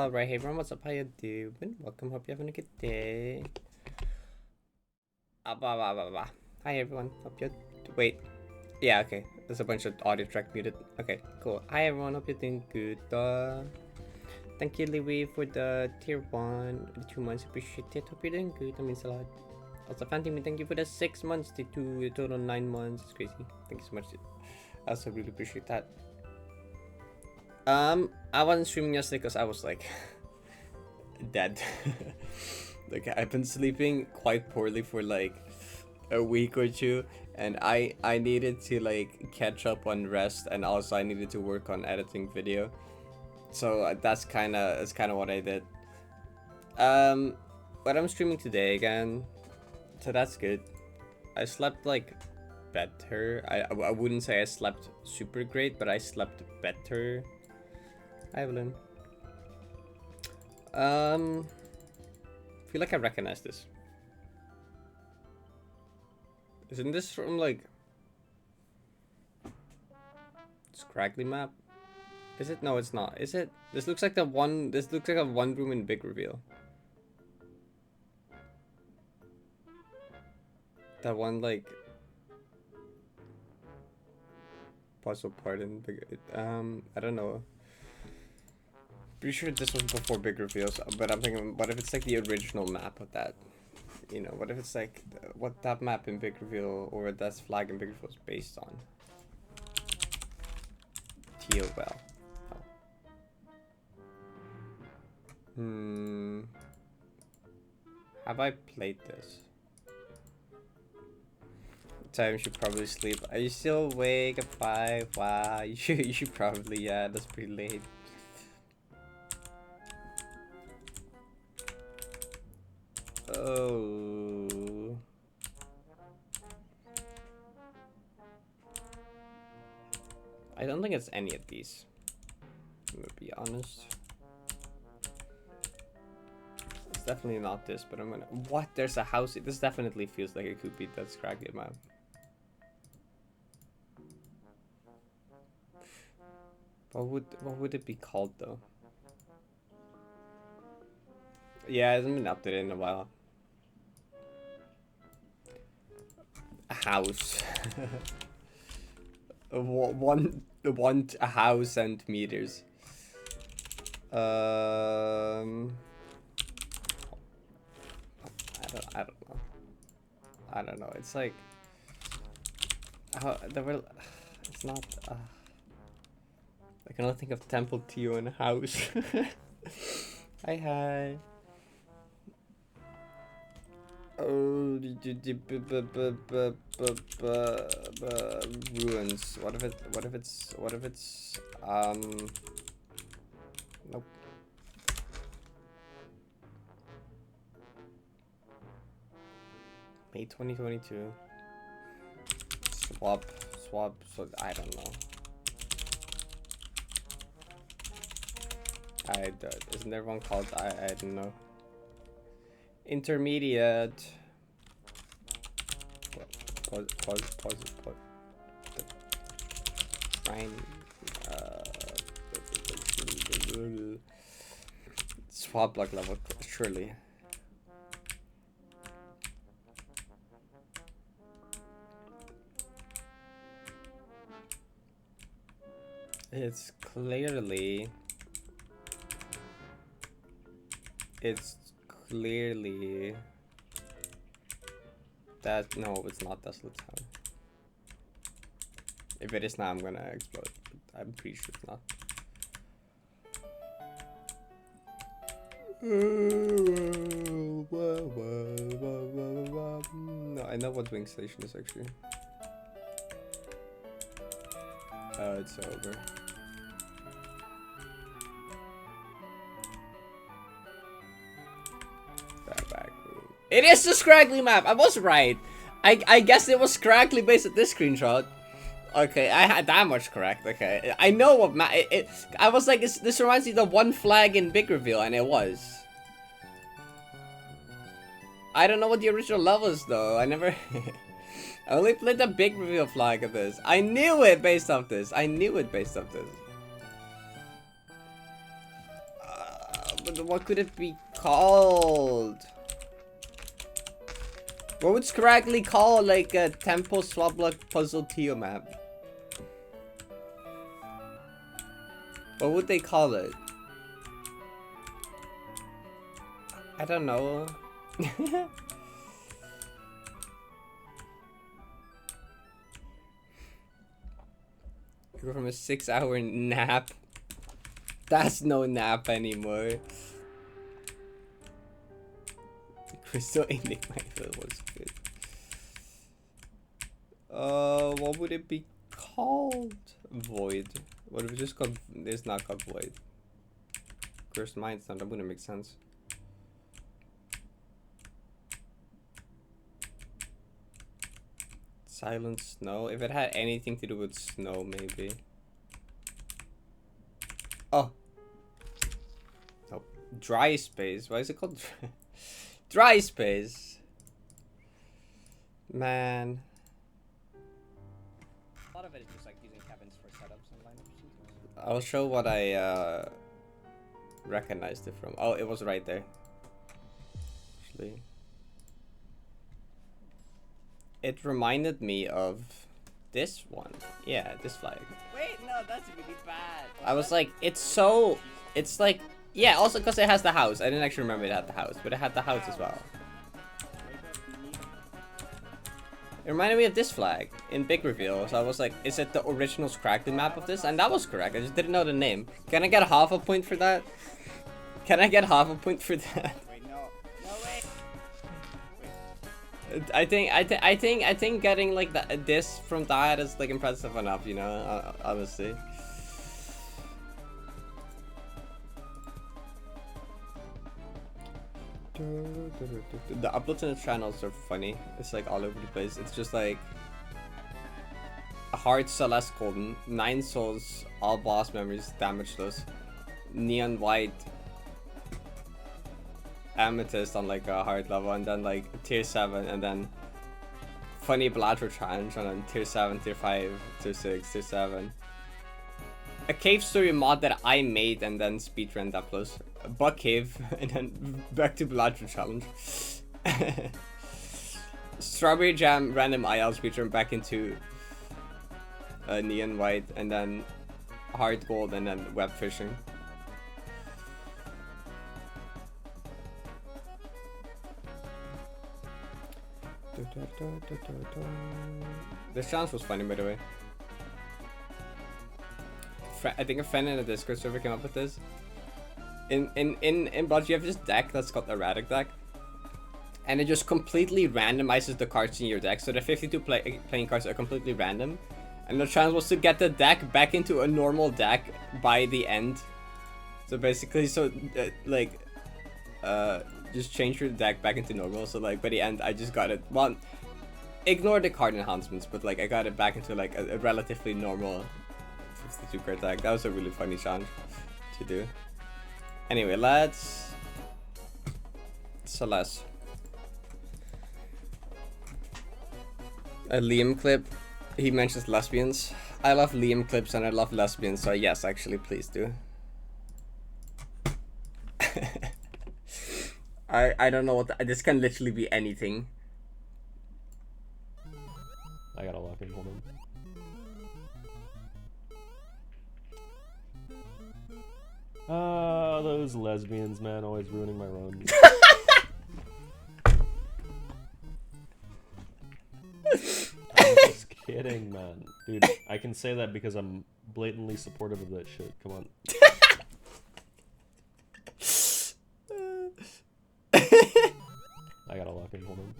Right, hey everyone, what's up? How you doing? Welcome, hope you're having a good day. Blah, blah, blah, blah. Hi everyone, hope you're... Wait, yeah, okay. There's a bunch of audio track muted. Okay, cool. Hi everyone, hope you're doing good. Thank you, Liwi, for the tier 1, the 2 months. Appreciate it. Hope you're doing good. That means a lot. Also, Phantom, thank you for the 6 months, the total 9 months. It's crazy. Thank you so much. I also really appreciate that. I wasn't streaming yesterday because I was like dead. Like I've been sleeping quite poorly for like a week or two, and I needed to like catch up on rest, and also I needed to work on editing video. So that's kind of what I did. But I'm streaming today again, so that's good. I slept like better. I wouldn't say I slept super great, but I slept better. Hi, Evelyn. Feel like I recognize this. Isn't this from like Scraggly map? Is it? No, it's not. Is it? This looks like the one. This looks like a one room in Big Reveal. that one like puzzle part in big. I don't know. Pretty sure this was before big reveals, but I'm thinking, what if it's like the original map of that? You know, what if it's like what that map in big reveal or that flag in big reveal is based on? TOL. Oh. Have I played this? Time should probably sleep. Are you still awake at 5? Wow, you should probably, yeah, that's pretty late. Oh. I don't think it's any of these. I'm gonna be honest. It's definitely not this, but I'm gonna. What? There's a house. This definitely feels like it could be that scraggly map. What would it be called though? Yeah, it hasn't been updated in a while. A house. A house and meters. I don't know. It's like it's not. I can only think of Temple Tio and house. Hi. Oh, ruins. What if it's nope. May 2022. Swap. So I don't know. Isn't there one called I don't know. Intermediate. Pause. Shrine. Swap block level, surely. It's clearly that. No, it's not Deathless. If it is not, I'm gonna explode. I'm pretty sure it's not. No, I know what wing station is actually. It's over. Back room. It is the scraggly map. I was right. I guess it was scraggly based on this screenshot. Okay, I had that much correct. Okay, I know what map. I was like, this reminds me of the one flag in big reveal, and it was. I don't know what the original level is though. I never. I only played the big reveal flag of this. I knew it based off this. But what could it be called? What would Scraggly call like a temple swap block puzzle Tio map? What would they call it? I don't know. Go from a 6-hour nap. That's no nap anymore. Crystal Enigma was good. What would it be called? Void. What if it just called? It's not called Void. Cursed Minds. That wouldn't make sense. Silent Snow. If it had anything to do with snow, maybe. Oh. Oh. Dry Space. Why is it called Dry Space? Man. A lot of it is just like using cabins for setups and lineups. I'll show what I recognized it from. Oh, it was right there. Actually. it reminded me of this one. Yeah, this flag. Wait, no, that's really bad. I was like, it's like, yeah, also because it has the house. I didn't actually remember it had the house, but it had the house as well. It reminded me of this flag in Big Reveal, so I was like, is it the original Scraggly map of this? And that was correct, I just didn't know the name. Can I get half a point for that? Can I get half a point for that? Wait, no, wait. I think getting like this from that is like impressive enough, you know, honestly. The uploads in the channels are funny. It's like all over the place. It's just like a hard Celeste Golden, 9 souls, all boss memories, damageless, neon white, amethyst on like a hard level, and then like tier 7, and then funny Bladder challenge, and then tier 7, tier 5, tier 6, tier 7. A cave story mod that I made and then speedrun Deathless. A bug cave and then back to Bladder challenge. Strawberry jam random IL speedrun back into neon white, and then hard gold, and then web fishing. This challenge was funny, by the way. I think a friend in the Discord server came up with this. In Vods, you have this deck that's called erratic deck, and it just completely randomizes the cards in your deck. So the 52 playing cards are completely random, and the challenge was to get the deck back into a normal deck by the end. So basically, just change your deck back into normal. So like by the end, I just got it. Well, ignore the card enhancements, but like I got it back into like a relatively normal 52 card deck. That was a really funny challenge to do. Anyway, let's Celeste. A Liam clip. He mentions lesbians. I love Liam clips and I love lesbians, so yes, actually, please do. I don't know what this can literally be anything. I gotta lock in, hold on. Those lesbians, man, always ruining my runs. I'm just kidding, man. Dude, I can say that because I'm blatantly supportive of that shit. Come on. I gotta lock in, hold on.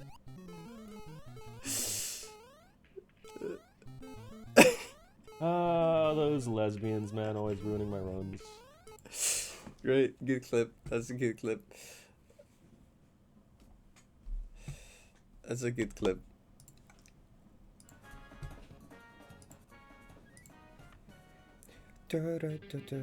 Those lesbians, man, always ruining my runs. Great, good clip. That's a good clip. That's a good clip. Da, da, da, da.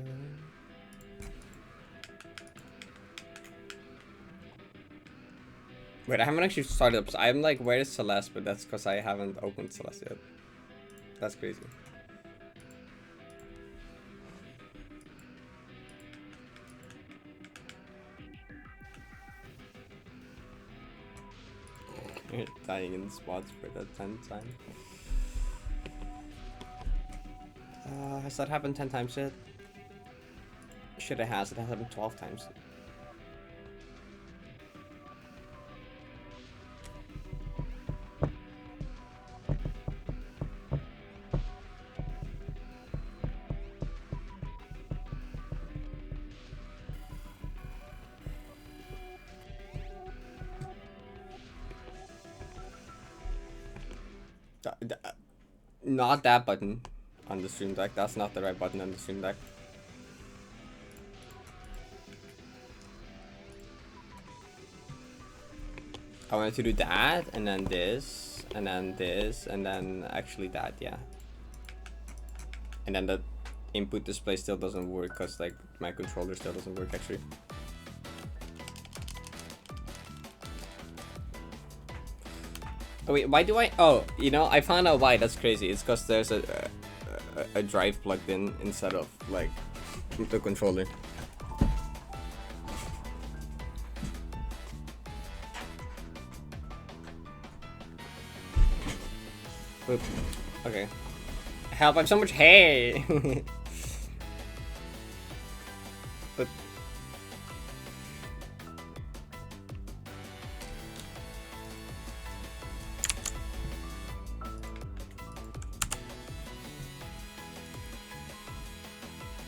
Wait, I haven't actually started up. So I'm like, where is Celeste? But that's because I haven't opened Celeste yet. That's crazy. You're dying in spots for the 10th time. Has that happened 10 times yet? Shit, it has. It has happened 12 times. Not that button on the stream deck. That's not the right button on the stream deck. I wanted to do that, and then this, and then this, and then actually that, yeah. And then the input display still doesn't work because like my controller still doesn't work actually. Oh wait, why do I? Oh, you know, I found out why. That's crazy. It's because there's a drive plugged in instead of like the controller. Oop. Okay. Help, I have so much hair! But...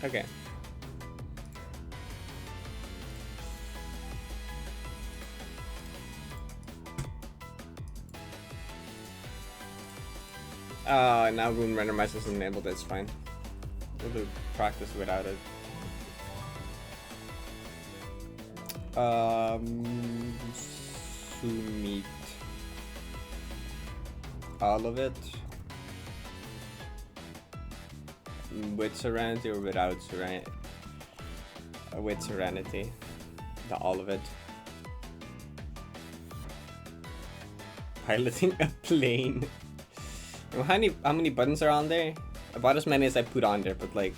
Okay. Now Rune Randomizer is enabled, that's fine. We'll do practice without it. Sumit. All of it. With Serenity or without Serenity? With Serenity. The all of it. Piloting a plane. How many buttons are on there? About as many as I put on there, but like...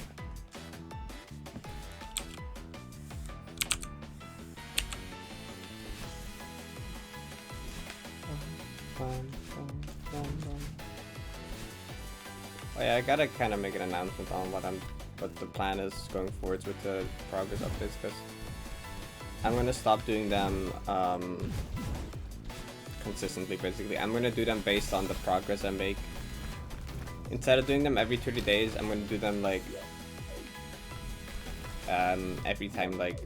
Oh yeah, I gotta kind of make an announcement on what the plan is going forwards with the progress updates, because I'm gonna stop doing them consistently. Basically, I'm gonna do them based on the progress I make. Instead of doing them every 30 days, I'm gonna do them like every time like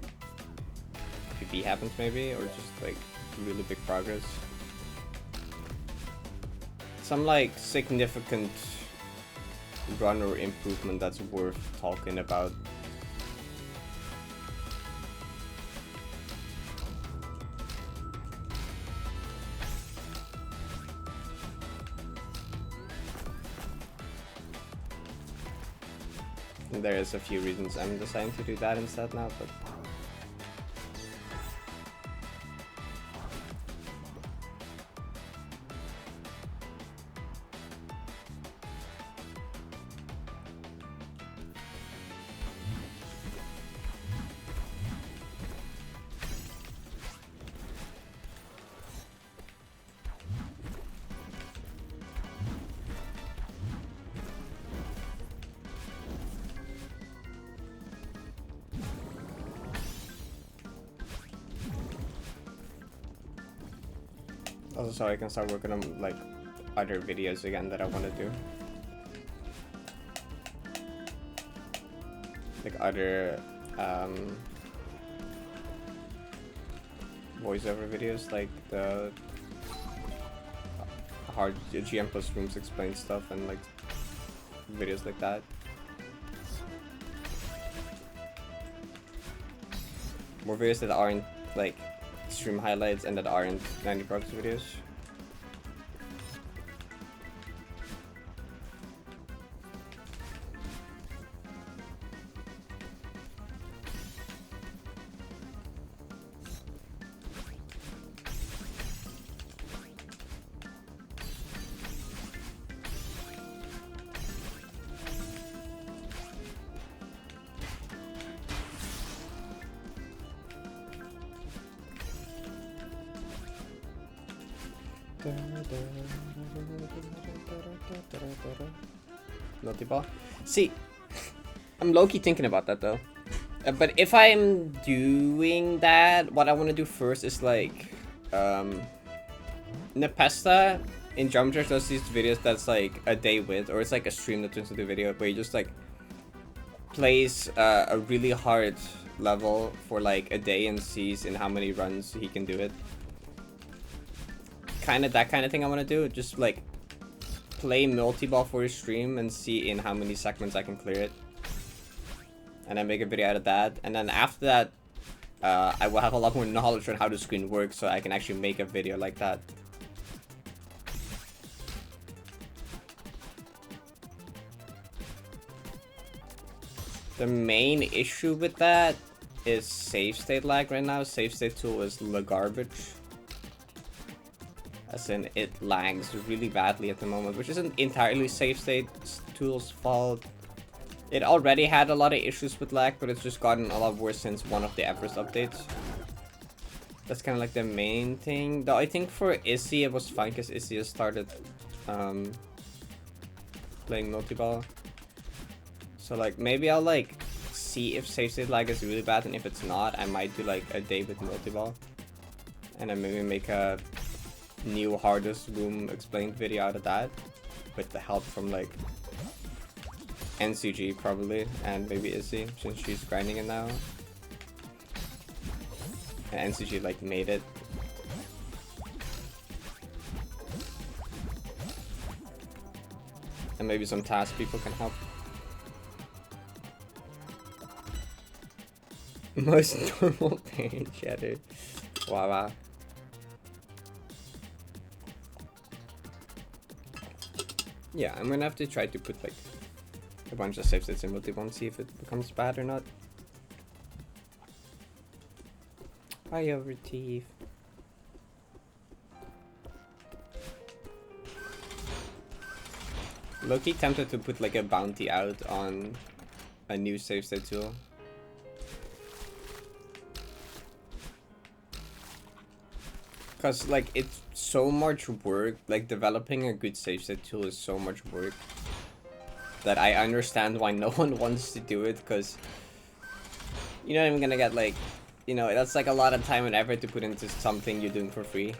PvP happens, maybe, or just like really big progress. Some like significant run or improvement that's worth talking about. There's a few reasons I'm deciding to do that instead now, but also so I can start working on like other videos again that I want to do, like other voiceover videos, like the hard GM plus rooms explain stuff and like videos like that. More videos that aren't like stream highlights and that aren't 90 progress videos. Naughty ball. See, I'm low-key thinking about that though. But if I'm doing that, what I want to do first is like, Nepesta in Geometry does these videos that's like a day with, or it's like a stream that turns into a video where he just like plays a really hard level for like a day and sees in how many runs he can do it. Kind of that kind of thing I want to do. Just like play multi-ball for his stream and see in how many segments I can clear it, and then make a video out of that. And then after that, I will have a lot more knowledge on how the screen works, so I can actually make a video like that. The main issue with that is save state lag right now. Save state tool is the garbage. As in, it lags really badly at the moment, which isn't entirely save state tool's fault. It already had a lot of issues with lag, but it's just gotten a lot worse since one of the Everest updates. That's kind of like the main thing. Though I think for Izzy it was fine, because Izzy has started playing multi-ball. So like maybe I'll like see if save state lag is really bad, and if it's not, I might do like a day with multi-ball, and then maybe make a new hardest room explained video out of that, with the help from like NCG probably, and maybe Izzy, since she's grinding it now. And NCG like made it. And maybe some task people can help. Most normal pain shatter. Wow. Yeah, I'm gonna have to try to put like a bunch of save states in multi-ball and see if it becomes bad or not. Hi over teeth. Low-key tempted to put like a bounty out on a new save state tool. Cause like it's so much work, like developing a good save state tool is so much work that I understand why no one wants to do it, cause you're not even gonna get like, you know, that's like a lot of time and effort to put into something you're doing for free.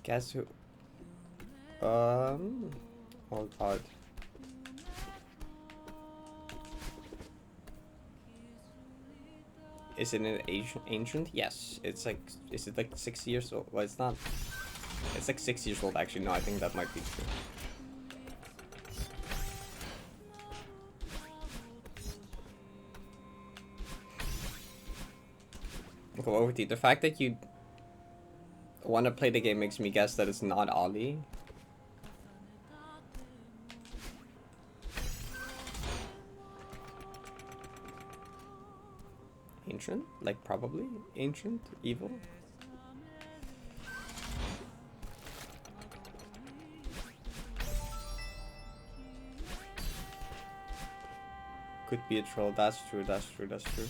Guess who? Oh god. Is it an ancient? Yes. It's like, is it like 6 years old? Well, it's not. It's like 6 years old actually. No, I think that might be true. Okay, OT, the fact that you want to play the game makes me guess that it's not Ollie. Ancient? Like probably? Ancient? Evil? Could be a troll. That's true, that's true, that's true.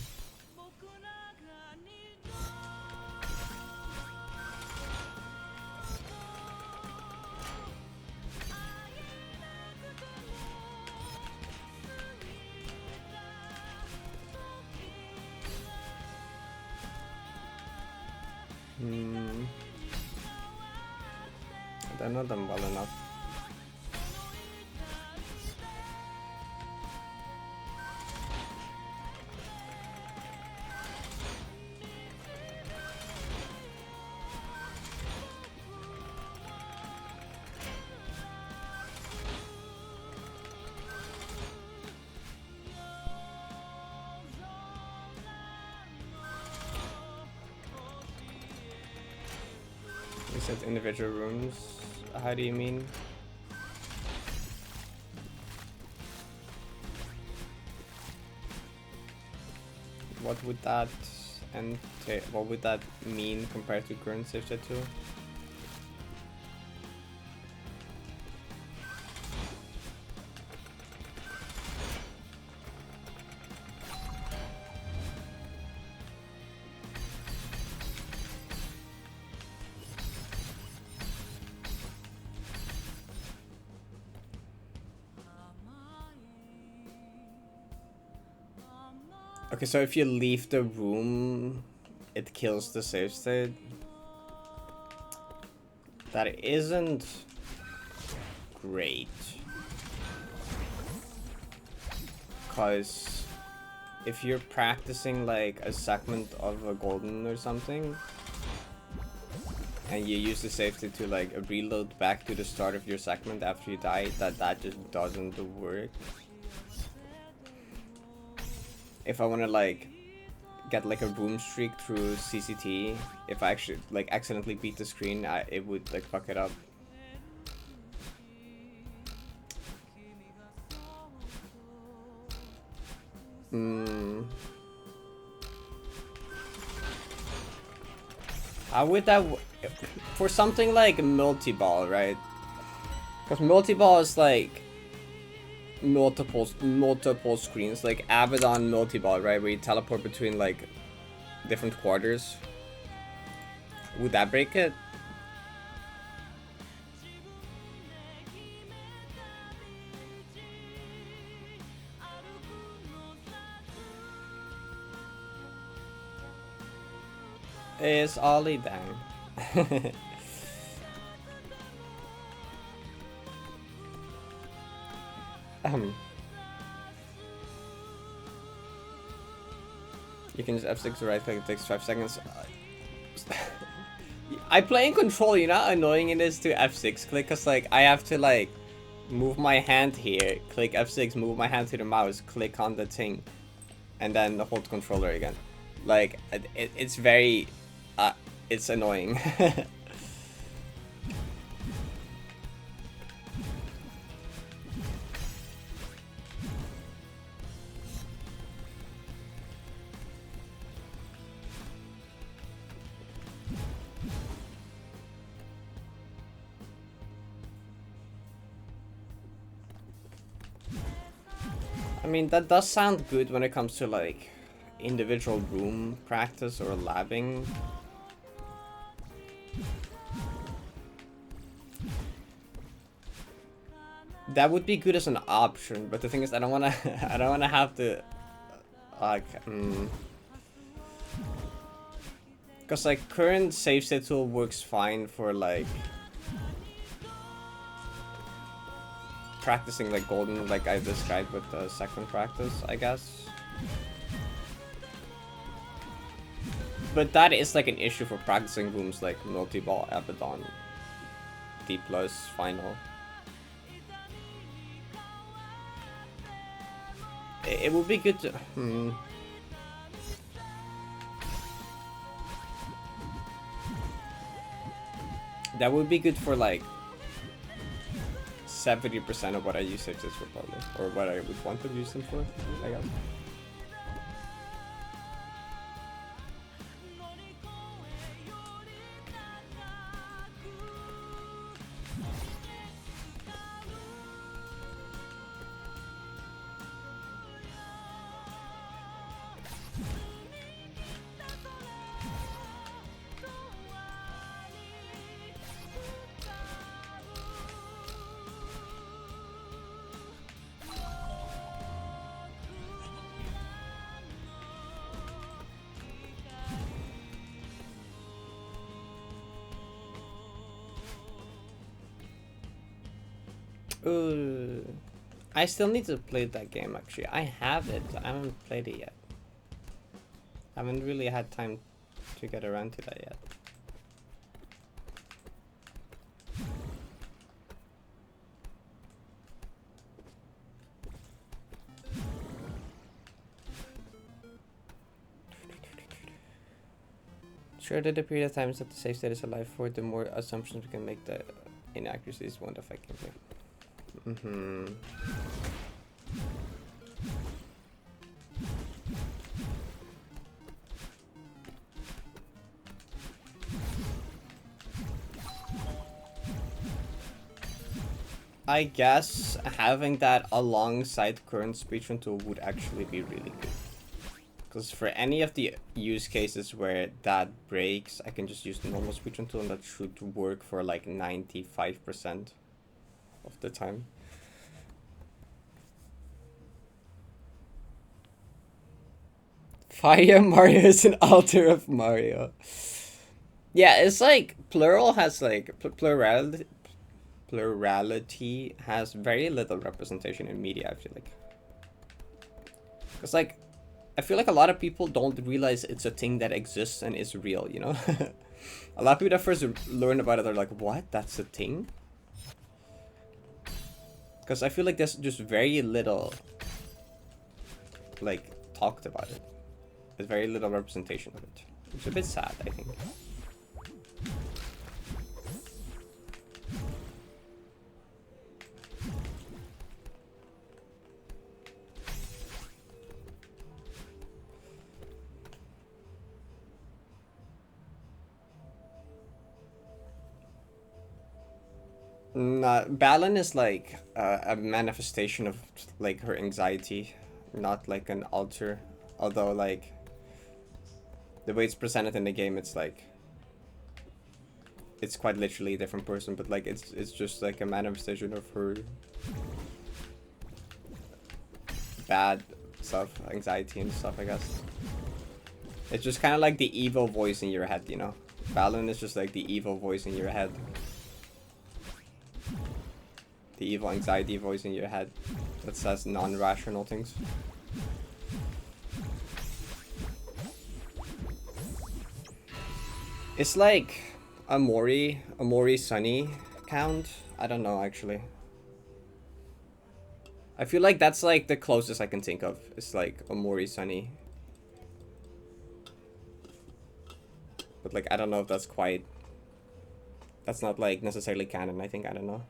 I don't know them well enough. You said individual rooms. How do you mean? What would that entail? What would that mean compared to current save set 2? Okay, so if you leave the room, it kills the save state. That isn't great. Cause if you're practicing like a segment of a golden or something, and you use the save state to like reload back to the start of your segment after you die, that just doesn't work. If I want to like get like a room streak through CCT, if I actually like accidentally beat the screen, it would like fuck it up. How would that for something like multi-ball, right? Because multi-ball is like multiple screens, like Abaddon multi-ball, right? Where you teleport between like different quarters. Would that break it? Is Ollie down? You can just F6 right click, it takes 5 seconds. I play in control, you know how annoying it is to F6 click? Cause like, I have to like, move my hand here, click F6, move my hand to the mouse, click on the thing, and then hold controller again. Like, it's very, it's annoying. I mean, that does sound good when it comes to like individual room practice or labbing. That would be good as an option, but the thing is, I don't wanna, I don't wanna have to, like, cause like current save state tool works fine for like practicing like golden, like I described with the second practice, I guess. But that is like an issue for practicing rooms like multi-ball, Abaddon, Deathless, Final. It would be good to... That would be good for like 70% of what I use saves for probably, or what I would want to use them for, I guess. Ooh, I still need to play that game actually. I have it, I haven't played it yet. I haven't really had time to get around to that yet. Sure that the period of time that the save state is alive for, the more assumptions we can make, the inaccuracies won't affect gameplay. I guess having that alongside current speedrun tool would actually be really good. Because for any of the use cases where that breaks, I can just use the normal speedrun tool and that should work for like 95% of the time. Fire Mario is an alter of Mario. Yeah, it's like plural has like plurality has very little representation in media, I feel like. Because like, I feel like a lot of people don't realize it's a thing that exists and is real, you know? A lot of people that first learn about it are like, what? That's a thing? Because I feel like there's just very little, like, talked about it. There's very little representation of it. It's a bit sad, I think. Balin is like a manifestation of like her anxiety, not like an alter. Although like The way it's presented in the game, it's like it's quite literally a different person, but like it's just like a manifestation of her bad stuff, anxiety and stuff, I guess. It's just kind of like the evil voice in your head, you know? Balin is just like the evil voice in your head. The evil anxiety voice in your head that says non-rational things. It's like a Mori Sunny count. I don't know actually. I feel like that's like the closest I can think of. It's like a Mori Sunny. But like I don't know if that's quite. That's not like necessarily canon, I think. I don't know.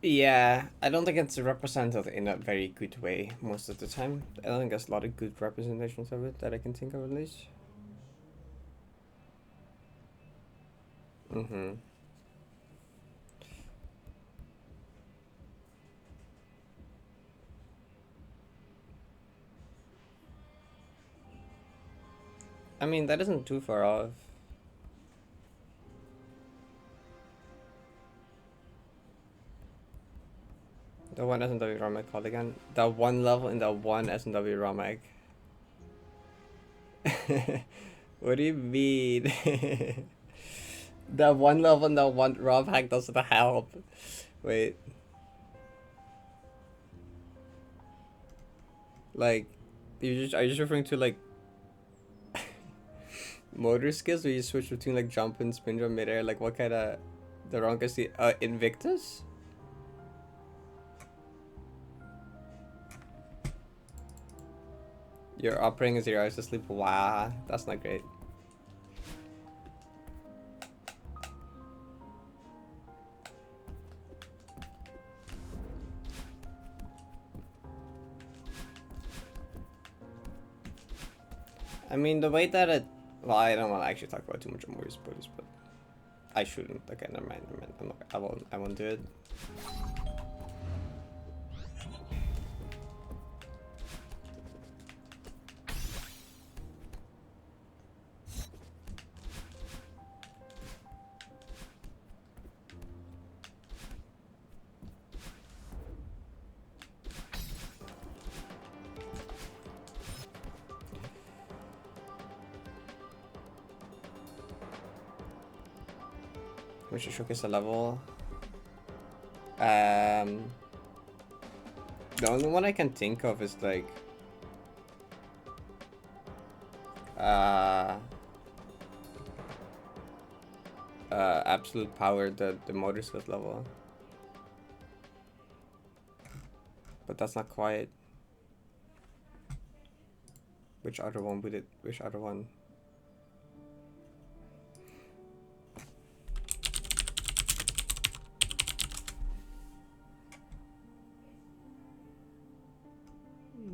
Yeah, I don't think it's represented in a very good way most of the time. I don't think there's a lot of good representations of it that I can think of at least. Mm-hmm. I mean, that isn't too far off. The one S&W ROM called again? The one level in the one S&W ROM egg. What do you mean? The one level in the one ROM hack doesn't help. Wait. Like, are you just referring to like motor skills where you switch between like jump and spin jump midair? Like what kind of the wrong Invictus? You're operating as your eyes to sleep. Wow, that's not great. I mean, the way that it... Well, I don't want to actually talk about too much more spoilers, but... I shouldn't. Okay, never mind. I won't do it. We should showcase a level. The only one I can think of is like absolute power, the motor skills level. But that's not quite. Which other one would it? Which other one?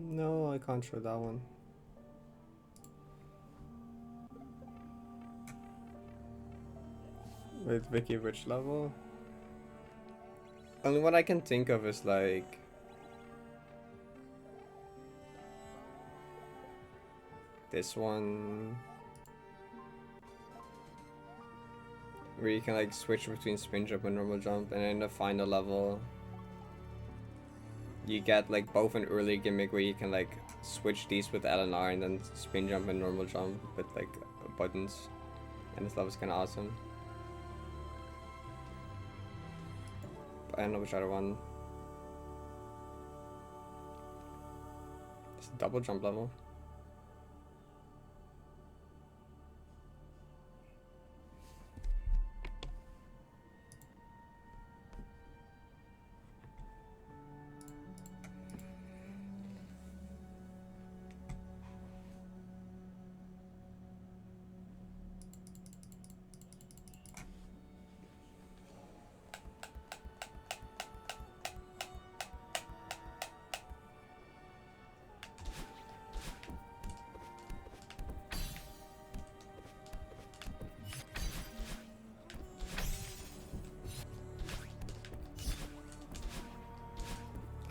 No, I can't show that one. Wait, Vicky, which level? Only one I can think of is like... this one... where you can like switch between spin jump and normal jump, and in the final level... you get like both an early gimmick where you can like switch these with LNR and then spin jump and normal jump with like buttons, and this level's kind of awesome. But I don't know which other one. It's a double jump level.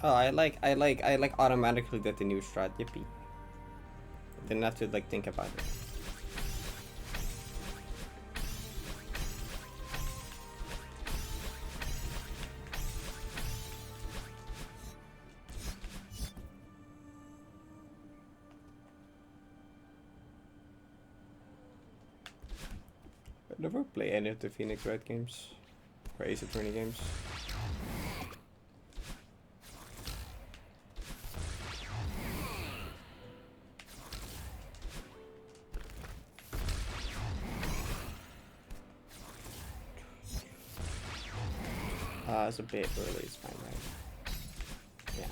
Oh, I like automatically did the new strat. Yippee! Didn't have to like think about it. I never play any of the Phoenix Red games or Ace Attorney games. It's a bit early, it's fine, right? Yeah.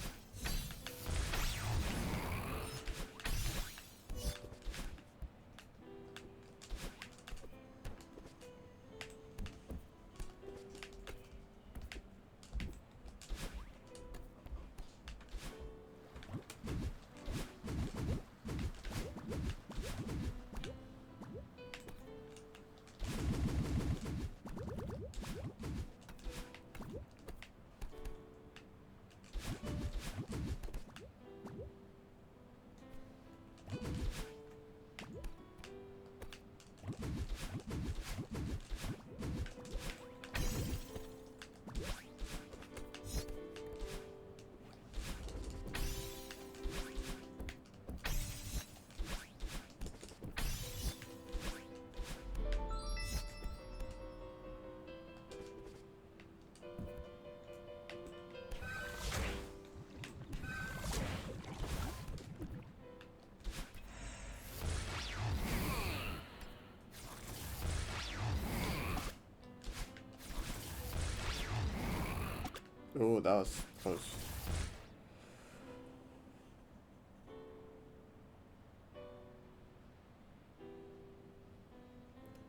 Oh, that was close.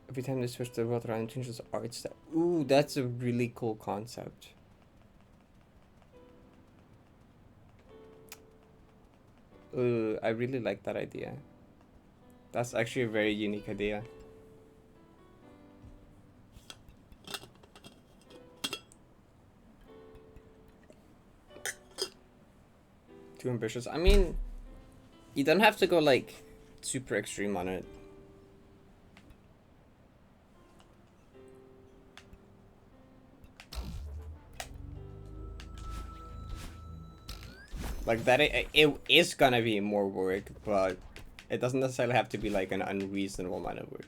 Every time they switch the world around and change the art style. Ooh, that's a really cool concept. Ooh, I really like that idea. That's actually a very unique idea. Too ambitious. I mean, you don't have to go like super extreme on it. Like that, it is gonna be more work, but it doesn't necessarily have to be like an unreasonable amount of work.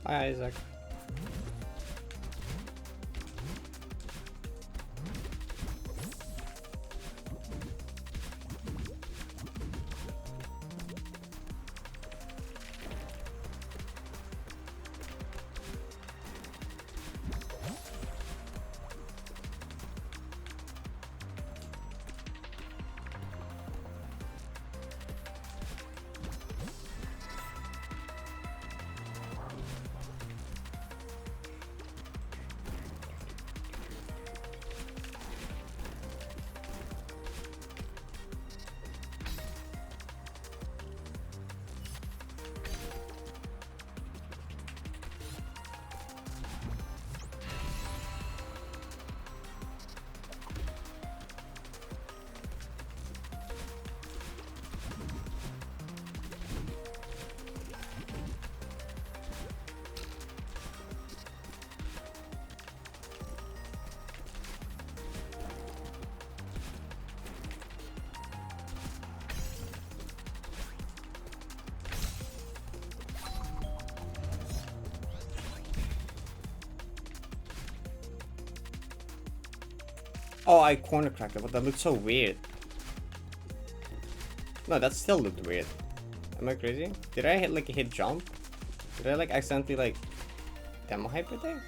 Hi, Isaac. Oh, I corner cracked it, but that looked so weird. No, that still looked weird. Am I crazy? Did I hit jump? Did I accidentally demo hyper there?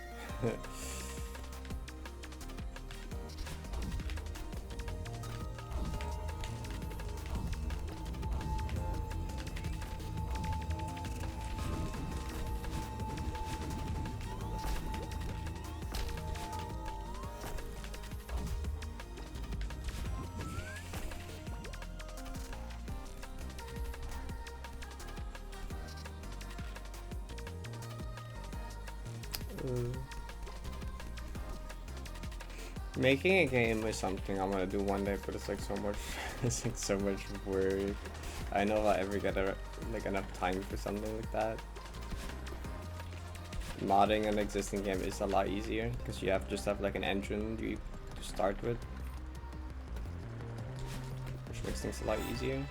Making a game is something I'm gonna do one day, but it's so much, it's so much work. I know I'll ever get enough time for something like that. Modding an existing game is a lot easier because you just have an engine you start with, which makes things a lot easier.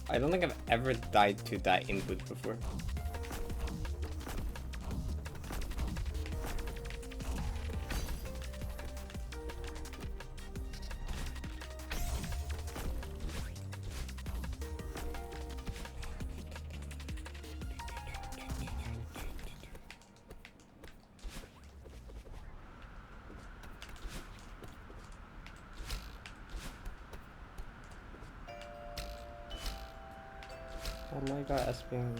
I don't think I've ever died to that input before. Oh my god, SPM.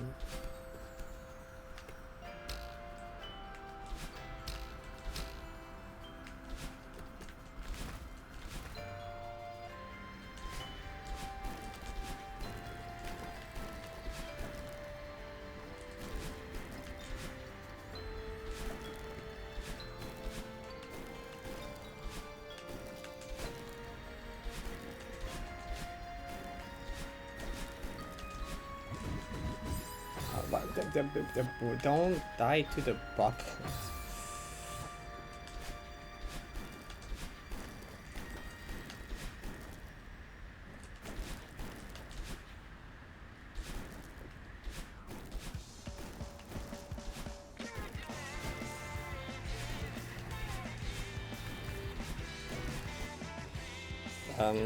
Don't die to the bubbles.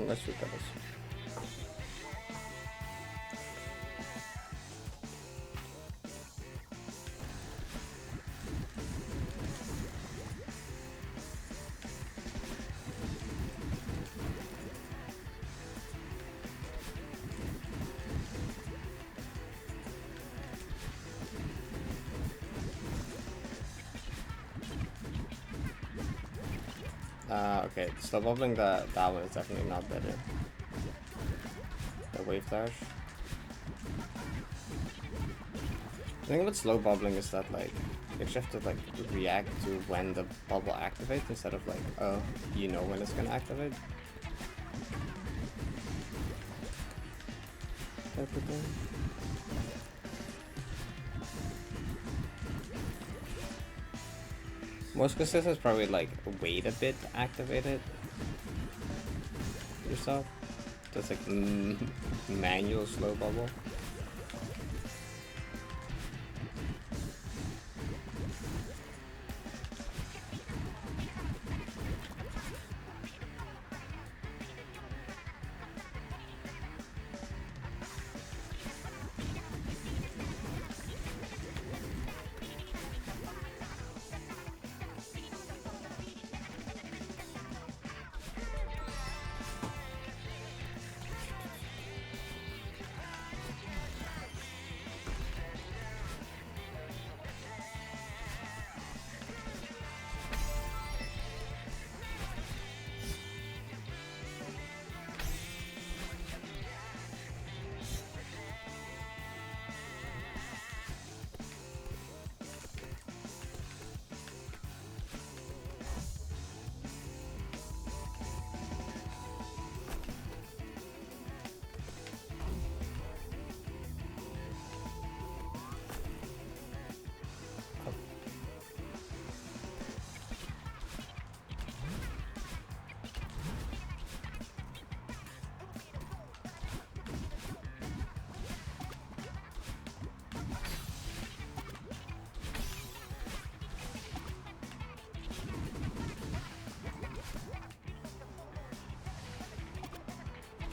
Let's look at this. Okay, slow bubbling that one is definitely not better. The wave dash. The thing about slow bubbling is that you have to react to when the bubble activates instead of oh, you know when it's gonna activate. Most consistent is probably wait a bit to activate it yourself. Just manual slow bubble.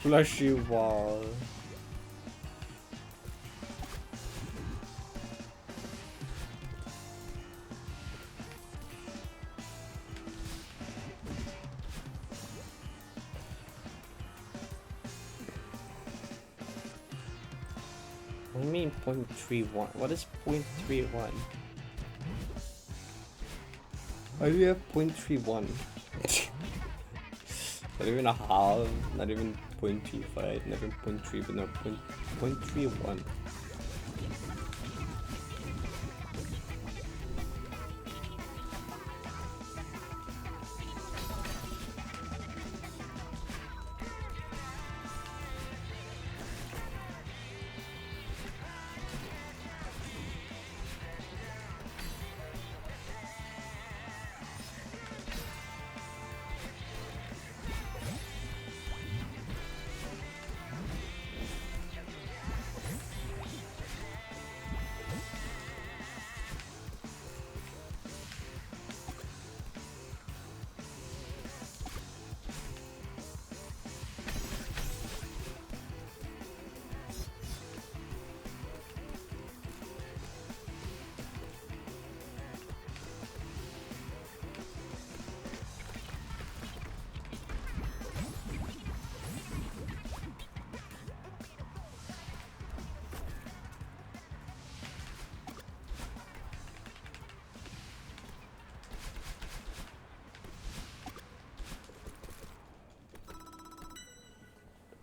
Plushy wall. What do you mean 0.31? What is 0.31? Why do you have 0.31? Not even a half, not even 0.25, not even 0.3, but no, 0.31.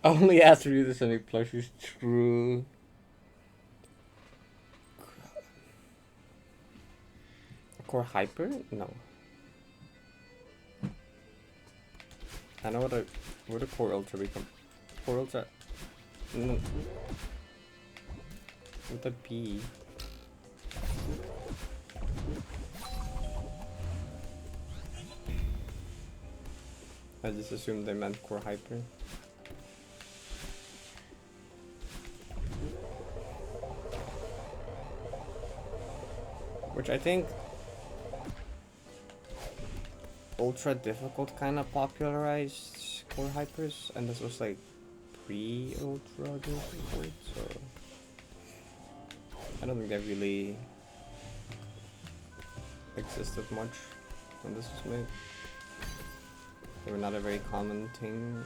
Only after you do this make plushies true. Core hyper? No. I know what a core ultra become. Core ultra. No. With a B. I just assumed they meant core hyper. Which I think ultra difficult kind of popularized core hypers, and this was like pre-ultra difficult, so I don't think that really existed much when this was made. They were not a very common thing.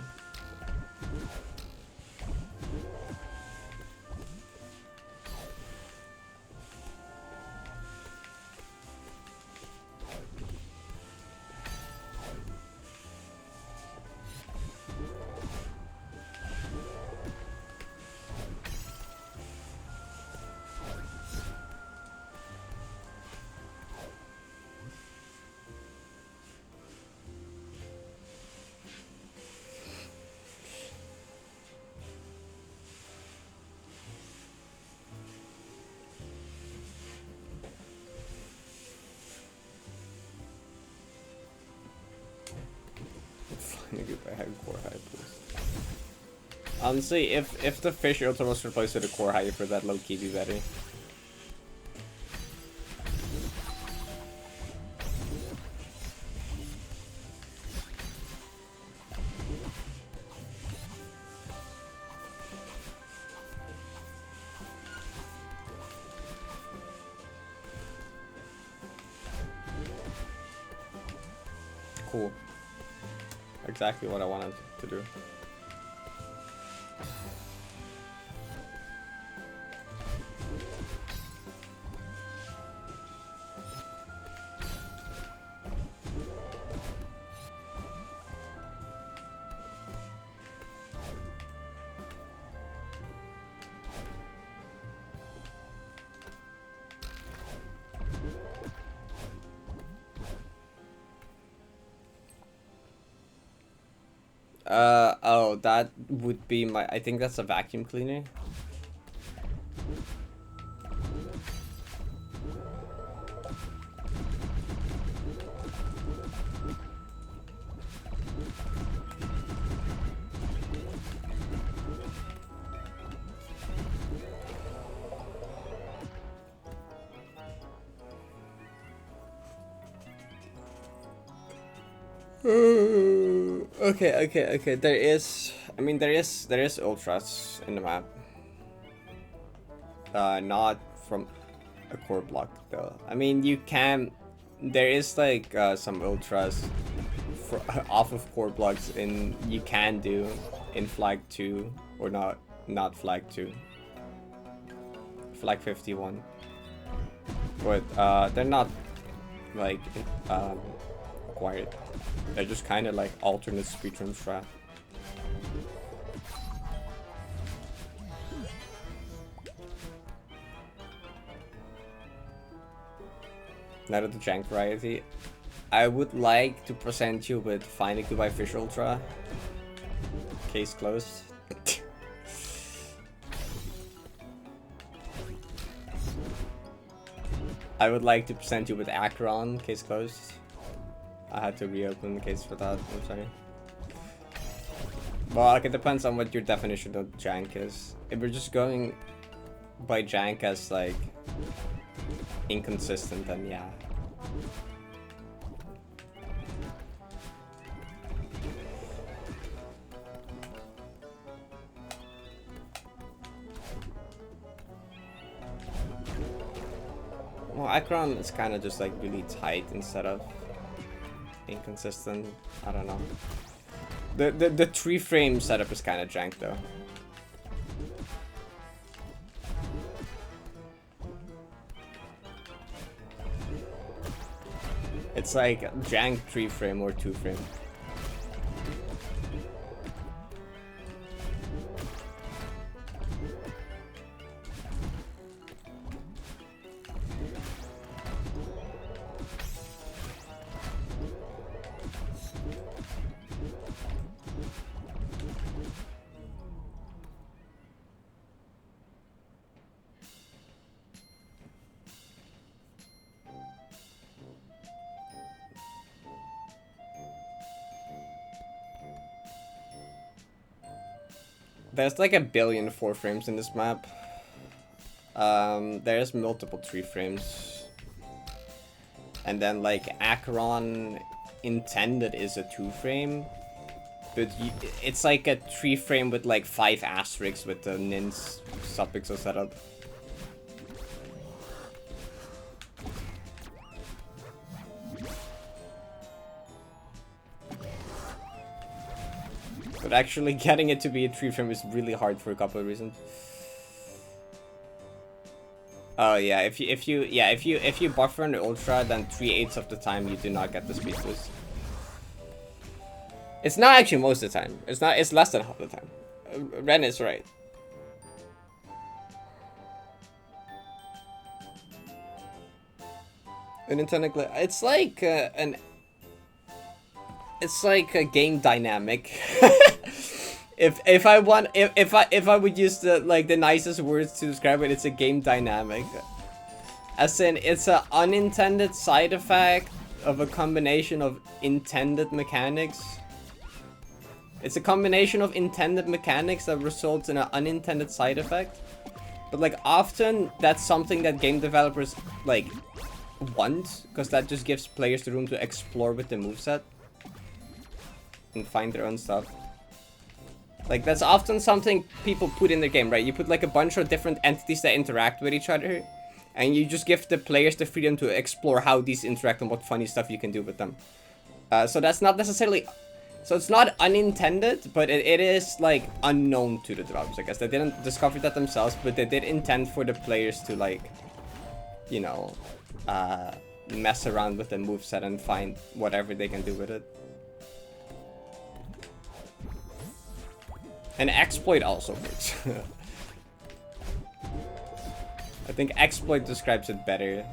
If I had core hypers. Honestly, if the fish ultra was replaced with a core hyper, that low key be better. Cool. Exactly what I wanted to do. Oh, that would be my, I think that's a vacuum cleaner. Okay. There is, I mean, there is ultras in the map. Not from a core block though. I mean, you can. There is like some ultras for, off of core blocks, in you can do in flag 2 or not flag 2. Flag 51. But they're not like required. They're just kind of like alternate speedrun strat. Not of the jank variety. I would like to present you with Find a Goodbye Fish Ultra. Case closed. I would like to present you with Acheron. Case closed. I had to reopen the case for that. I'm sorry. Well, like, it depends on what your definition of jank is. If we're just going by jank as like inconsistent, then yeah. Well, Acheron is kind of just like really tight instead of inconsistent. I don't know. The 3-frame setup is kind of jank though. It's like jank 3-frame or 2-frame. There's like a billion 4 frames in this map. There's multiple 3 frames. And then like Acheron intended is a 2 frame. But it's like a 3 frame with like 5 asterisks with the Nin's subpixel setup. But actually getting it to be a 3 frame is really hard for a couple of reasons. Oh yeah, if you buffer an ultra, then 3/8 of the time you do not get the speed boost. It's not actually most of the time. It's less than half the time. Ren is right. It's like it's like a game dynamic. if I would use the the nicest words to describe it, it's a game dynamic. As in, it's an unintended side effect of a combination of intended mechanics. It's a combination of intended mechanics that results in an unintended side effect. But like often that's something that game developers like want, because that just gives players the room to explore with the moveset and find their own stuff. Like that's often something people put in their game, right? You put like a bunch of different entities that interact with each other, and you just give the players the freedom to explore how these interact and what funny stuff you can do with them. So that's not necessarily... So it's not unintended, but it is like unknown to the developers, I guess. They didn't discover that themselves, but they did intend for the players to like, you know, mess around with the moveset and find whatever they can do with it. And exploit also works. I think exploit describes it better,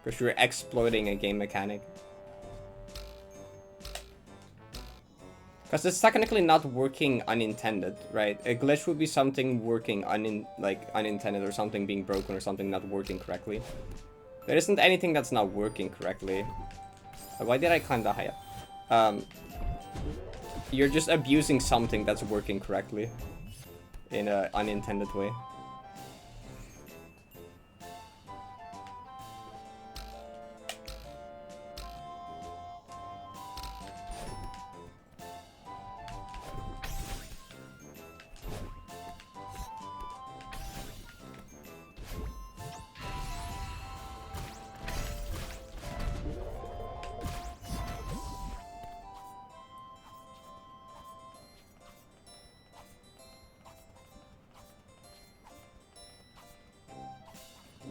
because you're exploiting a game mechanic. Because it's technically not working unintended, right? A glitch would be something working unintended, or something being broken, or something not working correctly. There isn't anything that's not working correctly. Why did I climb that high up? You're just abusing something that's working correctly in an unintended way.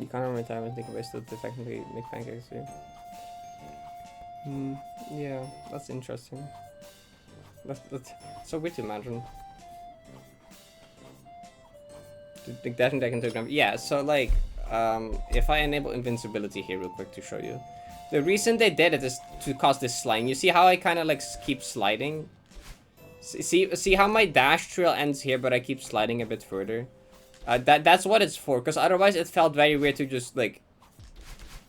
You can't remember time and think about still to technically make pancakes here. Yeah, that's interesting. That's so weird to imagine. Think that can take them. Yeah, so like, if I enable invincibility here real quick to show you. The reason they did it is to cause this sliding. You see how I kind of like keep sliding? See how my dash trail ends here, but I keep sliding a bit further? That's what it's for, because otherwise it felt very weird to just like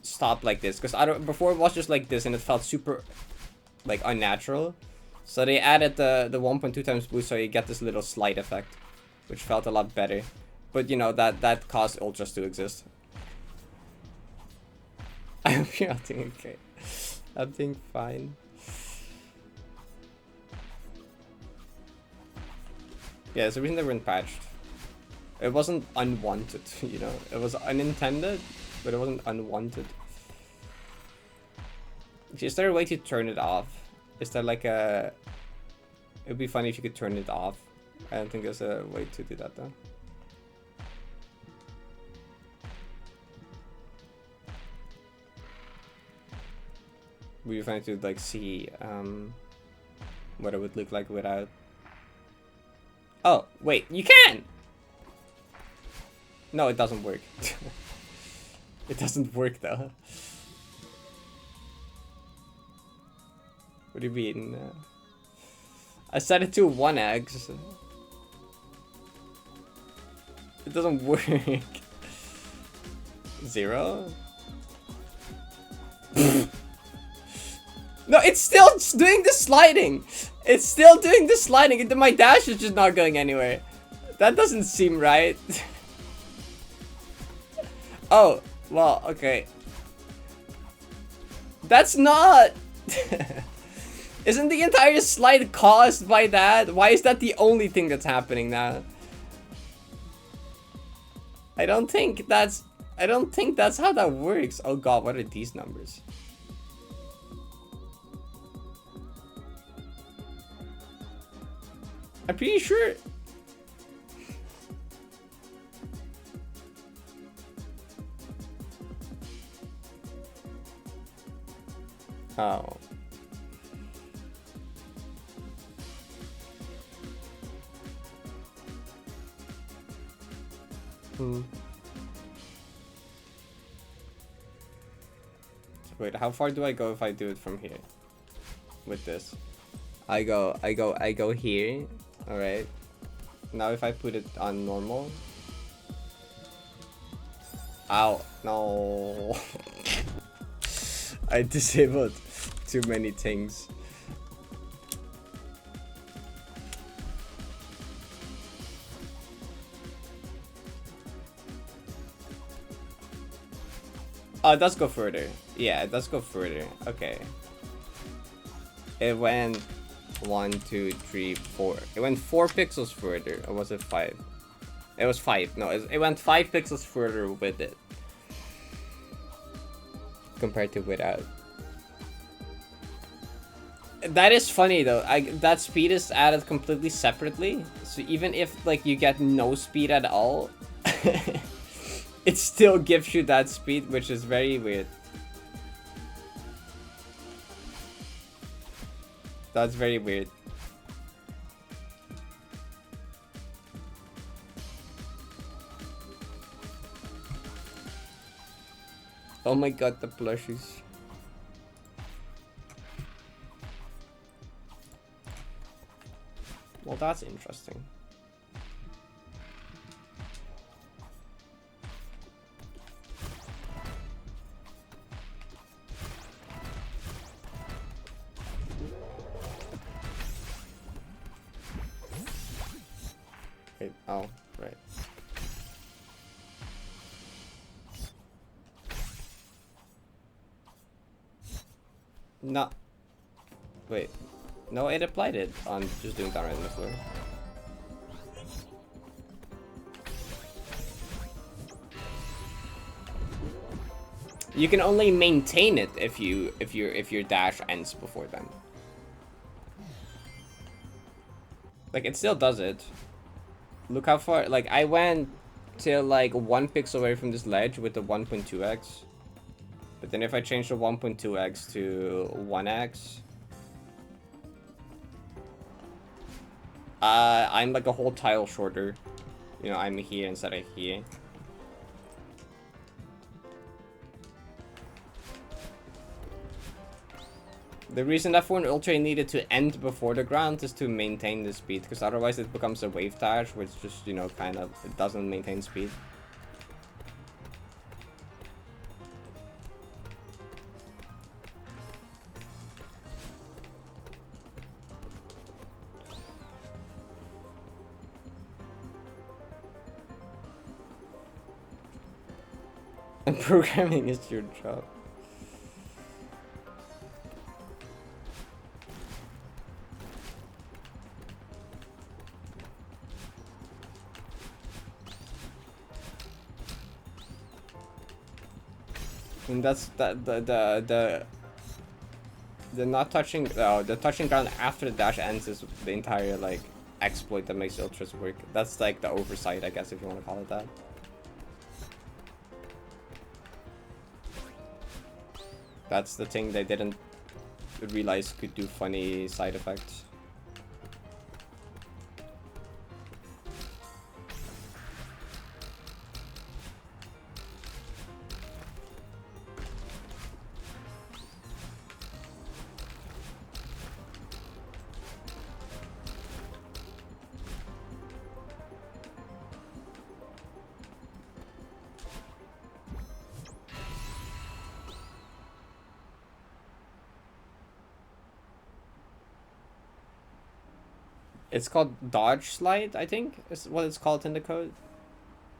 stop like this. Because before it was just like this and it felt super like unnatural. So they added the 1.2 times boost so you get this little slide effect, which felt a lot better. But you know, that caused ultras to exist. I hope you're doing okay. I'm doing fine. Yeah, it's the reason they weren't patched. It wasn't unwanted, you know? It was unintended, but it wasn't unwanted. Is there a way to turn it off? Is there like a... It would be funny if you could turn it off. I don't think there's a way to do that though. Would be funny to like see what it would look like without... Oh, wait, you can! No, it doesn't work. It doesn't work though. What do you mean? I set it to 1x. It doesn't work. 0? No, it's still doing the sliding. It's still doing the sliding. My dash is just not going anywhere. That doesn't seem right. Oh, well, okay. That's not... Isn't the entire slide caused by that? Why is that the only thing that's happening now? I don't think that's how that works. Oh god, what are these numbers? I'm pretty sure. Oh. Wait, how far do I go if I do it from here? With this. I go here. Alright. Now if I put it on normal. Ow. No. I disabled too many things. Oh, it does go further. Yeah, it does go further. Okay. It went 1, 2, 3, 4. It went 4 pixels further. Or was it 5? It was 5. No, it went 5 pixels further with it. Compared to without. That is funny though. That speed is added completely separately. So even if like you get no speed at all, it still gives you that speed, which is very weird. That's very weird. Oh my god, the plushies. Well, that's interesting. Wait, oh, right. No. Wait. No, it applied it on just doing that right on the floor. You can only maintain it if your dash ends before then. Like it still does it. Look how far. Like I went till like 1 pixel away from this ledge with the 1.2x. But then if I change the 1.2x to 1x, I'm like a whole tile shorter. You know, I'm here instead of here. The reason F1 Ultra needed to end before the ground is to maintain the speed, because otherwise it becomes a wave dash, which just, you know, kind of, it doesn't maintain speed. And programming is your job. And that's the not touching the touching ground after the dash ends is the entire like exploit that makes ultras work. That's like the oversight, I guess, if you want to call it that. That's the thing they didn't realize could do funny side effects. It's called dodge slide, I think, is what it's called in the code.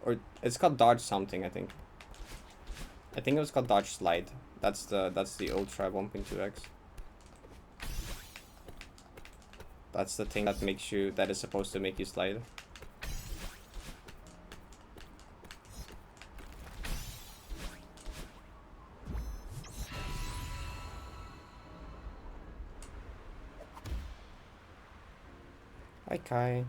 Or it's called dodge something, I think. I think it was called dodge slide. That's the ultra 1.2x. That's the thing that makes you, that is supposed to make you slide. Hi Kai.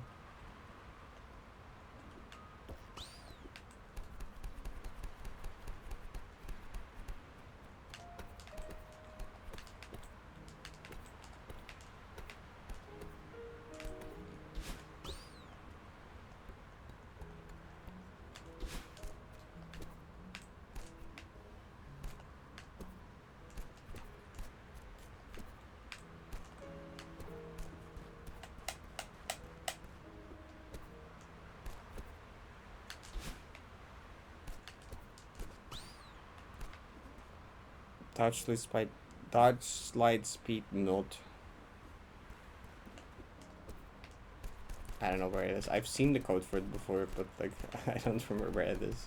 Dodge slide speed note. I don't know where it is. I've seen the code for it before, but like I don't remember where it is.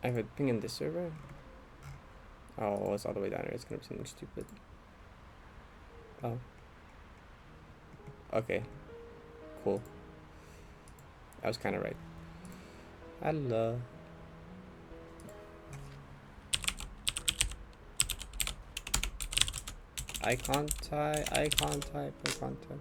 I have a ping in this server. Oh, it's all the way down here. It's gonna be something stupid. Oh. Okay. Cool. I was kind of right. Hello. I can't type. I can't type. I can't type.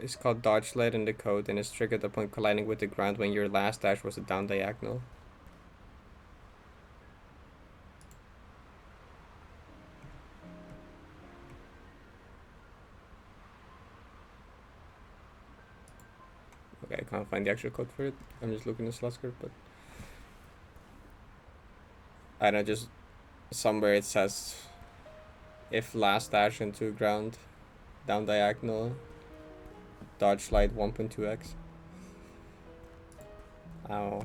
It's called dodge sled in the code and is triggered upon colliding with the ground when your last dash was a down diagonal. Okay, I can't find the actual code for it. I'm just looking at slot script, but I don't know, just somewhere it says if last dash into ground, down diagonal, dodge slide 1.2x. Ow.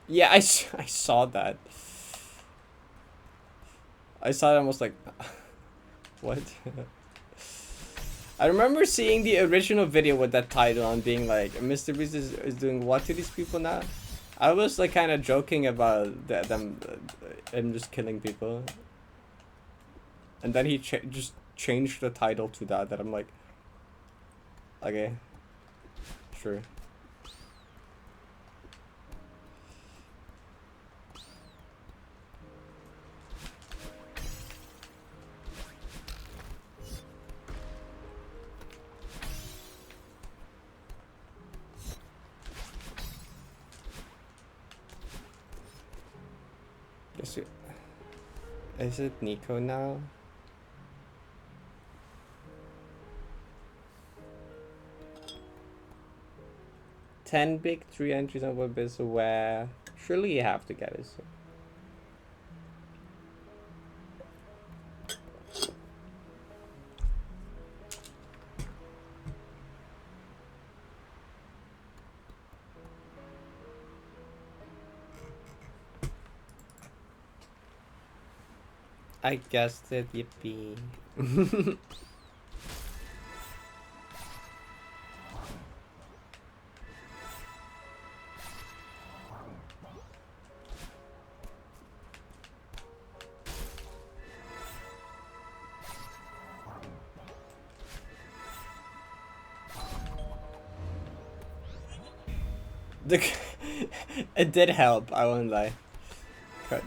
Yeah, I saw that. I saw it, almost like, what? I remember seeing the original video with that title and being like, Mr. Beast is doing what to these people now? I was like kind of joking about them him just killing people. And then he just changed the title to that I'm like, okay, sure. Is it Nico now? Ten big 3 entries on web is where surely you have to get it. So. I guessed it, yippee. It did help, I won't lie.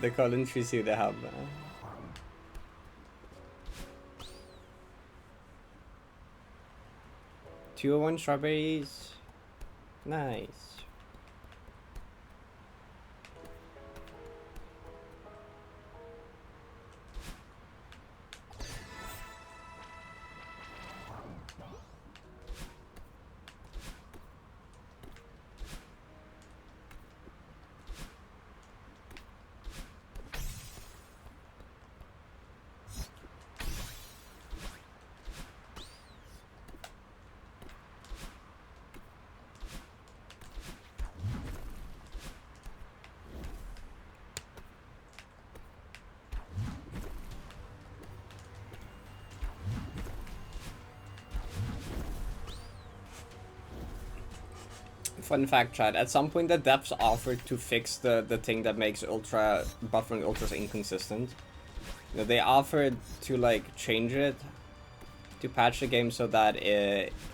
The Colin tree suit did help. 201 strawberries. Nice. Fun fact, chat. At some point, the devs offered to fix the thing that makes buffering ultras inconsistent. You know, they offered to like change it, to patch the game so that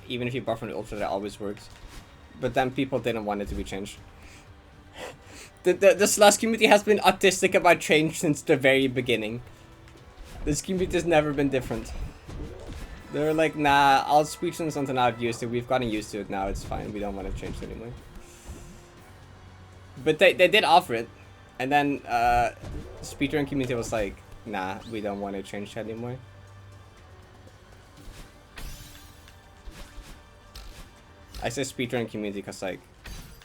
even if you buffer an ultra, it always works. But then people didn't want it to be changed. The Slush community has been autistic about change since the very beginning. This community has never been different. They're like, nah, I'll speech on something I've used to. We've gotten used to it now. It's fine. We don't want to change it anymore. But they did offer it. And then speedrun community was like, nah, we don't want to change it anymore. I say speedrun community because like,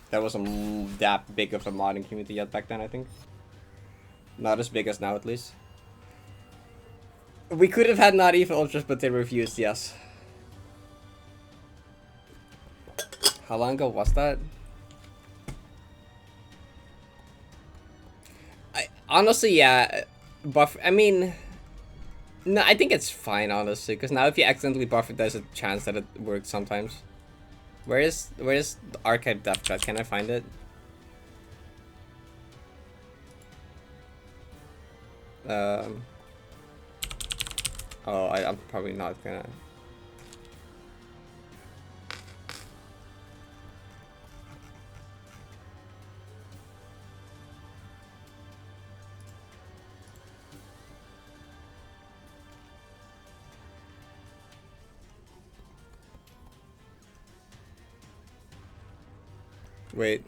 there wasn't that big of a modding community yet back then, I think. Not as big as now, at least. We could have had not even ultras, but they refused, yes. How long ago was that? Honestly, yeah. I mean... No, I think it's fine, honestly. Because now if you accidentally buff it, there's a chance that it works sometimes. Where is the archive death chat? Can I find it? Oh, I'm probably not gonna. Wait.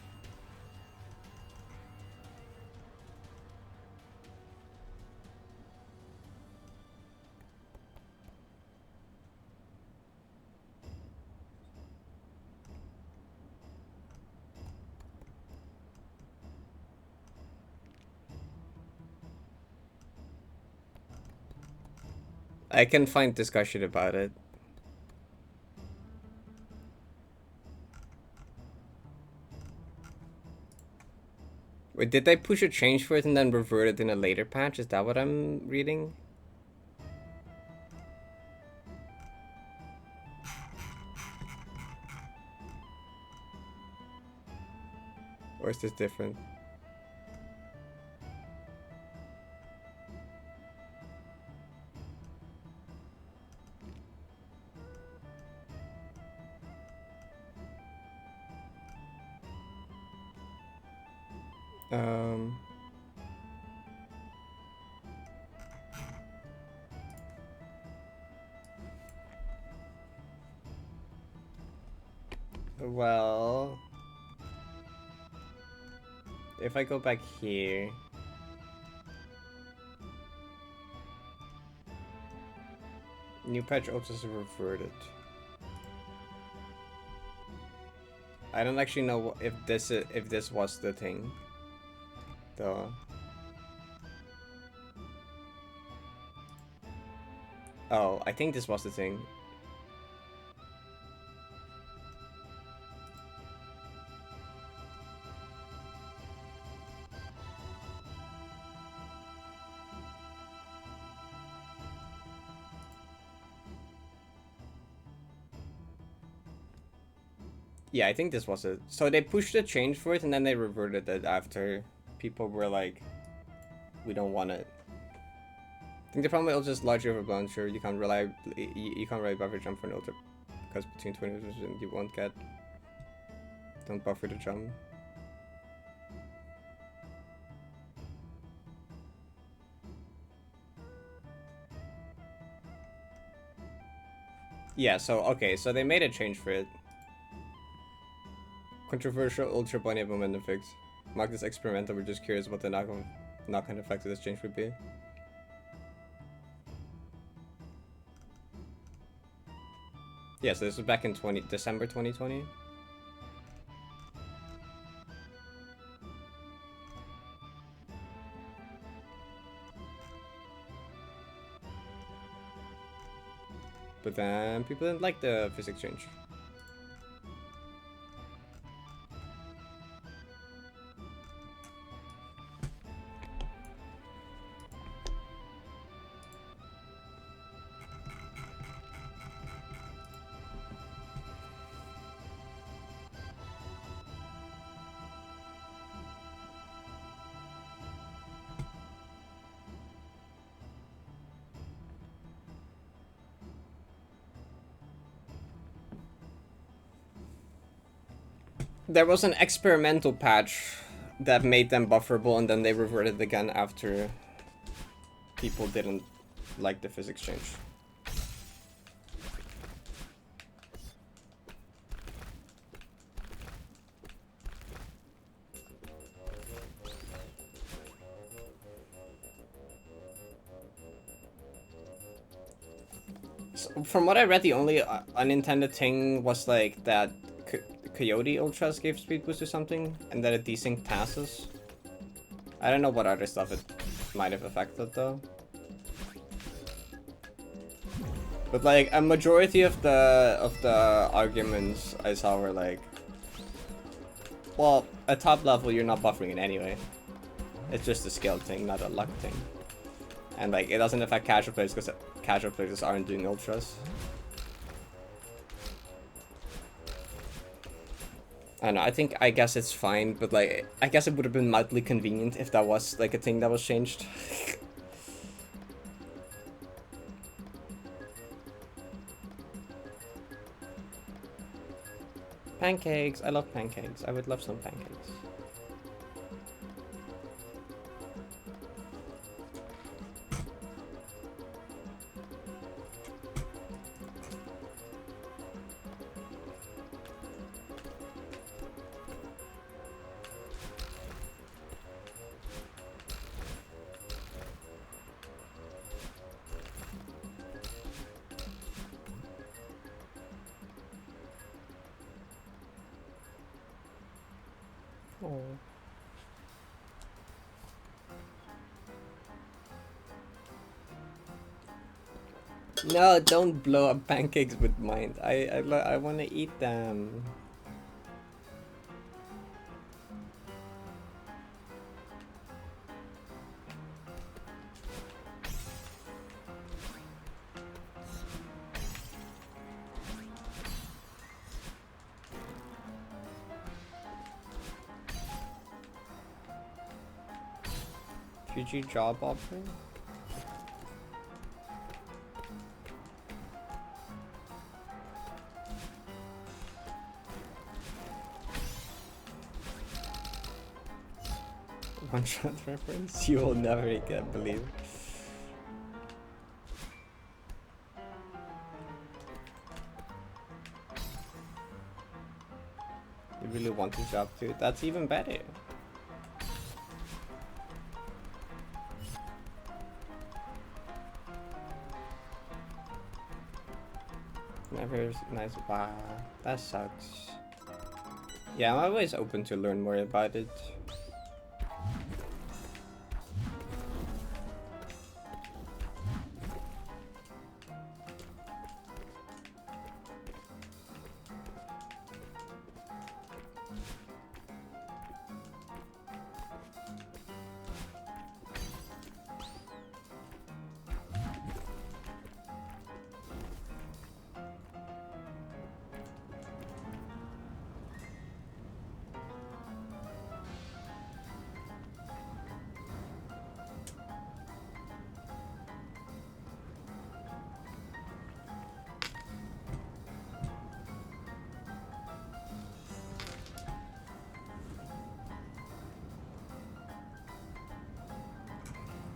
I can find discussion about it. Wait, did they push a change for it and then revert it in a later patch? Is that what I'm reading? Or is this different? Um... Well... If I go back here... New patch also reverted. I don't actually know if this was the thing, though. Oh, I think this was the thing. Yeah, I think this was it. So they pushed a change for it and then they reverted it after people were like, we don't want it. I think the problem with ultra is largely overblown. Sure, you can't you can't really buffer jump for an ultra because between 20 you won't get. Don't buffer the jump. Yeah, so okay, so they made a change for it. Controversial ultra bunny momentum fix. Mark this experimental, we're just curious what the knock-on effect of this change would be. Yeah, so this was back in December 2020. But then people didn't like the physics change. There was an experimental patch that made them bufferable and then they reverted again after people didn't like the physics change. So from what I read, the only unintended thing was like that Coyote Ultras gave speed boost or something, and that it desynced passes. I don't know what other stuff it might have affected though. But like a majority of the arguments I saw were like, well, at top level you're not buffering it anyway. It's just a skill thing, not a luck thing. And like it doesn't affect casual players because casual players aren't doing ultras. I don't know, I guess it's fine, but like, I guess it would have been mildly convenient if that was like a thing that was changed. Pancakes, I love pancakes. I would love some pancakes. Oh. No, don't blow up pancakes with mine. I want to eat them. Future job offer? One shot reference? You will never get believe. You really want the job too? That's even better. Never nice. Wow, that sucks. Yeah, I'm always open to learn more about it.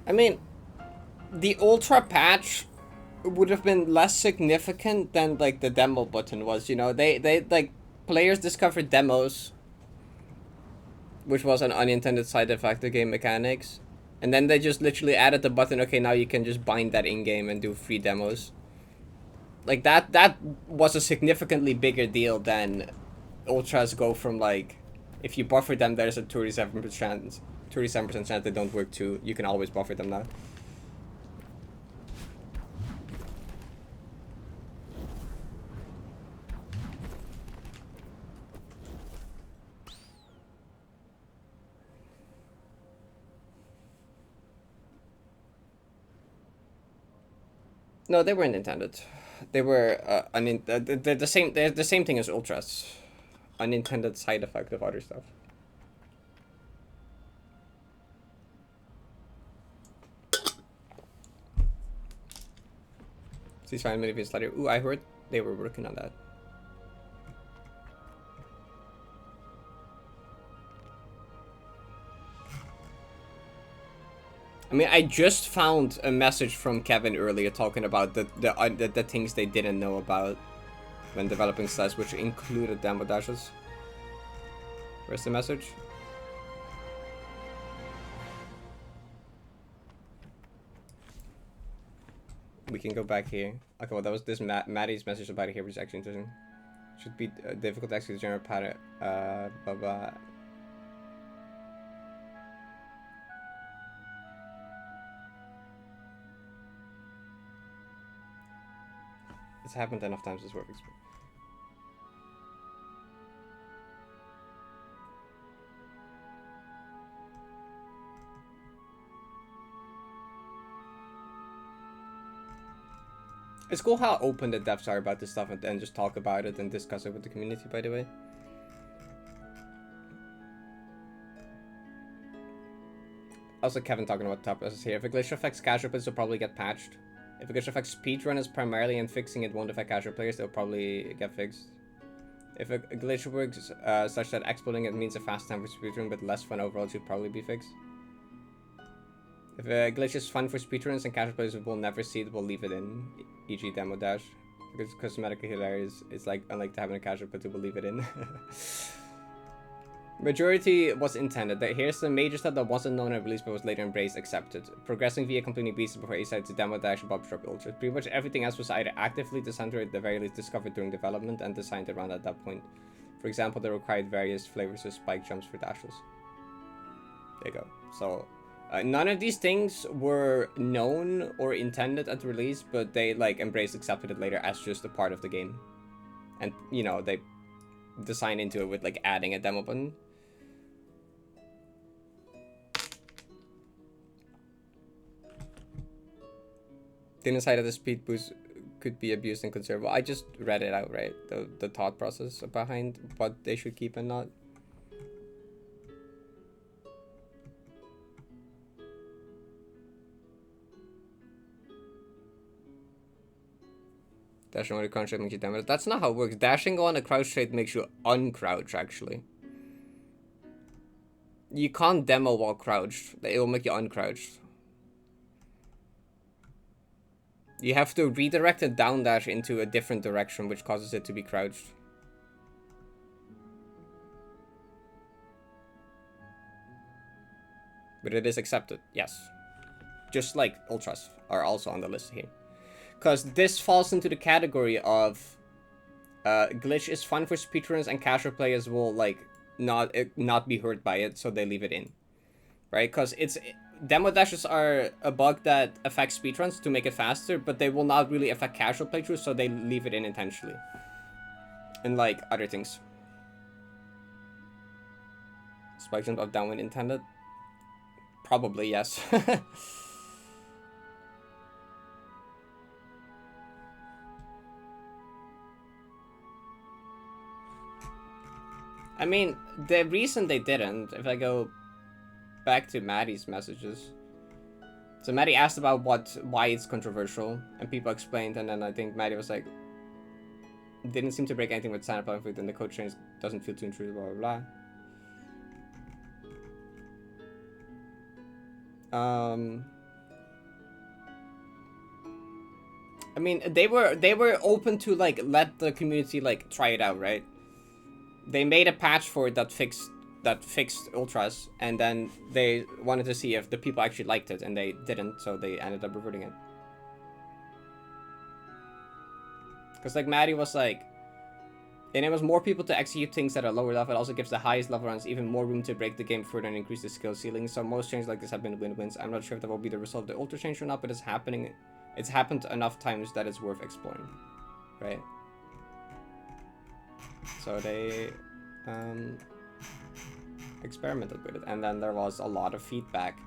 I mean, the Ultra patch would have been less significant than like the demo button was, you know. They like players discovered demos, which was an unintended side effect of game mechanics, and then they just literally added the button, okay, now you can just bind that in game and do free demos. Like that was a significantly bigger deal than Ultras go from like, if you buffer them, there's a 37% chance they don't work too. You can always buffer them now. No, they weren't intended. They were they're the same. They're the same thing as Ultras. Unintended side effect of other stuff. Please find many videos later. Ooh, I heard they were working on that. I mean, I just found a message from Kevin earlier talking about the things they didn't know about when developing Slash, which included demo dashes. Where's the message? We can go back here. Okay, well, that was this Maddie's message about it here, which is actually interesting. Should be difficult to execute the general pattern. Blah blah. It's happened enough times. It's worth exploring. It's cool how open the devs are about this stuff and just talk about it and discuss it with the community, by the way. Also, Kevin talking about top process here. If a glitch affects casual players, it'll probably get patched. If a glitch affects speedrunners primarily and fixing it won't affect casual players, they'll probably get fixed. If a glitch works such that exploiting it means a fast time for speedrun but less fun overall, it should probably be fixed. If a glitch is fun for speedrunners and casual players will never see it, we'll leave it in, e.g. demo dash. Because it's cosmetically hilarious, it's like unlike having a casual player, we'll leave it in. Majority was intended. Here's the major stuff that wasn't known at release but was later embraced, accepted. Progressing via completing beasts before A side to demo dash and Bob Drop Ultra. Pretty much everything else was either actively designed or at the very least discovered during development and designed around at that point. For example, they required various flavors of spike jumps for dashes. There you go. So None of these things were known or intended at release, but they like accepted it later as just a part of the game. And, you know, they designed into it with like adding a demo button. Didn't say that the speed boost could be abused and conserved. Well, I just read it out, right? The thought process behind what they should keep and not. Dashing on a crouch trade makes you damage. That's not how it works. Dashing on a crouch trade makes you uncrouch, actually. You can't demo while crouched. It will make you uncrouched. You have to redirect a down dash into a different direction, which causes it to be crouched. But it is accepted, yes. Just like Ultras are also on the list here. Because this falls into the category of glitch is fun for speedrunners and casual players will like not be hurt by it, so they leave it in. Right? Because it's demo dashes are a bug that affects speedruns to make it faster, but they will not really affect casual playthroughs, so they leave it in intentionally. And like other things. Spike jump up down when intended? Probably, yes. I mean, the reason they didn't, if I go back to Maddie's messages. So Maddie asked about why it's controversial, and people explained, and then I think Maddie was like, didn't seem to break anything with Santa Claus, and the code change doesn't feel too intrusive, blah blah blah. I mean, they were open to like let the community like try it out, right? They made a patch for it that fixed Ultras, and then they wanted to see if the people actually liked it, and they didn't, so they ended up reverting it. Because like Maddie was like, enables more people to execute things at a lower level. It also gives the highest level runs even more room to break the game further and increase the skill ceiling. So most changes like this have been win-wins. I'm not sure if that will be the result of the Ultra change or not, but it's happening. It's happened enough times that it's worth exploring, right? So they experimented with it, and then there was a lot of feedback.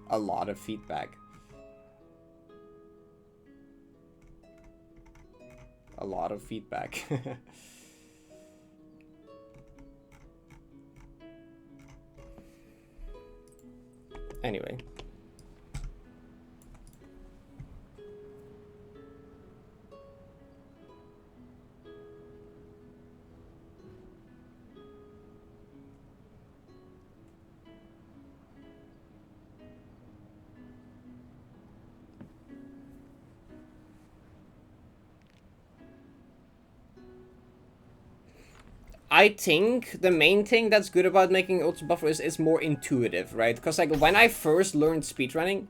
A lot of feedback. A lot of feedback. Anyway. I think the main thing that's good about making Ultra Buffer is more intuitive, right? Because like when I first learned speedrunning,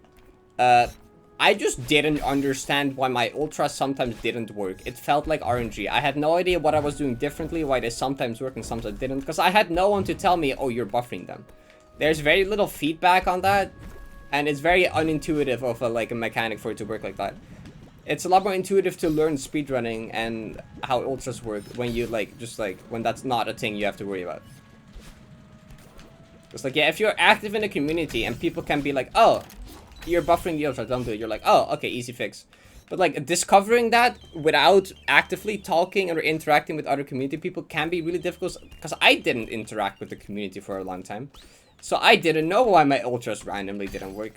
I just didn't understand why my Ultras sometimes didn't work. It felt like RNG. I had no idea what I was doing differently, why they sometimes work and sometimes didn't, because I had no one to tell me, oh, you're buffering them. There's very little feedback on that, and it's very unintuitive of a mechanic for it to work like that. It's a lot more intuitive to learn speedrunning and how Ultras work when you when that's not a thing you have to worry about. It's like, yeah, if you're active in a community and people can be like, oh, you're buffering the Ultras, don't do it. You're like, oh, okay, easy fix. But like discovering that without actively talking or interacting with other community people can be really difficult, because I didn't interact with the community for a long time. So I didn't know why my Ultras randomly didn't work.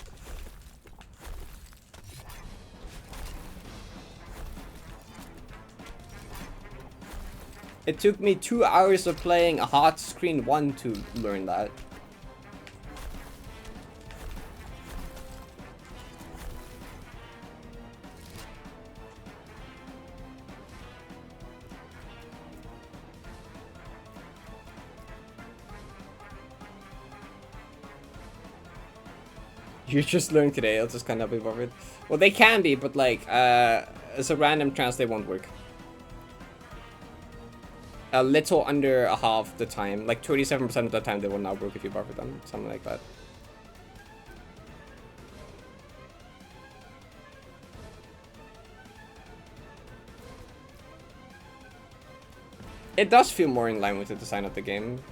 It took me 2 hours of playing a hot screen 1 to learn that. You just learned today, I'll just kind of be bothered. Well, they can be, but like, as a random chance they won't work. A little under half the time, like 37% of the time they will not work if you buffer them, something like that. It does feel more in line with the design of the game.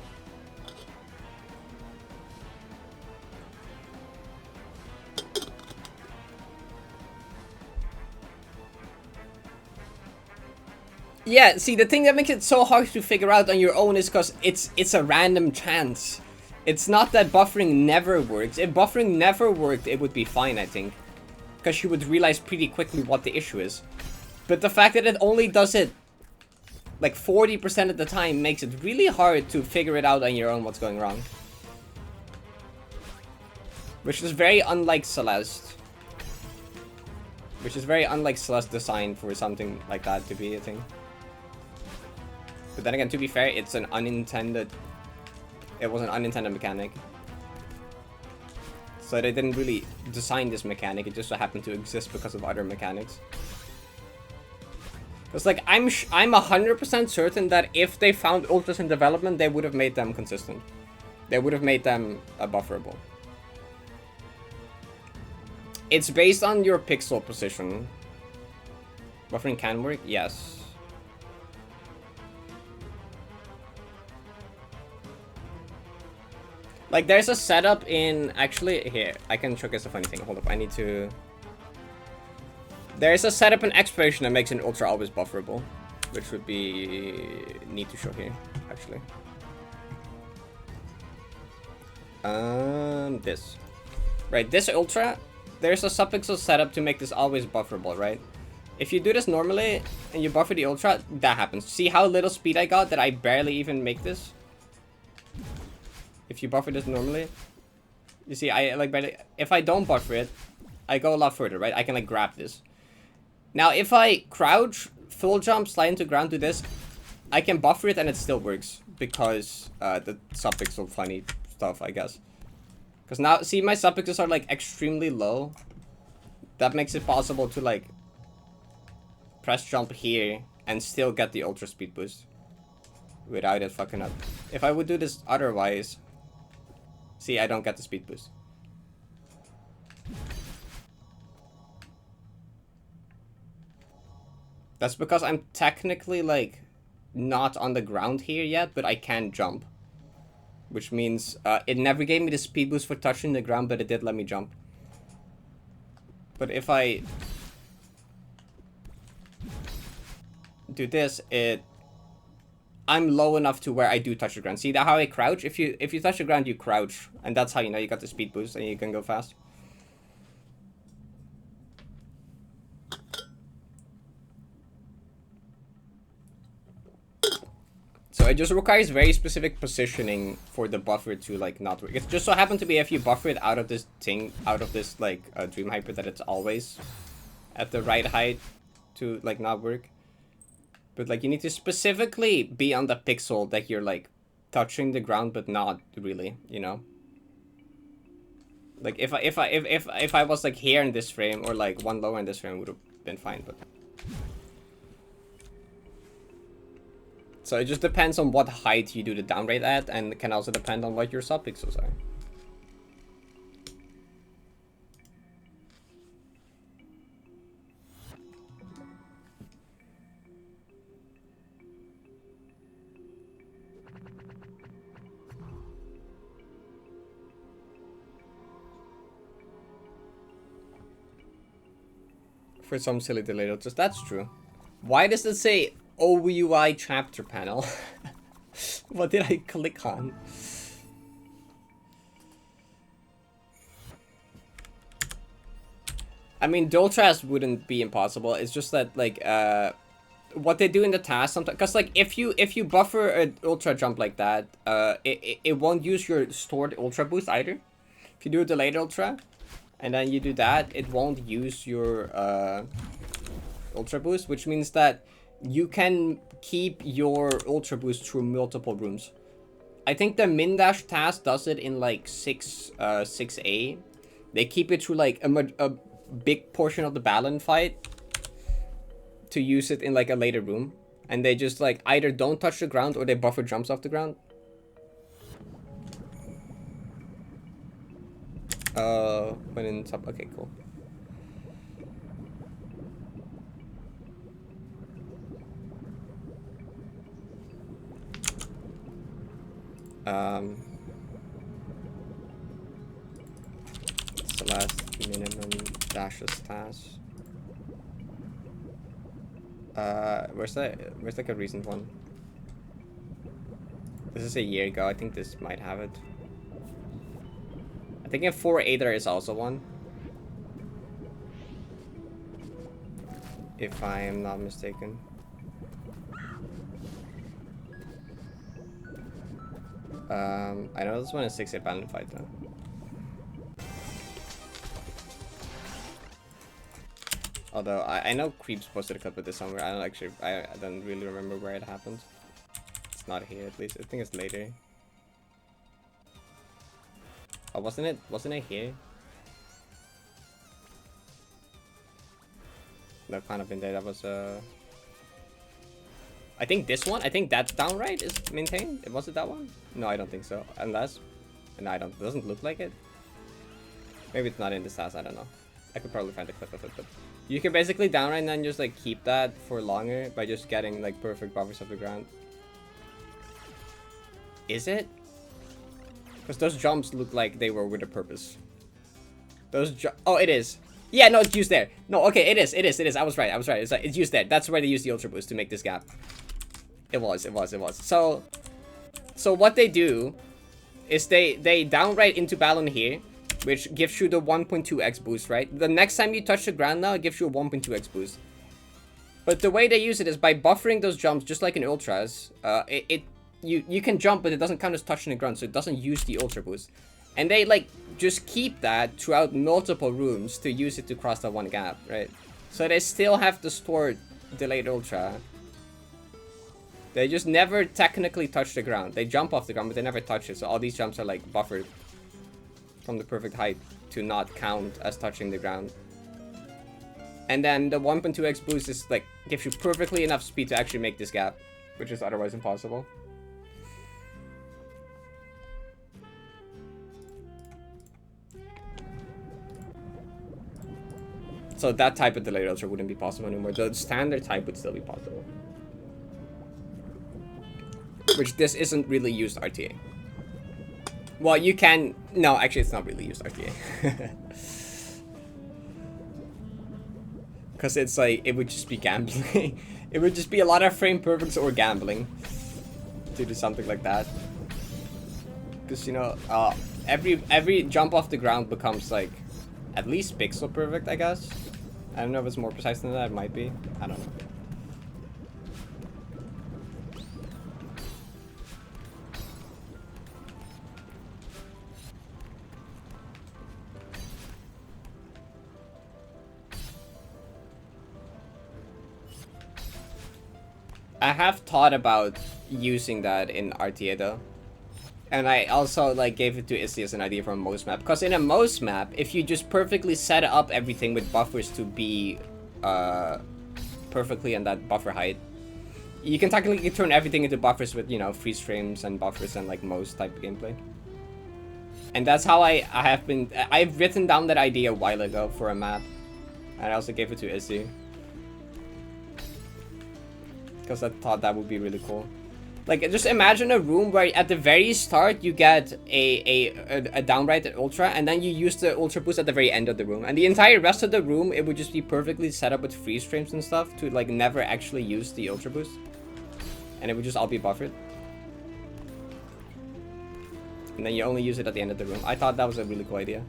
Yeah, see, the thing that makes it so hard to figure out on your own is because it's a random chance. It's not that buffering never works. If buffering never worked, it would be fine, I think. Because you would realize pretty quickly what the issue is. But the fact that it only does it like 40% of the time makes it really hard to figure it out on your own what's going wrong. Which is very unlike Celeste. Which is very unlike Celeste designed for something like that to be a thing. But then again, to be fair, it's an unintended... It was an unintended mechanic. So they didn't really design this mechanic, it just so happened to exist because of other mechanics. It's like, I'm 100% certain that if they found ultras in development, they would have made them consistent. They would have made them bufferable. It's based on your pixel position. Buffering can work? Yes. Like, there's a setup in... Actually, here, I can showcase a funny thing. Hold up, I need to... There's a setup in Exploration that makes an Ultra always bufferable. Which would be... neat to show here, actually. This. Right, this Ultra, there's a subpixel setup to make this always bufferable, right? If you do this normally, and you buffer the Ultra, that happens. See how little speed I got that I barely even make this? If you buffer this normally, you see, I like barely, if I don't buffer it, I go a lot further, right? I can like grab this. Now, if I crouch, full jump, slide into ground, do this, I can buffer it and it still works because the subpixel funny stuff, I guess. Because now, see, my subpixels are like extremely low. That makes it possible to like press jump here and still get the ultra speed boost without it fucking up. If I would do this otherwise, see, I don't get the speed boost. That's because I'm technically, like, not on the ground here yet, but I can jump. Which means, it never gave me the speed boost for touching the ground, but it did let me jump. But if I do this, I'm low enough to where I do touch the ground. See that how I crouch? If you touch the ground, you crouch, and that's how you know you got the speed boost and you can go fast. So it just requires very specific positioning for the buffer to like not work. It just so happened to be if you buffer it out of this thing, out of this like dream hyper, that it's always at the right height to like not work. But like you need to specifically be on the pixel that you're like touching the ground, but not really, you know. Like if I was like here in this frame or like one lower in this frame, would have been fine. But so it just depends on what height you do the down rate at, and it can also depend on what your subpixels are. For some silly delay filters, that's true. Why does it say OUI chapter panel? What did I click on? I mean, dual trash wouldn't be impossible. It's just that like what they do in the task sometimes, because like if you buffer an ultra jump like that, it won't use your stored ultra boost either. If you do a delayed ultra, and then you do that, it won't use your ultra boost, which means that you can keep your ultra boost through multiple rooms. I think the min dash task does it in like 6A. They keep it through like a big portion of the balance fight to use it in like a later room, and they just like either don't touch the ground or they buffer jumps off the ground. When in top, okay, cool. Celeste minimum dashes task. Where's like a recent one? This is a year ago. I think this might have it. I think in 4A there is also one. If I am not mistaken. I know this one is 6 abandoned fight though. Although I know Creeps posted a clip of this somewhere. I don't really remember where it happened. It's not here at least. I think it's later. Oh, wasn't it here? No, kind of in there. That was I think this one. I think that downright is maintained. Was it that one? No, I don't think so. Unless, no, I don't. It doesn't look like it. Maybe it's not in this task. I don't know. I could probably find a clip of it, but you can basically downright and then just like keep that for longer by just getting like perfect buffers of the ground. Is it? Because those jumps look like they were with a purpose. Oh, it is. Yeah, no, it's used there. No, okay, it is. I was right. It's used there. That's where they use the Ultra Boost to make this gap. It was. So what they do is they downright into Balloon here, which gives you the 1.2x boost, right? The next time you touch the ground now, it gives you a 1.2x boost. But the way they use it is by buffering those jumps, just like in Ultras. You can jump, but it doesn't count as touching the ground, so it doesn't use the Ultra Boost. And they like just keep that throughout multiple rooms to use it to cross that one gap, right? So they still have to store delayed Ultra. They just never technically touch the ground. They jump off the ground, but they never touch it. So all these jumps are like buffered from the perfect height to not count as touching the ground. And then the 1.2x boost is like gives you perfectly enough speed to actually make this gap, which is otherwise impossible. So that type of delayed ultra wouldn't be possible anymore. The standard type would still be possible. Which this isn't really used RTA. Well, you can... No, actually it's not really used RTA. Because it's like, it would just be gambling. It would just be a lot of frame perfects or gambling. To do something like that. Because, you know, every jump off the ground becomes like, at least pixel perfect, I guess. I don't know if it's more precise than that, it might be. I don't know. I have thought about using that in RTA though. And I also like gave it to Izzy as an idea for a most map. Because in a most map, if you just perfectly set up everything with buffers to be perfectly in that buffer height, you can technically turn everything into buffers with, you know, freeze frames and buffers and like most type of gameplay. And that's how I've written down that idea a while ago for a map. And I also gave it to Izzy. Because I thought that would be really cool. Like, just imagine a room where at the very start you get a downright ultra, and then you use the ultra boost at the very end of the room. And the entire rest of the room, it would just be perfectly set up with freeze frames and stuff to like never actually use the ultra boost. And it would just all be buffered. And then you only use it at the end of the room. I thought that was a really cool idea.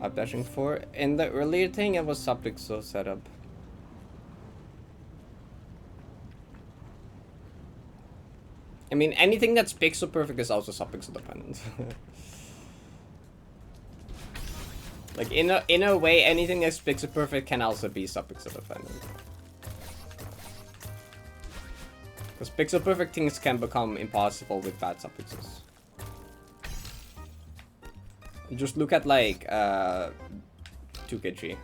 Updashing 4. In the earlier thing, it was subpixel setup. I mean, anything that's pixel perfect is also subpixel dependent. Like, in a way, anything that's pixel perfect can also be subpixel dependent. Because pixel perfect things can become impossible with bad subpixels. Just look at like 2K3.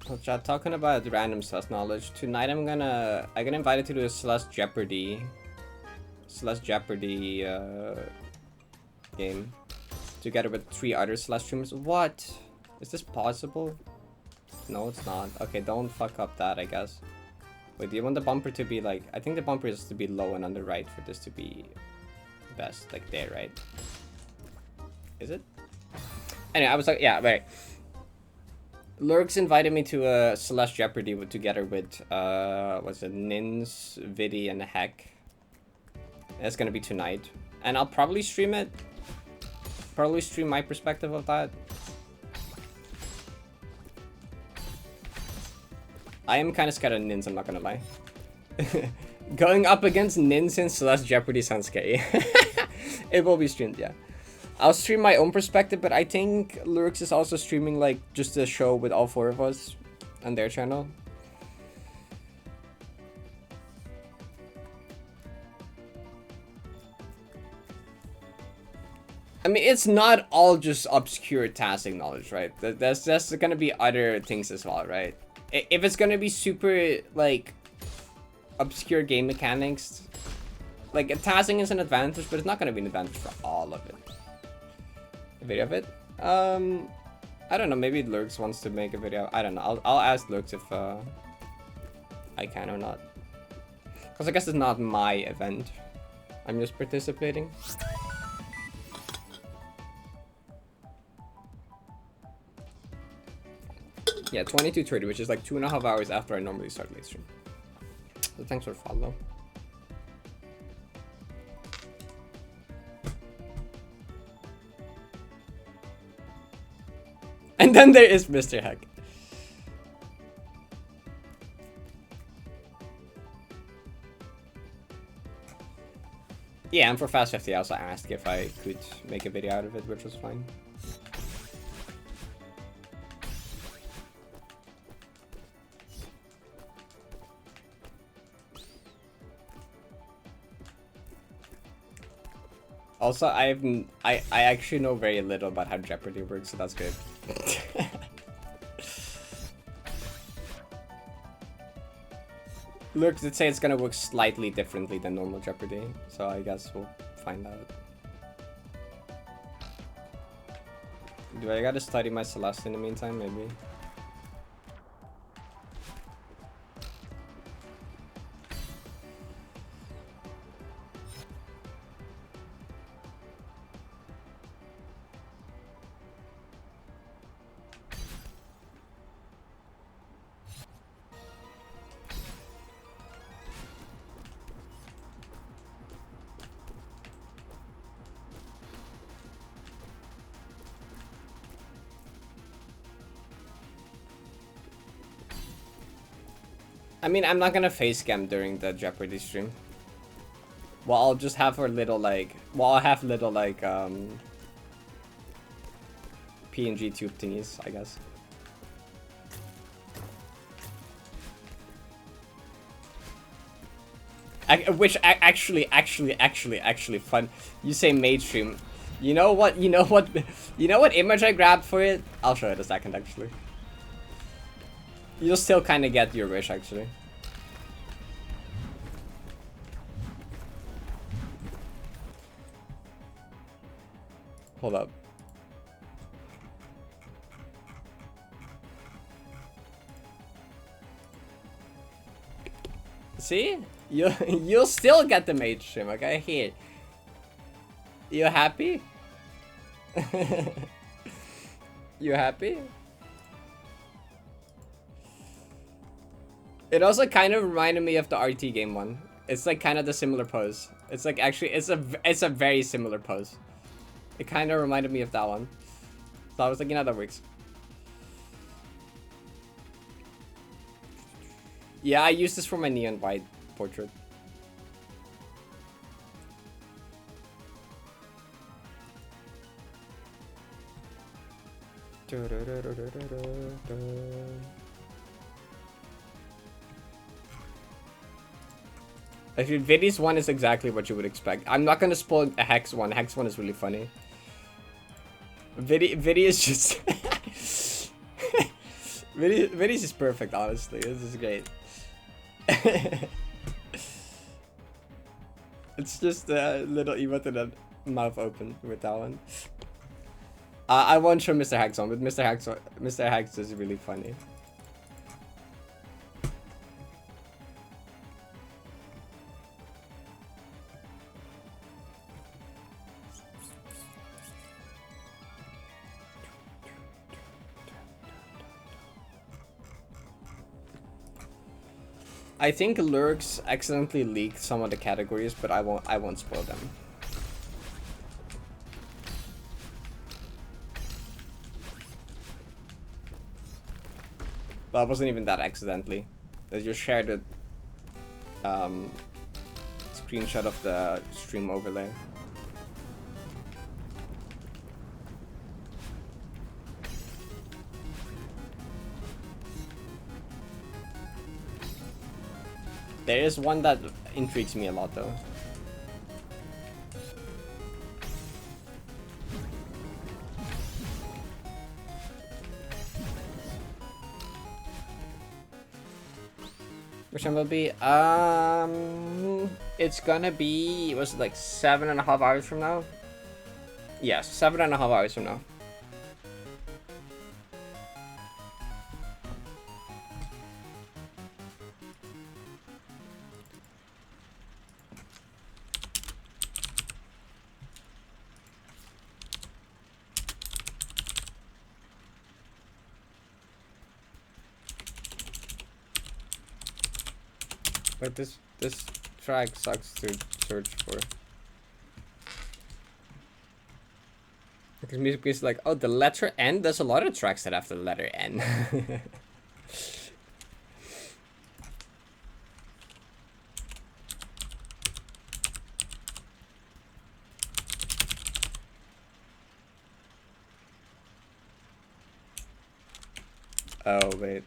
Well, chat, talking about random Celeste knowledge, tonight I get invited to do a Celeste Jeopardy game together with 3 other Celeste streamers. What? Is this possible? No, it's not. Okay, don't fuck up that, I guess. Wait, do you want the bumper to be like... I think the bumper is to be low and on the right for this to be best. Like there, right? Is it? Anyway, I was like, yeah, right. Lurks invited me to a Celeste Jeopardy together with, what's it, Nins, Vidi, and Heck. It's gonna be tonight. And I'll probably stream it. Probably stream my perspective of that. I am kind of scared of Nins, I'm not gonna lie. Going up against Nins in Celeste Jeopardy sounds scary. It will be streamed, yeah. I'll stream my own perspective, but I think Lurks is also streaming like just a show with all 4 of us on their channel. I mean, it's not all just obscure tactic knowledge, right? There's gonna be other things as well, right? If it's gonna be super, like, obscure game mechanics, like, tasking is an advantage, but it's not gonna be an advantage for all of it. A video of it? I don't know, maybe Lurks wants to make a video. I don't know, I'll ask Lurks if, I can or not. Because I guess it's not my event. I'm just participating. Yeah, 22:30, which is like 2.5 hours after I normally start late stream. So thanks for follow. And then there is Mr. Heck. Yeah, and for Fast 50 I also asked if I could make a video out of it, which was fine. Also, I actually know very little about how Jeopardy works, so that's good. Look, let's say it's gonna work slightly differently than normal Jeopardy, so I guess we'll find out. Do I gotta study my Celeste in the meantime, maybe? I mean, I'm not gonna face cam during the Jeopardy stream. Well, I'll just have a little like, I'll have little like PNG tube thingies, I guess. Which actually fun. You say mainstream. You know what image I grabbed for it? I'll show it a second actually. You'll still kind of get your wish, actually. Hold up. See? You'll still get the mainstream, okay? Here. You happy? You happy? It also kind of reminded me of the RT game one. It's like kind of the similar pose. It's like actually, it's a very similar pose. It kind of reminded me of that one. So I was like, you know, that works. Yeah, I used this for my neon white portrait. Actually, Vidi's one is exactly what you would expect. I'm not gonna spoil a Hex one. Hex one is really funny. Vidi is just... Vinny's is perfect, honestly. This is great. It's just a little emote and a mouth open with that one. I won't show Mr. Hags on, but Mr. Hags is really funny. I think Lurks accidentally leaked some of the categories, but I won't spoil them. Well, it wasn't even that accidentally. I just shared a screenshot of the stream overlay. There is one that intrigues me a lot, though. Which one will be? It's gonna be, was it like 7.5 hours from now? Yes, 7.5 hours from now. But this track sucks to search for. Because music is like, oh, the letter N? There's a lot of tracks that have the letter N. Oh, wait.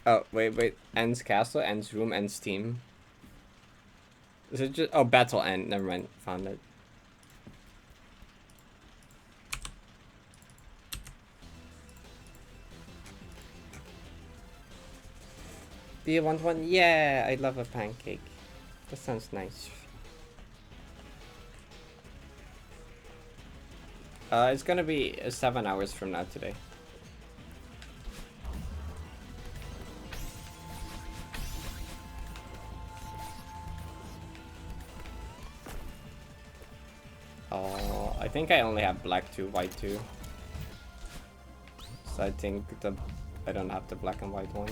Oh, wait. Ends castle, ends room, ends team. Is it just... Oh, battle end. Never mind. Found it. Do you want one? Yeah, I love a pancake. That sounds nice. It's gonna be 7 hours from now today. I think I only have black 2, white 2. So I think I don't have the black and white one.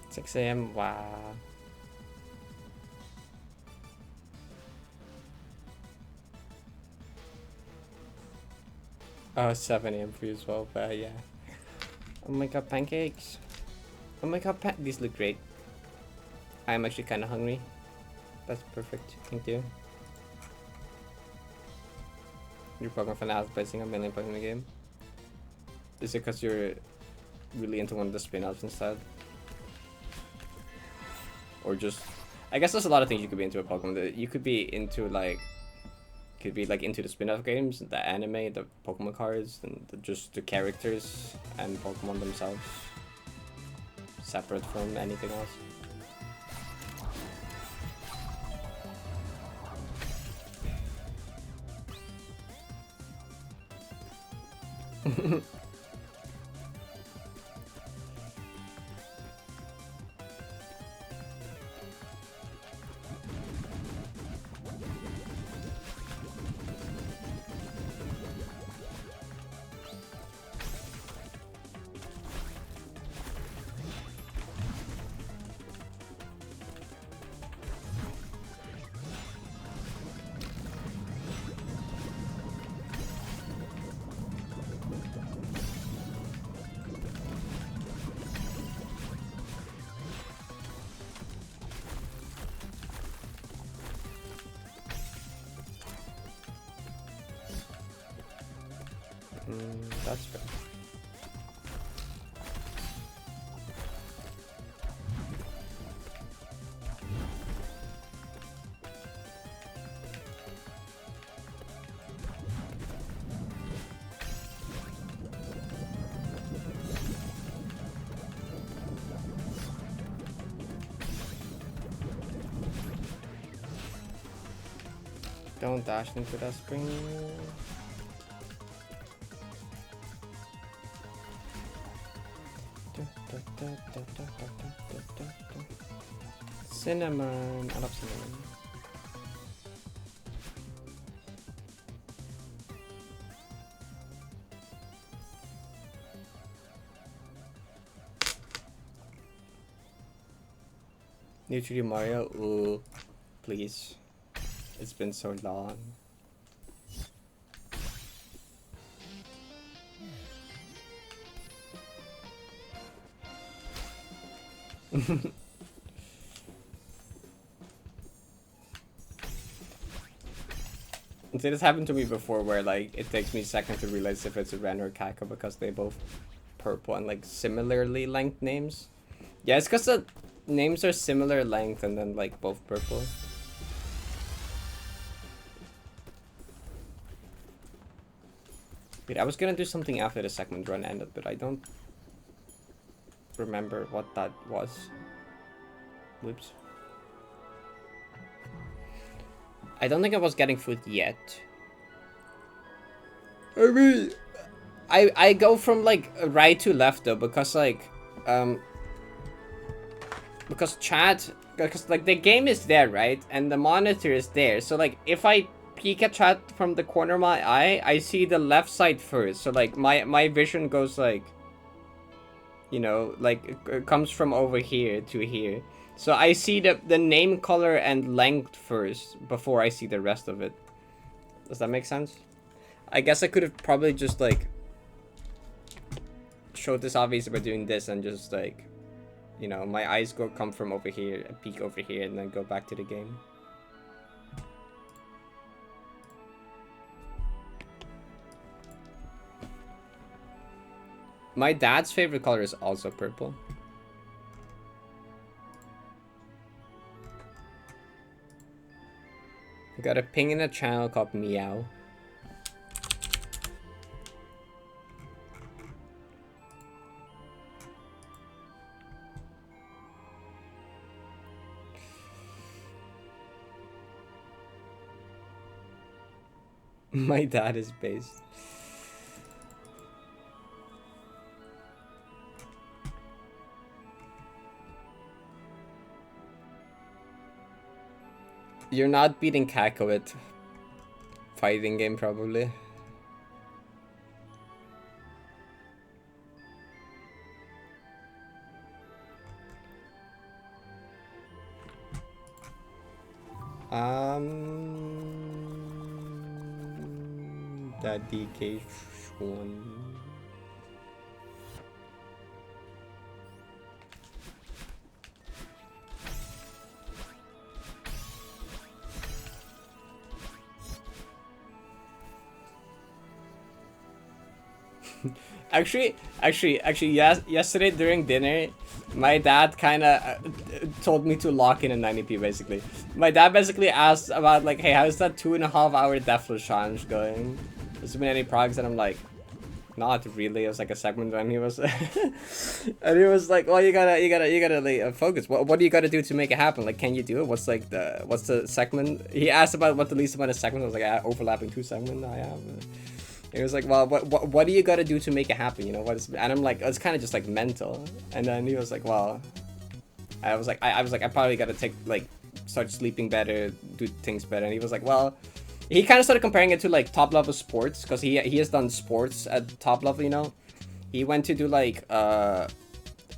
Six AM, wow. Oh, 7 AM for you as well, but yeah. Oh my god, pancakes. Oh my god, these look great. I'm actually kind of hungry. That's perfect, thank you. You're Pokemon fan out placing a million Pokemon game. Is it because you're really into one of the spin-offs instead? Or just, I guess there's a lot of things you could be into a Pokemon. You could be into like, into the spin-off games, the anime, the Pokemon cards, and just the characters and Pokemon themselves. separate from anything else. That's fair. Don't dash into that spring. Cinnamon. I love cinnamon. New 3D Mario? Ooh, please. It's been so long. See, this happened to me before where like it takes me a second to realize if it's a Ren or Kako because they both purple and like similarly length names. Yeah, it's because the names are similar length and then like both purple. Wait, I was gonna do something after the segment run ended, but I don't remember what that was. Whoops. I don't think I was getting food yet. I mean, I go from like right to left though because like because chat, because like the game is there, right, and the monitor is there, so like if I peek at chat from the corner of my eye, I see the left side first, so like my vision goes like, you know, like it comes from over here to here. So I see the name color and length first before I see the rest of it. Does that make sense? I guess I could have probably just like showed this obvious by doing this and just like, you know, my eyes come from over here, a peek over here, and then go back to the game. My dad's favorite color is also purple. I got a ping in a channel called Meow. My dad is based. You're not beating Kako at fighting game, probably. Dedication. Actually, yes. Yesterday during dinner, my dad kind of told me to lock in a 90p. Basically, my dad basically asked about like, "Hey, how's that 2.5 hour Deathless challenge going? Has there been any progress?" And I'm like, not really. It was like a segment, and he was, and he was like, well, you gotta like, focus. What do you gotta do to make it happen? Like, can you do it? What's the segment? He asked about what the least amount of segments. I was like, overlapping 2 segments. I have. He was like, well, what do you gotta do to make it happen? You know, what is? And I'm like, it's kind of just like mental. And then he was like, well, I was like, I probably gotta start sleeping better, do things better. And he was like, well. He kind of started comparing it to like top level sports, because he has done sports at top level, you know. He went to do like a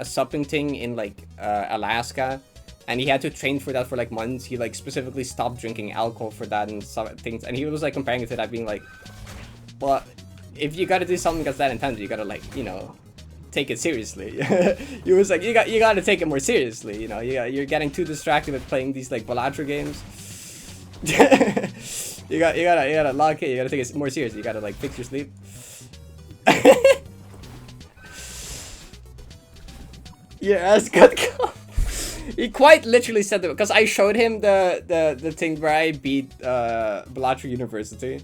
supping thing in like Alaska, and he had to train for that for like months. He like specifically stopped drinking alcohol for that and some things, and he was like comparing it to that, being like, well, if you gotta do something that's that intense, you gotta like, you know, take it seriously. He was like, you gotta take it more seriously, you know. You're getting too distracted with playing these like Balatro games. You gotta lock it. You gotta take it more seriously. You gotta like fix your sleep. Yeah, that's good. He quite literally said that, because I showed him the thing where I beat Balatro University,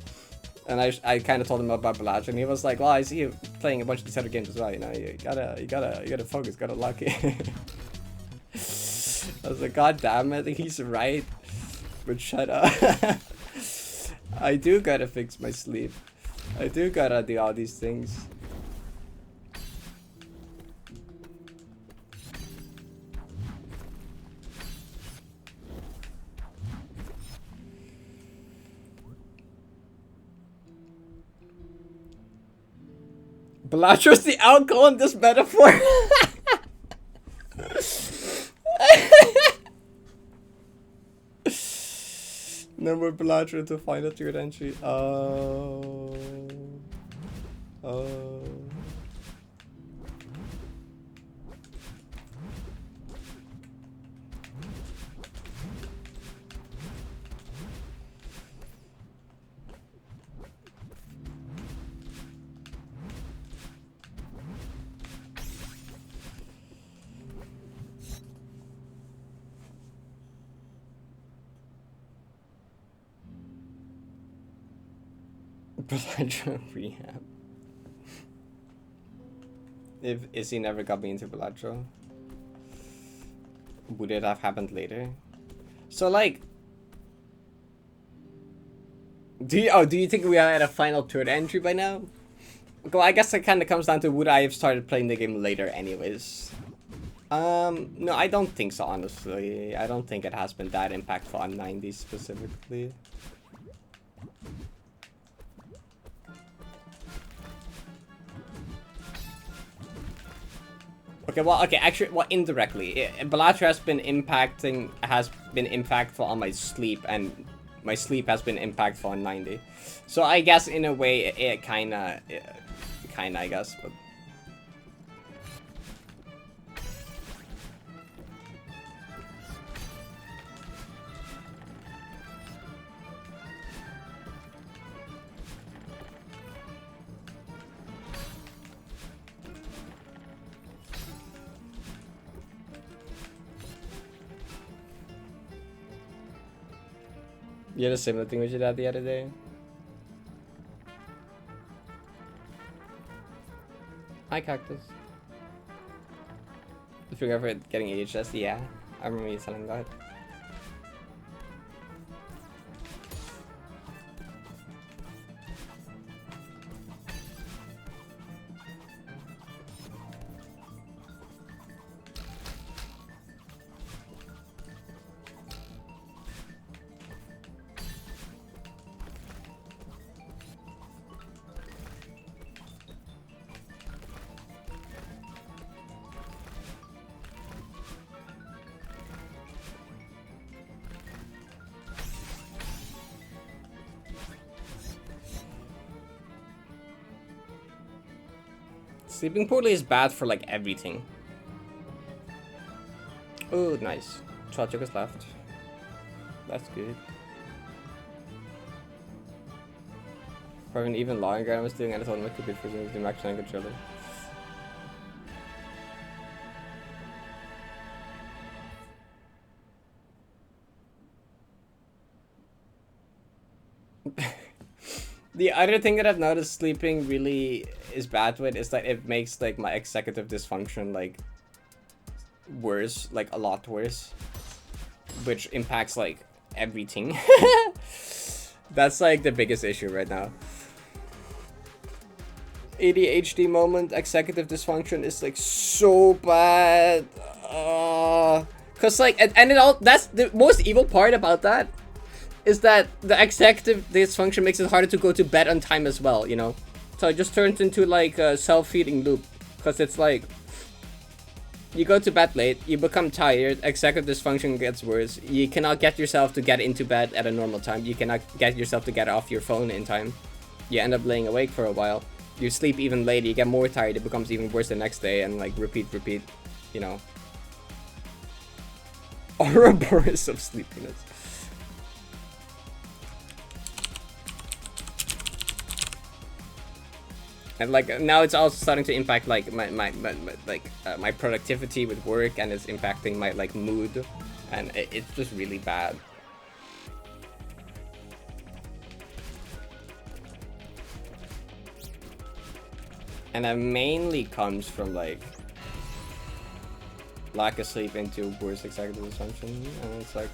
and I kind of told him about Balatro, and he was like, "Well, I see you playing a bunch of these other games as well. You know, you gotta focus, gotta lock it." I was like, "God damn it, he's right." But shut up. I do gotta fix my sleep. I do gotta do all these things. Balatro's the alcohol in this metaphor. No more Balatro to find a third entry. Oh. Balatro rehab. If Izzy never got me into Balatro, would it have happened later? So like, do you think we are at a final third entry by now? Well, I guess it kind of comes down to, would I have started playing the game later anyways? No, I don't think so, honestly. I don't think it has been that impactful on 90 specifically. Okay, well, actually, well, indirectly, Balatro has been impactful on my sleep, and my sleep has been impactful on 90. So I guess in a way, it kinda, I guess, but. You had a similar thing with your dad the other day? Hi, Cactus. If you're ever getting AHS, yeah. I remember you telling that. Sleeping poorly is bad for like everything. Oh, nice. Shot is left. That's good. For an even longer, I was doing and I told him it could be for the max and controller. The other thing that I've noticed sleeping really is bad with is that it makes like my executive dysfunction like worse, like a lot worse, which impacts like everything. That's like the biggest issue right now. ADHD moment, executive dysfunction is like so bad. Cause like, and it all, that's the most evil part about that, is that the executive dysfunction makes it harder to go to bed on time as well, you know? So it just turns into like a self-feeding loop. Cause it's like, you go to bed late, you become tired, executive dysfunction gets worse, you cannot get yourself to get into bed at a normal time, you cannot get yourself to get off your phone in time, you end up laying awake for a while, you sleep even later, you get more tired, it becomes even worse the next day, and like repeat, you know. Ouroboros of sleepiness. And like now it's also starting to impact like my productivity with work, and it's impacting my like mood, and it's just really bad. And that mainly comes from like lack of sleep into worse executive dysfunction, and it's like,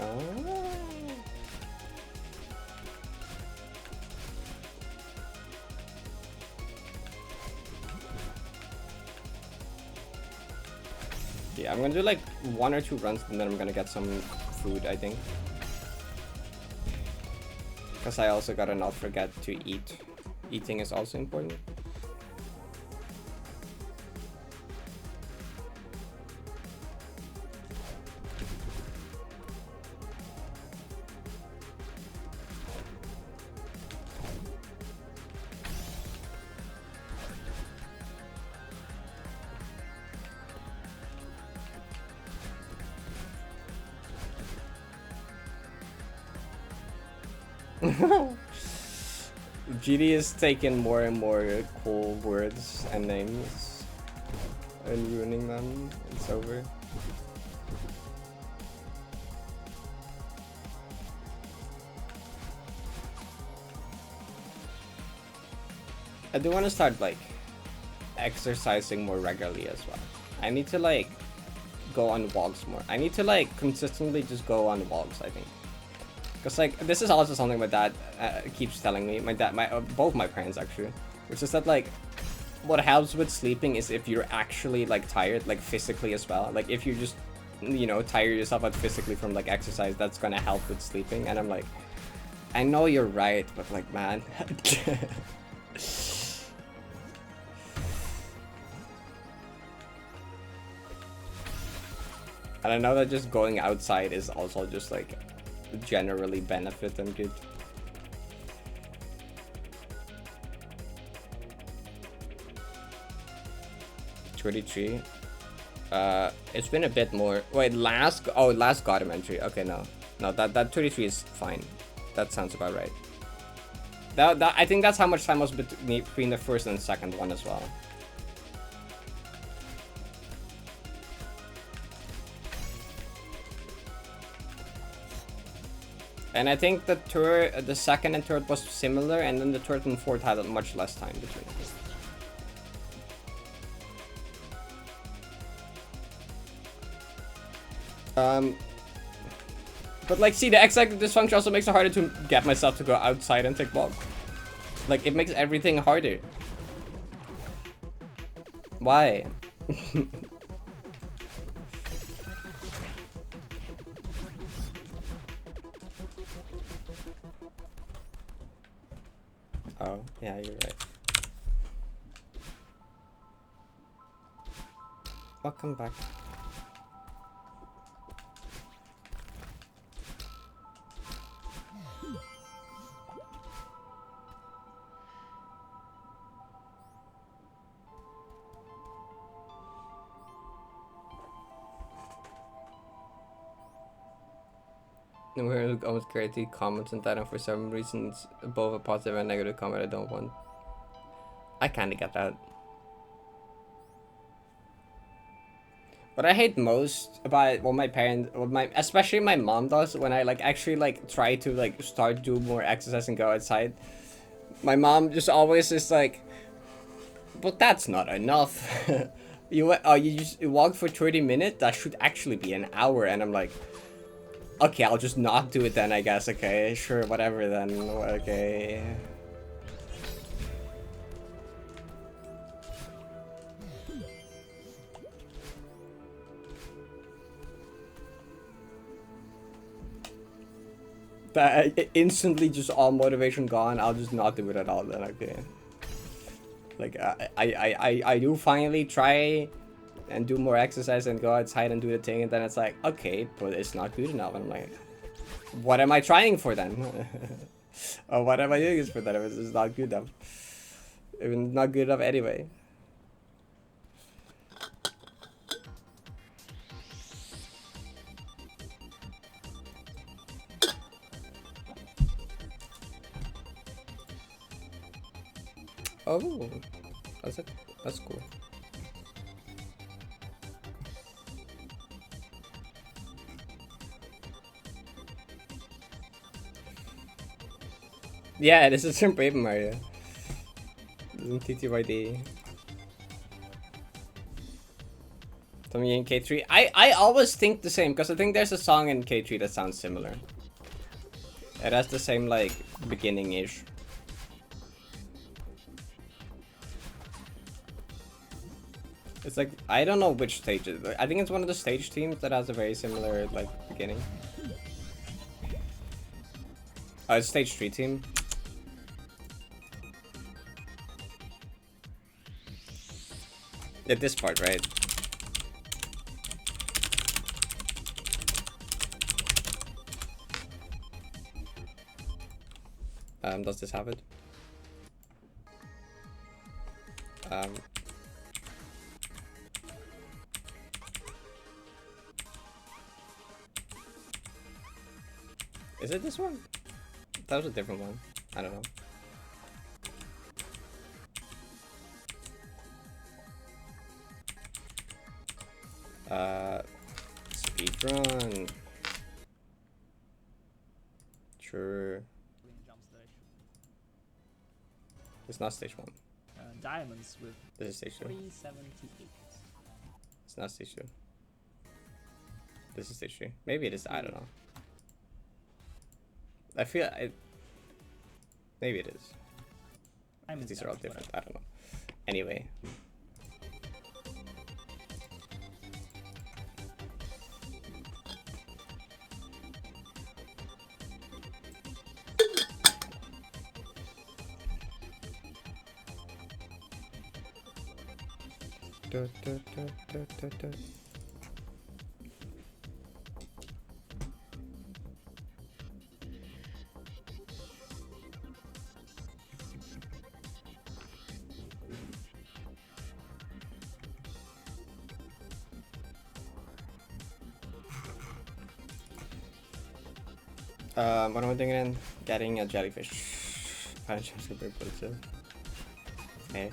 yeah, I'm gonna do like 1 or 2 runs, and then I'm gonna get some food, I think. Because I also gotta not forget to eat. Eating is also important. GD is taking more and more cool words and names and ruining them. It's over. I do want to start like exercising more regularly as well. I need to like go on walks more. I need to like consistently just go on walks, I think. Because like this is also something my dad keeps telling me. My dad, both my parents actually, which is that like what helps with sleeping is if you're actually like tired, like physically as well. Like if you just, you know, tire yourself out physically from like exercise, that's gonna help with sleeping. And I'm like, I know you're right, but like, man. And I know that just going outside is also just like generally benefit and good. $23. It's been a bit more. Wait, last Gotham entry. Okay, no, that 23 is fine. That sounds about right. That I think that's how much time was between the first and second one as well. And I think the second and third was similar, and then the third and fourth had much less time between. But like, see, the executive dysfunction also makes it harder to get myself to go outside and take walks. Like, it makes everything harder. Why? Oh, yeah, you're right. Welcome back. We're almost creating comments and that, and for some reasons, both a positive and negative comment I don't want. I kinda get that. What I hate most about what my parents, especially my mom does when I like actually like try to like start do more exercise and go outside, My mom just always is like, but that's not enough. You just walk for 30 minutes? That should actually be an hour. And I'm like, okay, I'll just not do it then, I guess. Okay, sure, whatever then. Okay. That instantly just all motivation gone. I'll just not do it at all then. Okay. Like I do finally try and do more exercise and go outside and do the thing, and then it's like, okay, but it's not good enough. And I'm like, what am I trying for then? Or what am I doing this for then if it's not good enough? Even not good enough anyway. Oh, that's cool. Yeah, this is from Paper Mario. This is TTYD. Tommy in K3. I always think the same, because I think there's a song in K3 that sounds similar. It has the same, like, beginning-ish. It's like, I don't know which stage it is. I think it's one of the stage teams that has a very similar, like, beginning. Oh, it's stage 3 team. At this part, right? Does this have it? Is it this one? That was a different one. I don't know. Speedrun. Sure. It's not stage 1. Diamonds with This is stage 2. 378. It's not stage 2. This is stage 3. Maybe it is. I don't know. I feel it. Maybe it is. These are all different. I don't know. Anyway. What am I doing again? Getting a jellyfish. Punch super bullet. Okay.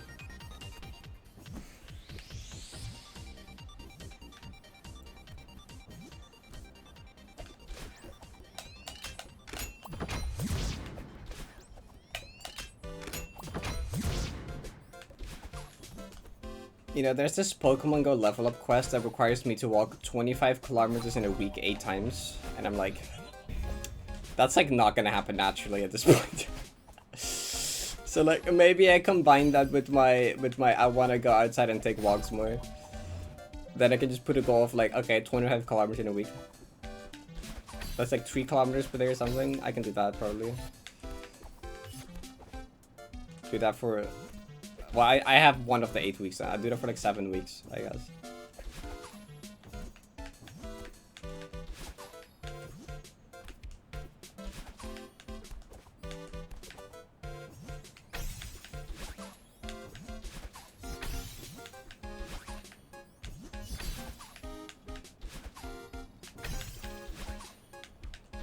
You know, there's this Pokemon Go level up quest that requires me to walk 25 kilometers in a week 8 times, and I'm like, that's like not gonna happen naturally at this point. So like maybe I combine that with my I wanna go outside and take walks more. Then I can just put a goal of like, okay, 25 kilometers in a week. That's like 3 kilometers per day or something. I can do that probably. Do that for, well, I have one of the 8 weeks. I'll do that for like 7 weeks, I guess.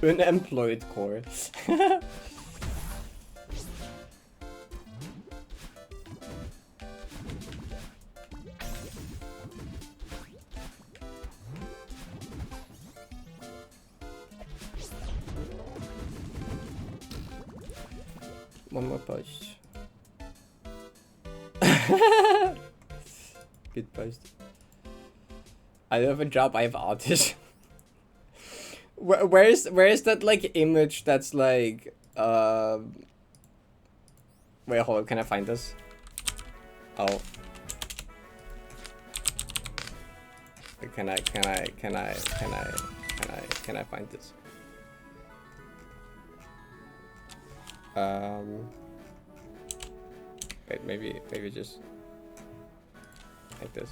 Unemployed core. One more push. Good post. I don't have a job, I have autism. Where's that like image that's like wait, hold on, can I find this? Oh. Can I find this? Wait, maybe just like this.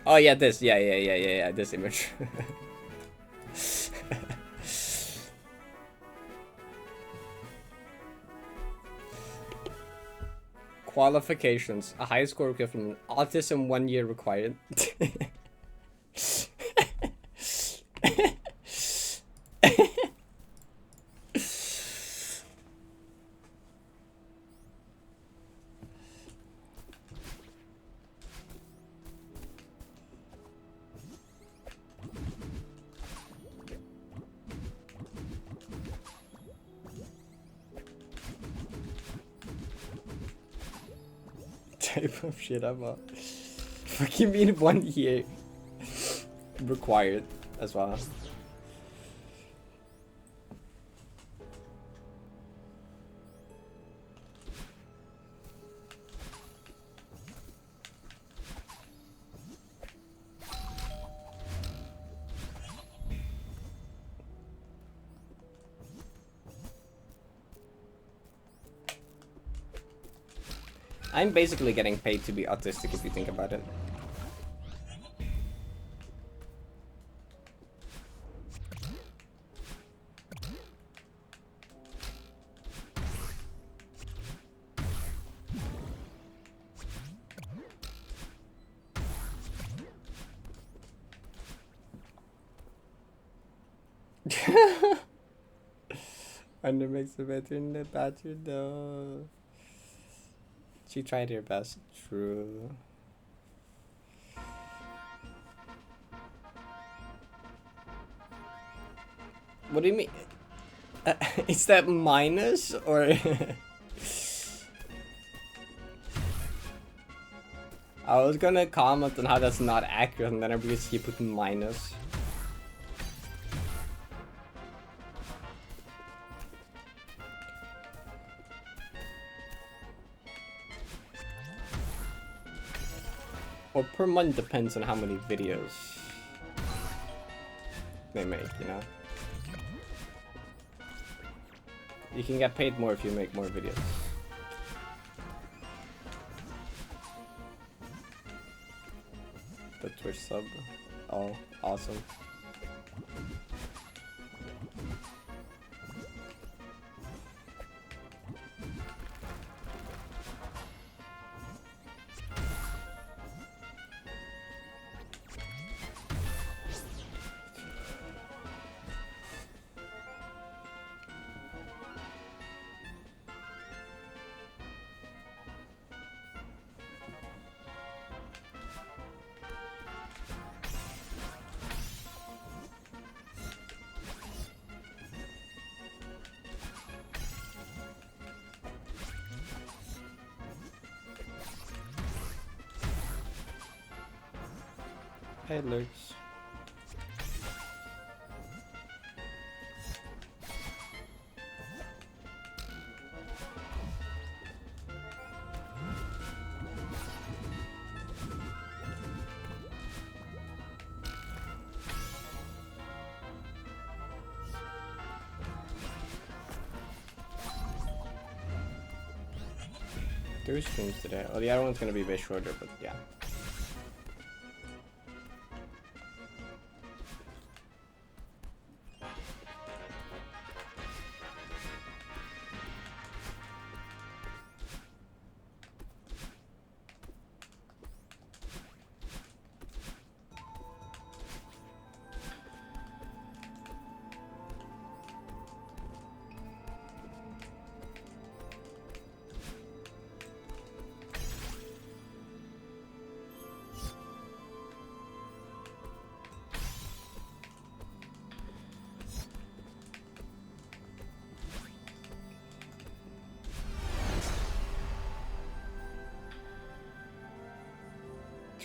Oh yeah, this. Yeah, this image. Qualifications: a high score equivalent. Autism 1 year required. Type of shit I'm on. Fucking mean 1 year required as well. I'm basically getting paid to be autistic if you think about it. Under makes the better in the batter though. She tried her best. True. What do you mean? Is that minus or? I was gonna comment on how that's not accurate, and then I realized he put minus. Well, per month depends on how many videos they make, you know? You can get paid more if you make more videos. The Twitch sub. Oh, awesome. Hey, Lurch. Two streams today. Oh, the other one's gonna be a bit shorter, but yeah.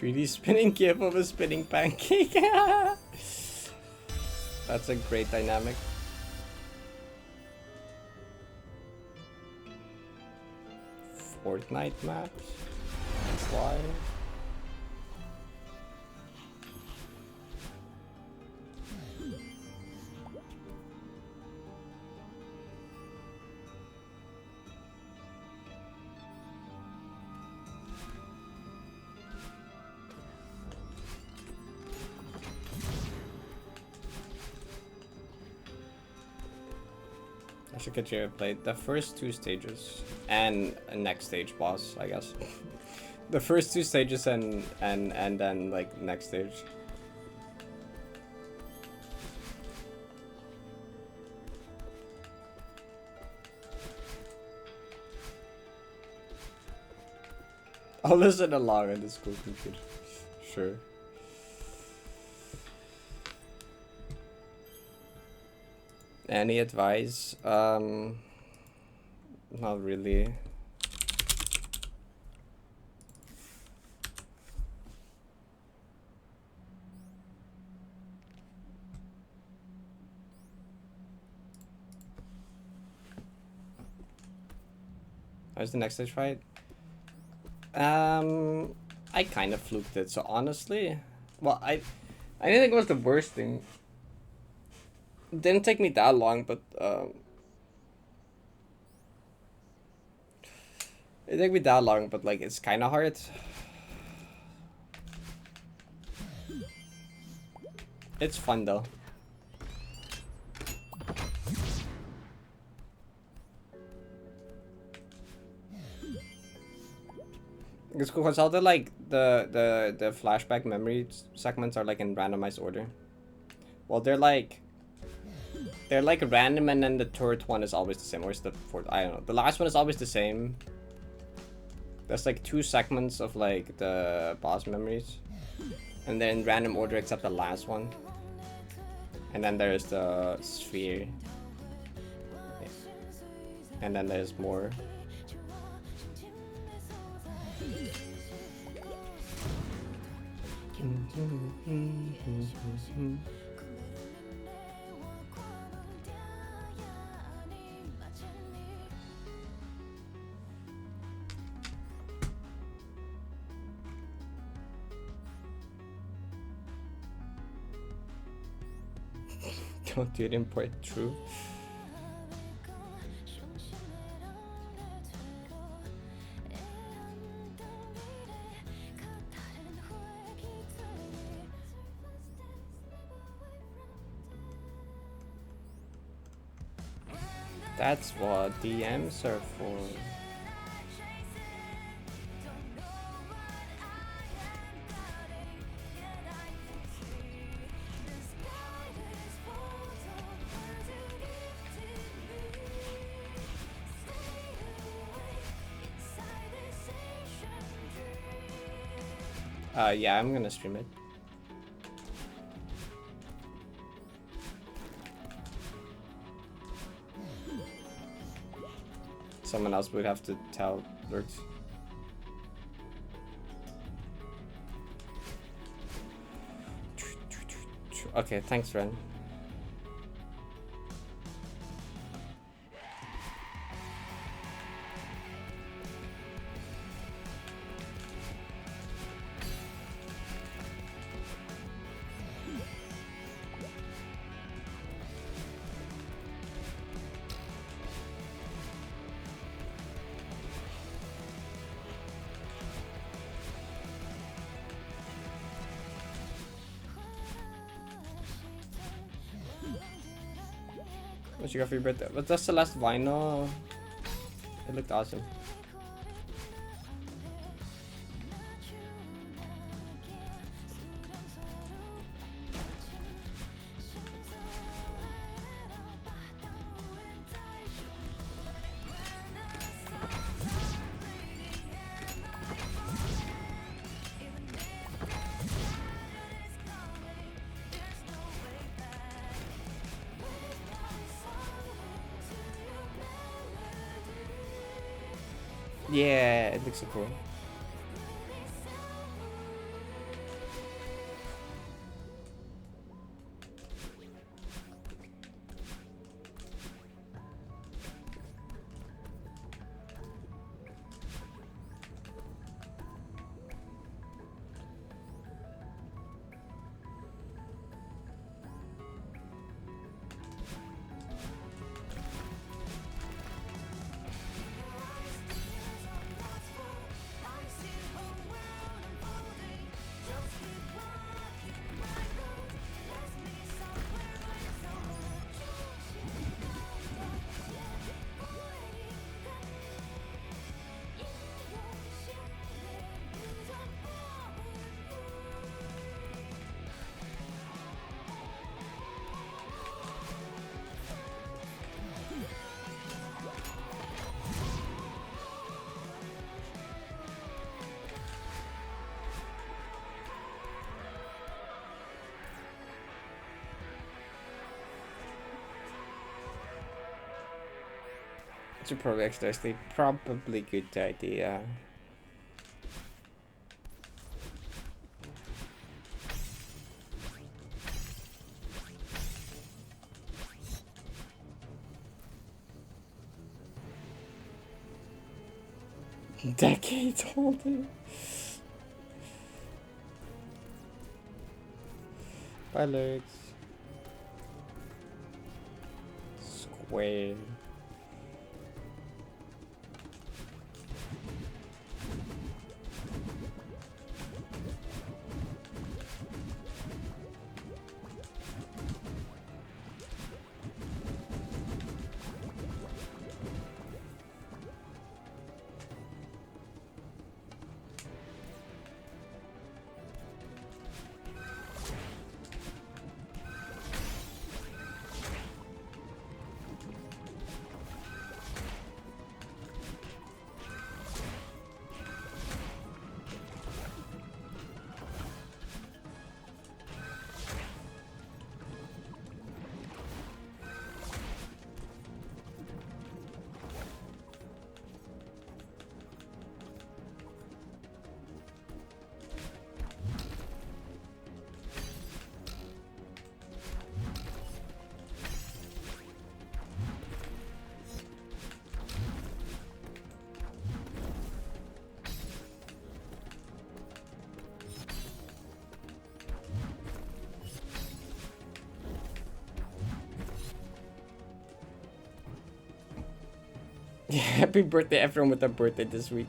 3D spinning gif of a spinning pancake. That's a great dynamic. Fortnite maps? Why? I should get you played the first 2 stages and a next stage boss, I guess. The first 2 stages and then like next stage. I'll listen along on the school computer. Sure. Any advice? Not really. How's the next stage fight? I kind of fluked it, so honestly, well, I didn't think it was the worst thing. It didn't take me that long, but it didn't take me that long, but like it's kind of hard. It's fun though. It's cool because all the like the flashback memory segments are like in randomized order. Well, they're like random, and then the third one is always the same. Or is the fourth? I don't know. The last one is always the same. There's like 2 segments of like the boss memories, and then random order except the last one. And then there's the sphere, and then there's more. Don't do it import true. That's what DMs are for. Yeah, I'm gonna stream it. Someone else would have to tell Lurks. Okay, thanks, Ren. What you got for your birthday? But that's the last vinyl. It looked awesome. Yeah, it looks so cool. Should probably extra sleep. Probably good idea. Decades older. Bye, legs. Square. Yeah, happy birthday everyone with a birthday this week.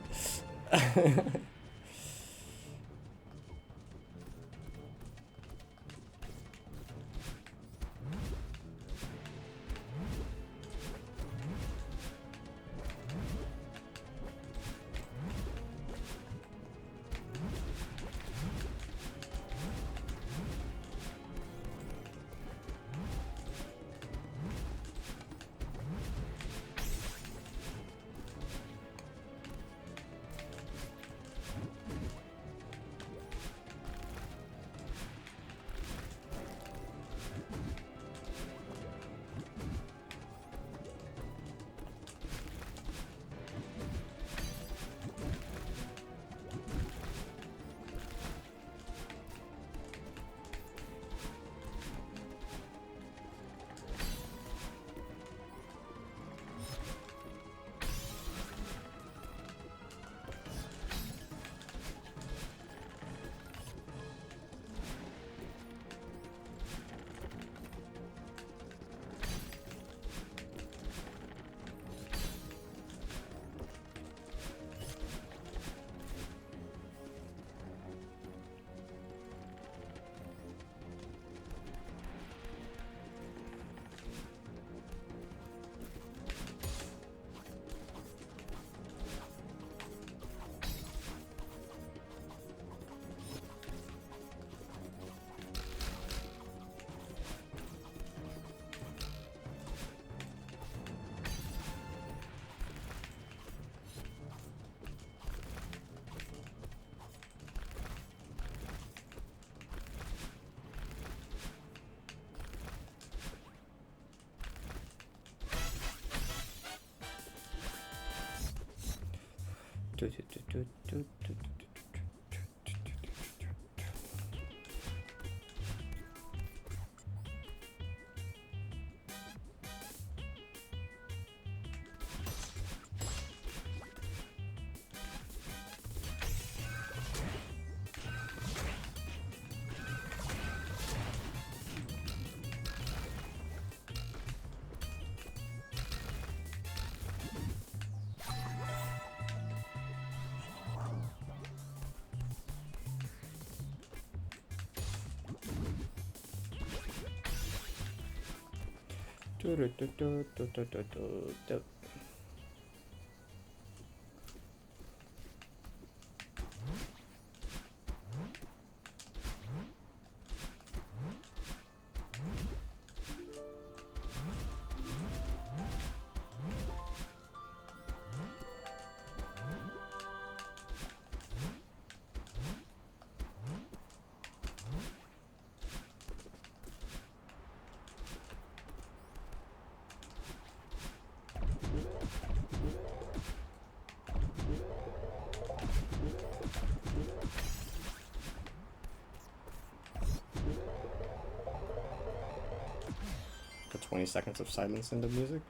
20 seconds of silence in the music.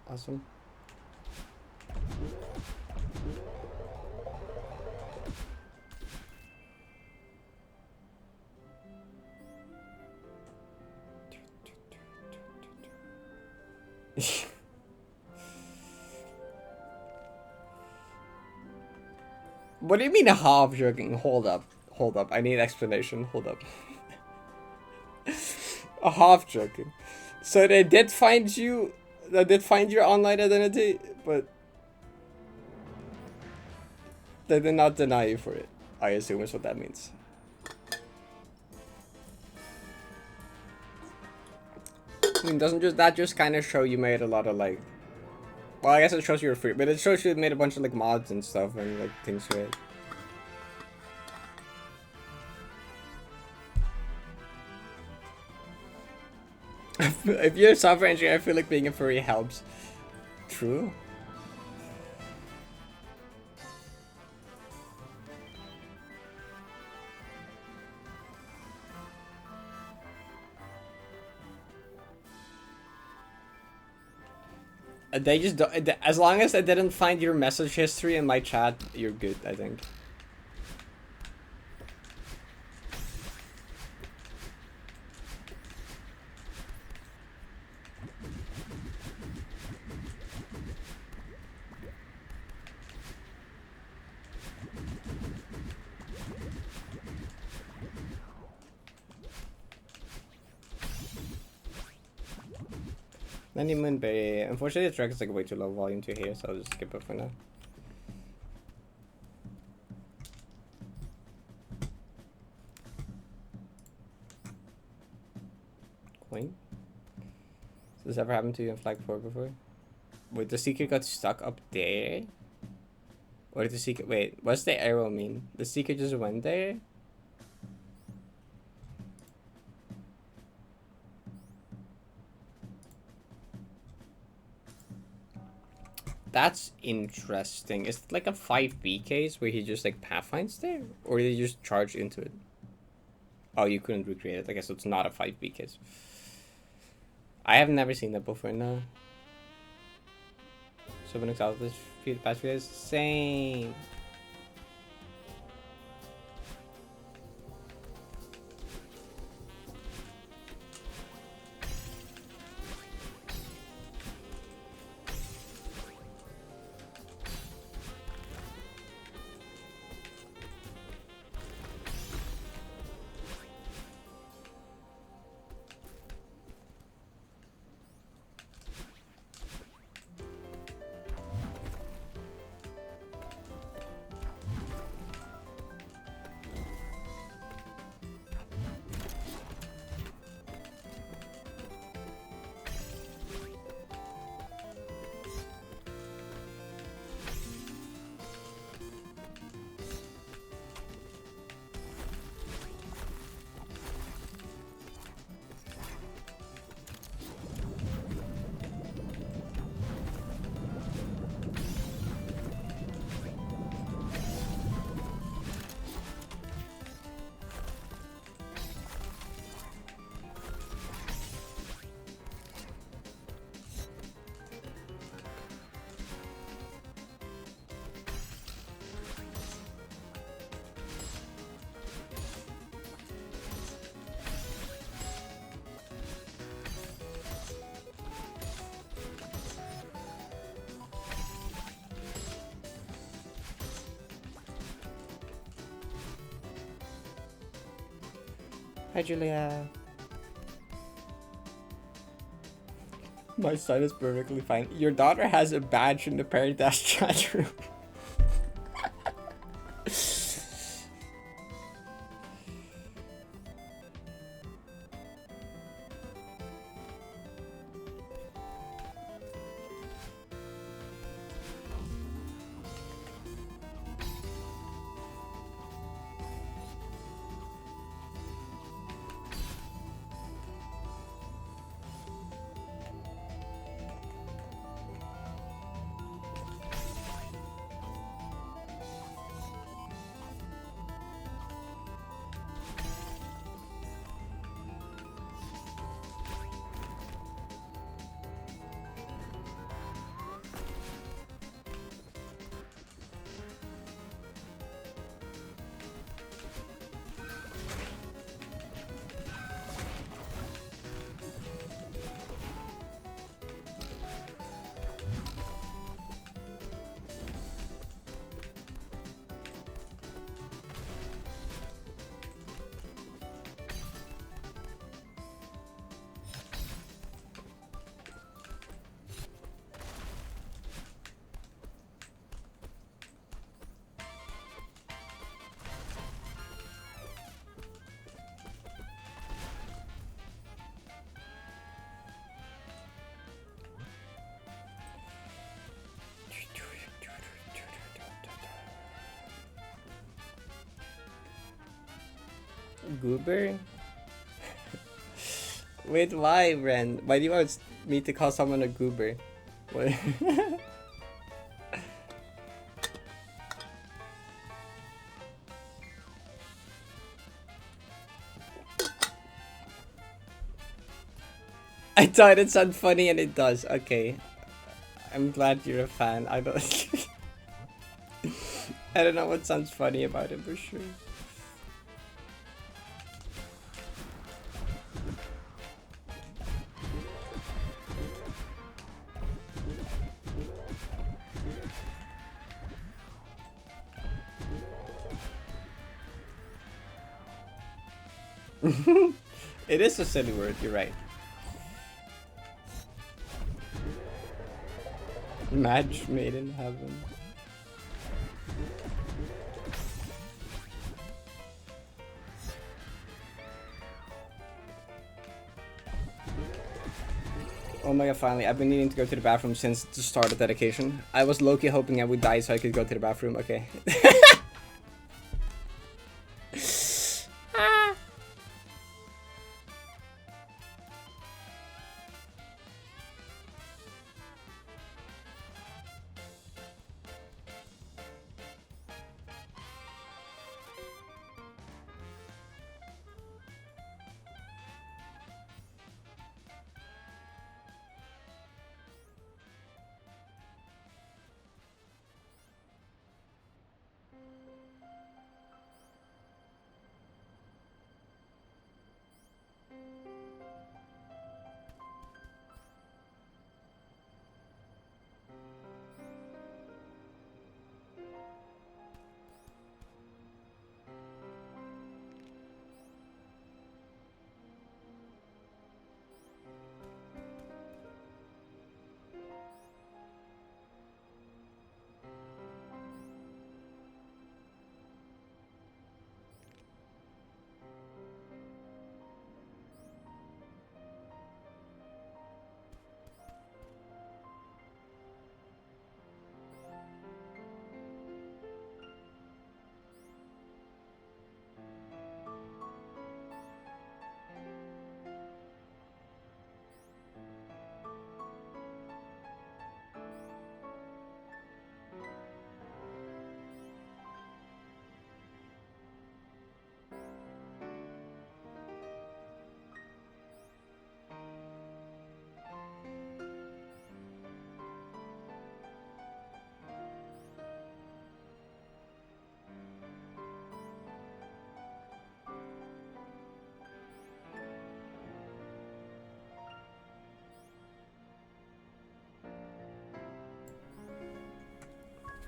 Awesome. What do you mean half joking? Hold up. Hold up. I need explanation. Hold up. A half joking. So they did find you. They did find your online identity, but they did not deny you for it. I assume is what that means. I mean, doesn't that just kind of show you made a lot of like? Well, I guess it shows you were free, but it shows you made a bunch of like mods and stuff and like things to it. If you're a software engineer, I feel like being a furry helps. True. They just don't, as long as I didn't find your message history in my chat, you're good, I think. Nanny Moonberry. Unfortunately, the track is like way too low volume to hear, so I'll just skip it for now. Coin? Has this ever happened to you in Flag 4 before? Wait, the secret got stuck up there? Or did the secret... Wait, what's the arrow mean? The secret just went there? That's interesting. Is it like a 5B case where he just like pathfinds there? Or did he just charge into it? Oh, you couldn't recreate it. I guess it's not a 5B case. I have never seen that before, no. So been exhausted the past few days? Same. Hi, Julia. My son is perfectly fine. Your daughter has a badge in the Parrot chat room. Goober? Wait, why, Ren? Why do you want me to call someone a goober? What? I thought it sounded funny and it does. Okay. I'm glad you're a fan. I don't I don't know what sounds funny about it for sure. It is a silly word, you're right. Match made in heaven. Oh my god, finally. I've been needing to go to the bathroom since the start of dedication. I was low-key hoping I would die so I could go to the bathroom. Okay.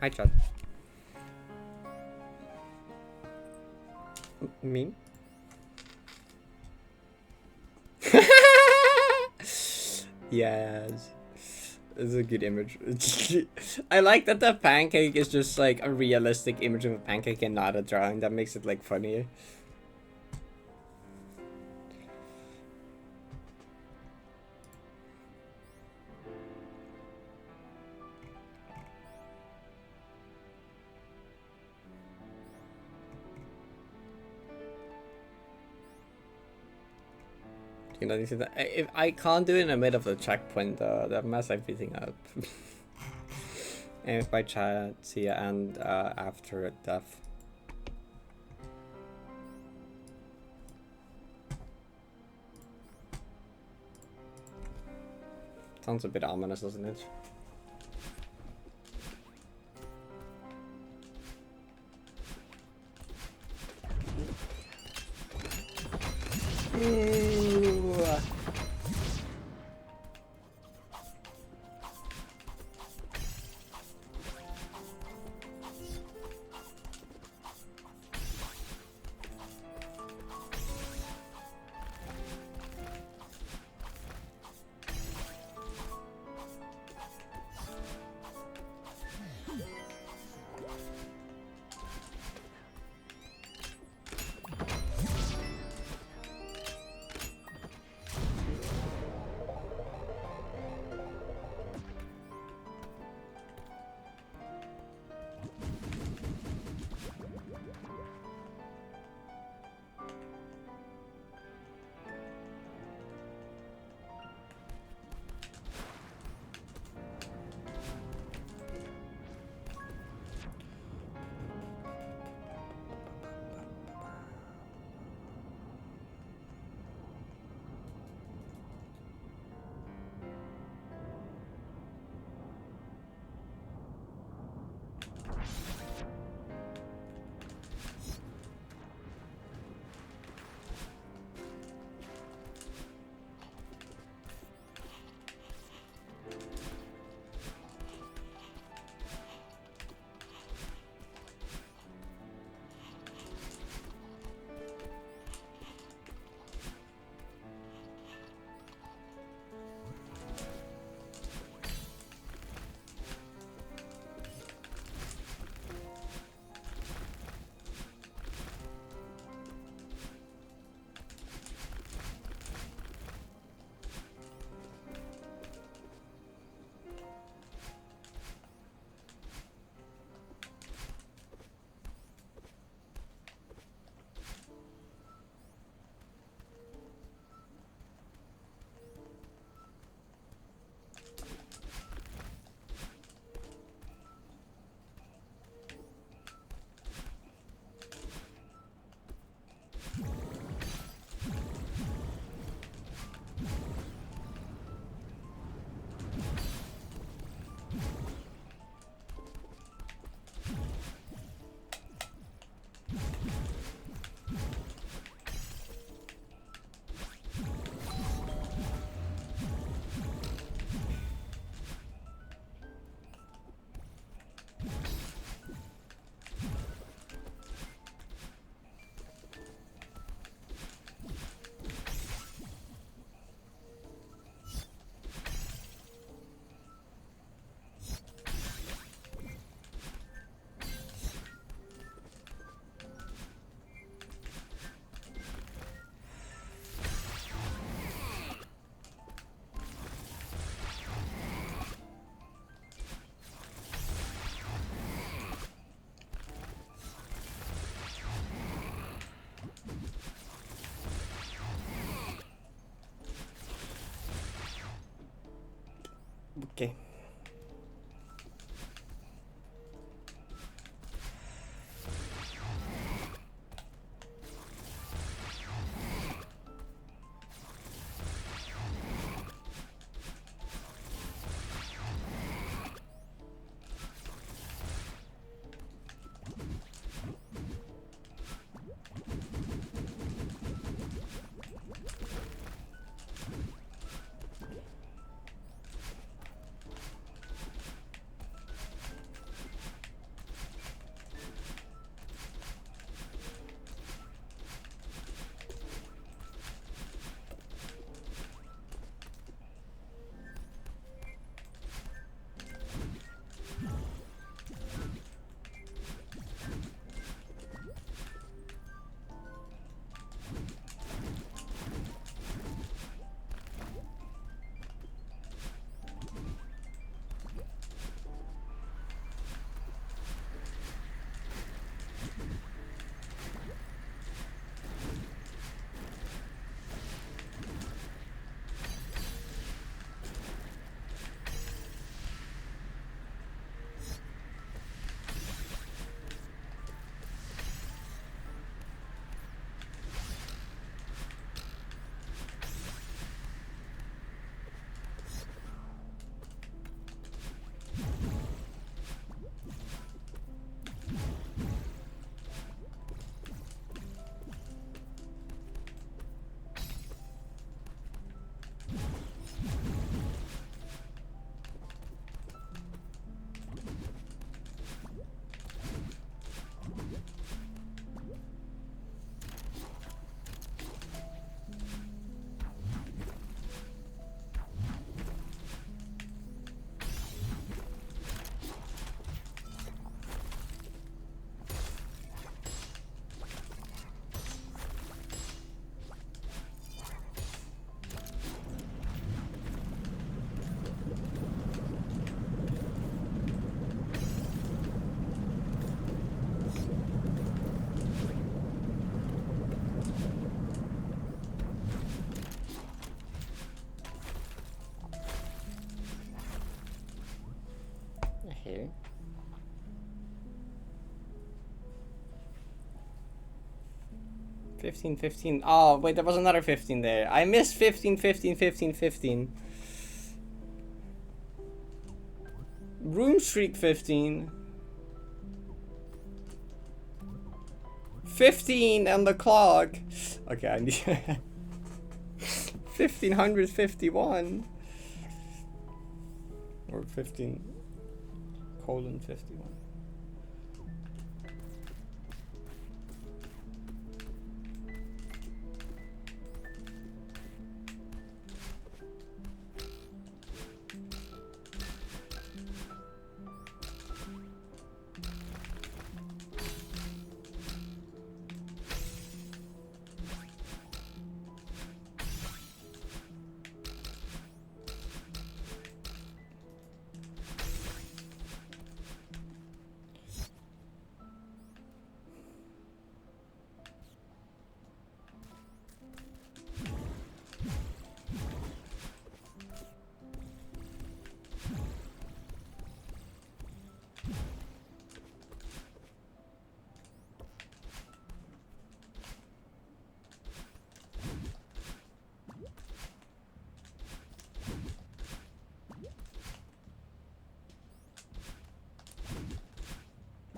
Hi, Chad. Me? Yes. It's a good image. I like that the pancake is just like a realistic image of a pancake and not a drawing. That makes it like funnier. You know, if I can't do it in the middle of the checkpoint, that mess everything up. And if by chat, see ya, and after death. Sounds a bit ominous, doesn't it? Ooh. Okay. Here. $15, $15. Oh, wait, there was another 15 there. I missed 15, 15, 15, 15. Room streak 15. 15 on the clock. Okay, I need 1551. Or 15:51.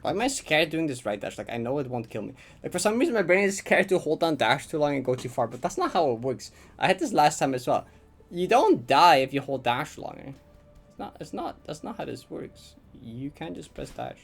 Why am I scared doing this right dash? Like, I know it won't kill me. Like, for some reason, my brain is scared to hold down dash too long and go too far, but that's not how it works. I had this last time as well. You don't die if you hold dash longer. That's not how this works. You can't just press dash.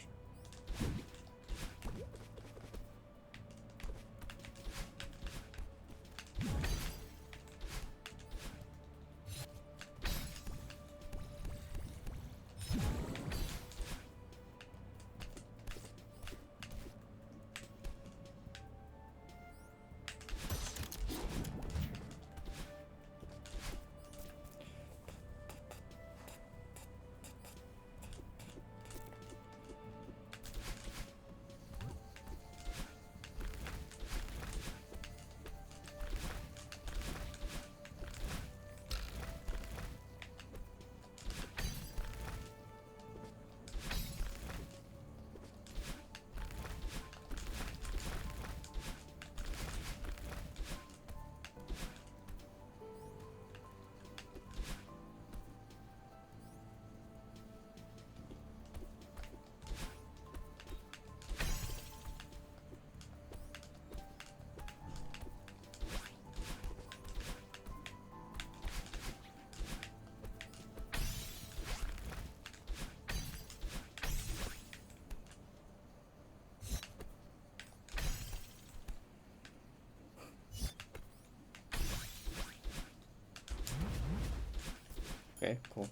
Okay, cool.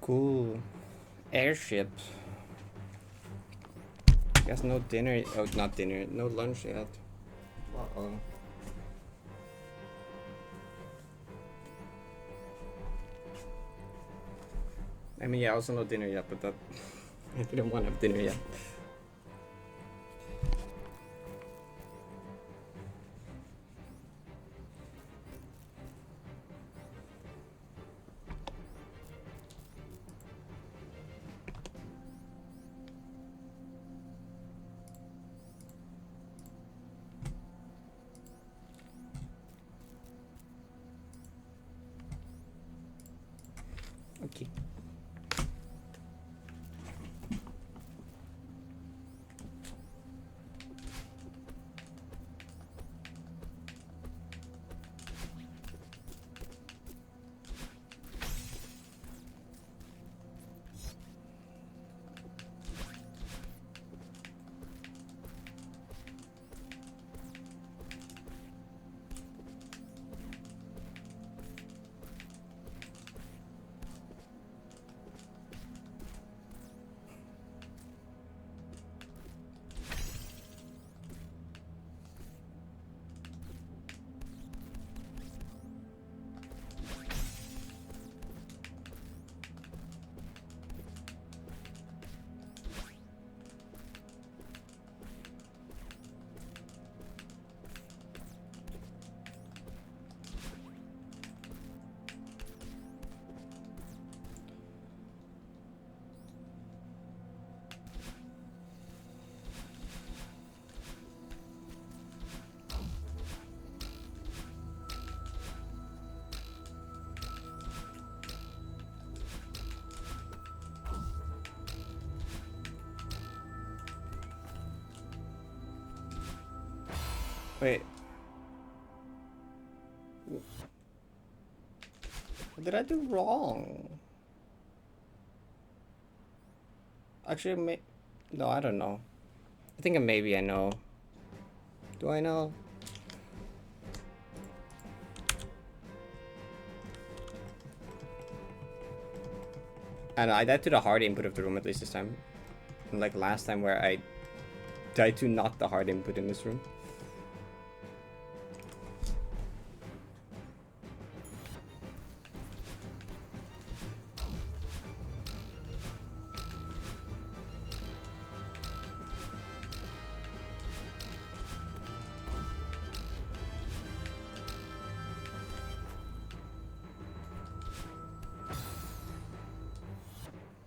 Cool. Airship. Guess no dinner. Oh, not dinner. No lunch yet. Uh-oh. I mean, yeah, also no dinner yet, but that I didn't want to have dinner yet. Okay. Wait. What did I do wrong? Actually, no, I don't know. I think maybe I know. Do I know? I know, I died to the hard input of the room at least this time. Unlike last time where I died to not the hard input in this room.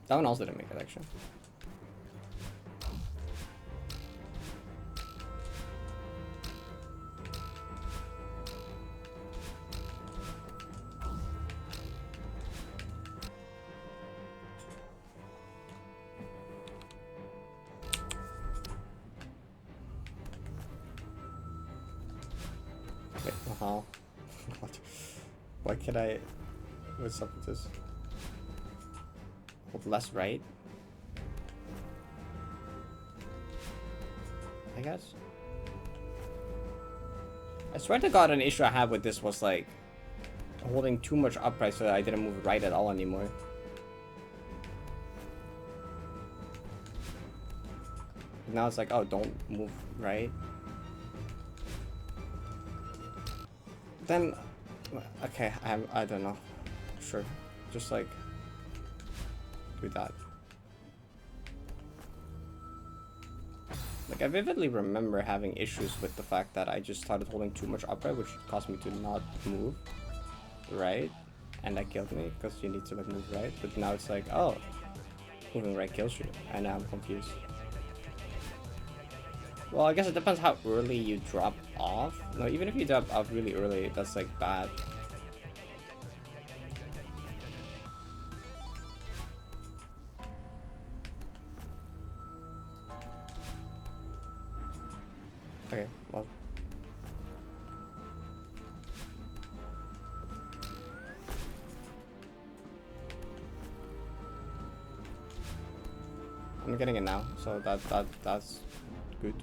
That one also didn't make it, actually. Wait, how? What? Why can't I... What's up with this? Hold less right? I guess? I swear to God, an issue I had with this was like holding too much upright so that I didn't move right at all anymore. Now it's like, oh, don't move right. Then, okay, I don't know. Sure, just like do that. Like, I vividly remember having issues with the fact that I just started holding too much upright, which caused me to not move right, and that killed me because you need to like move right. But now it's like, oh, moving right kills you, and now I'm confused. Well, I guess it depends how early you drop off. No, even if you drop off really early, that's like bad. Okay, well. I'm getting it now, so that's good.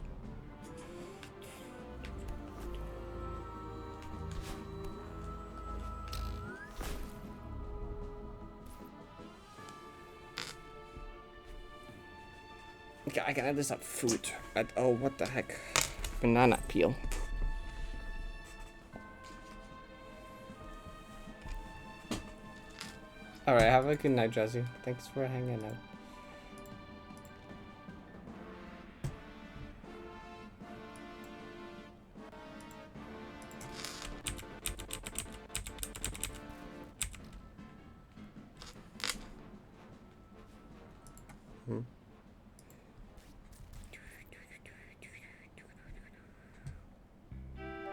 I can add this up food. Oh, what the heck? Banana peel. Alright, have a good night, Jesse. Thanks for hanging out.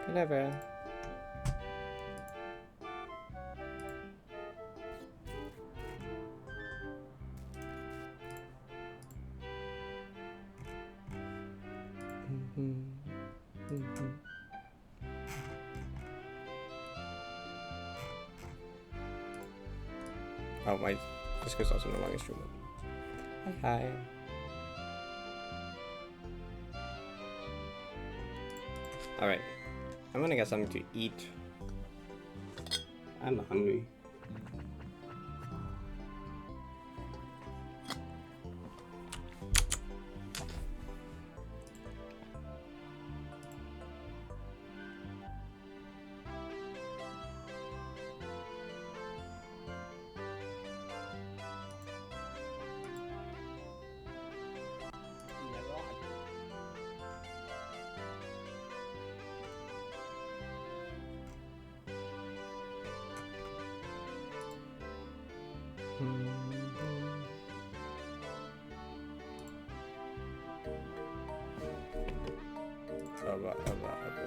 Whatever. Oh, my Discord's also no longer streaming. Hi. Alright. I'm gonna get something to eat. I'm hungry.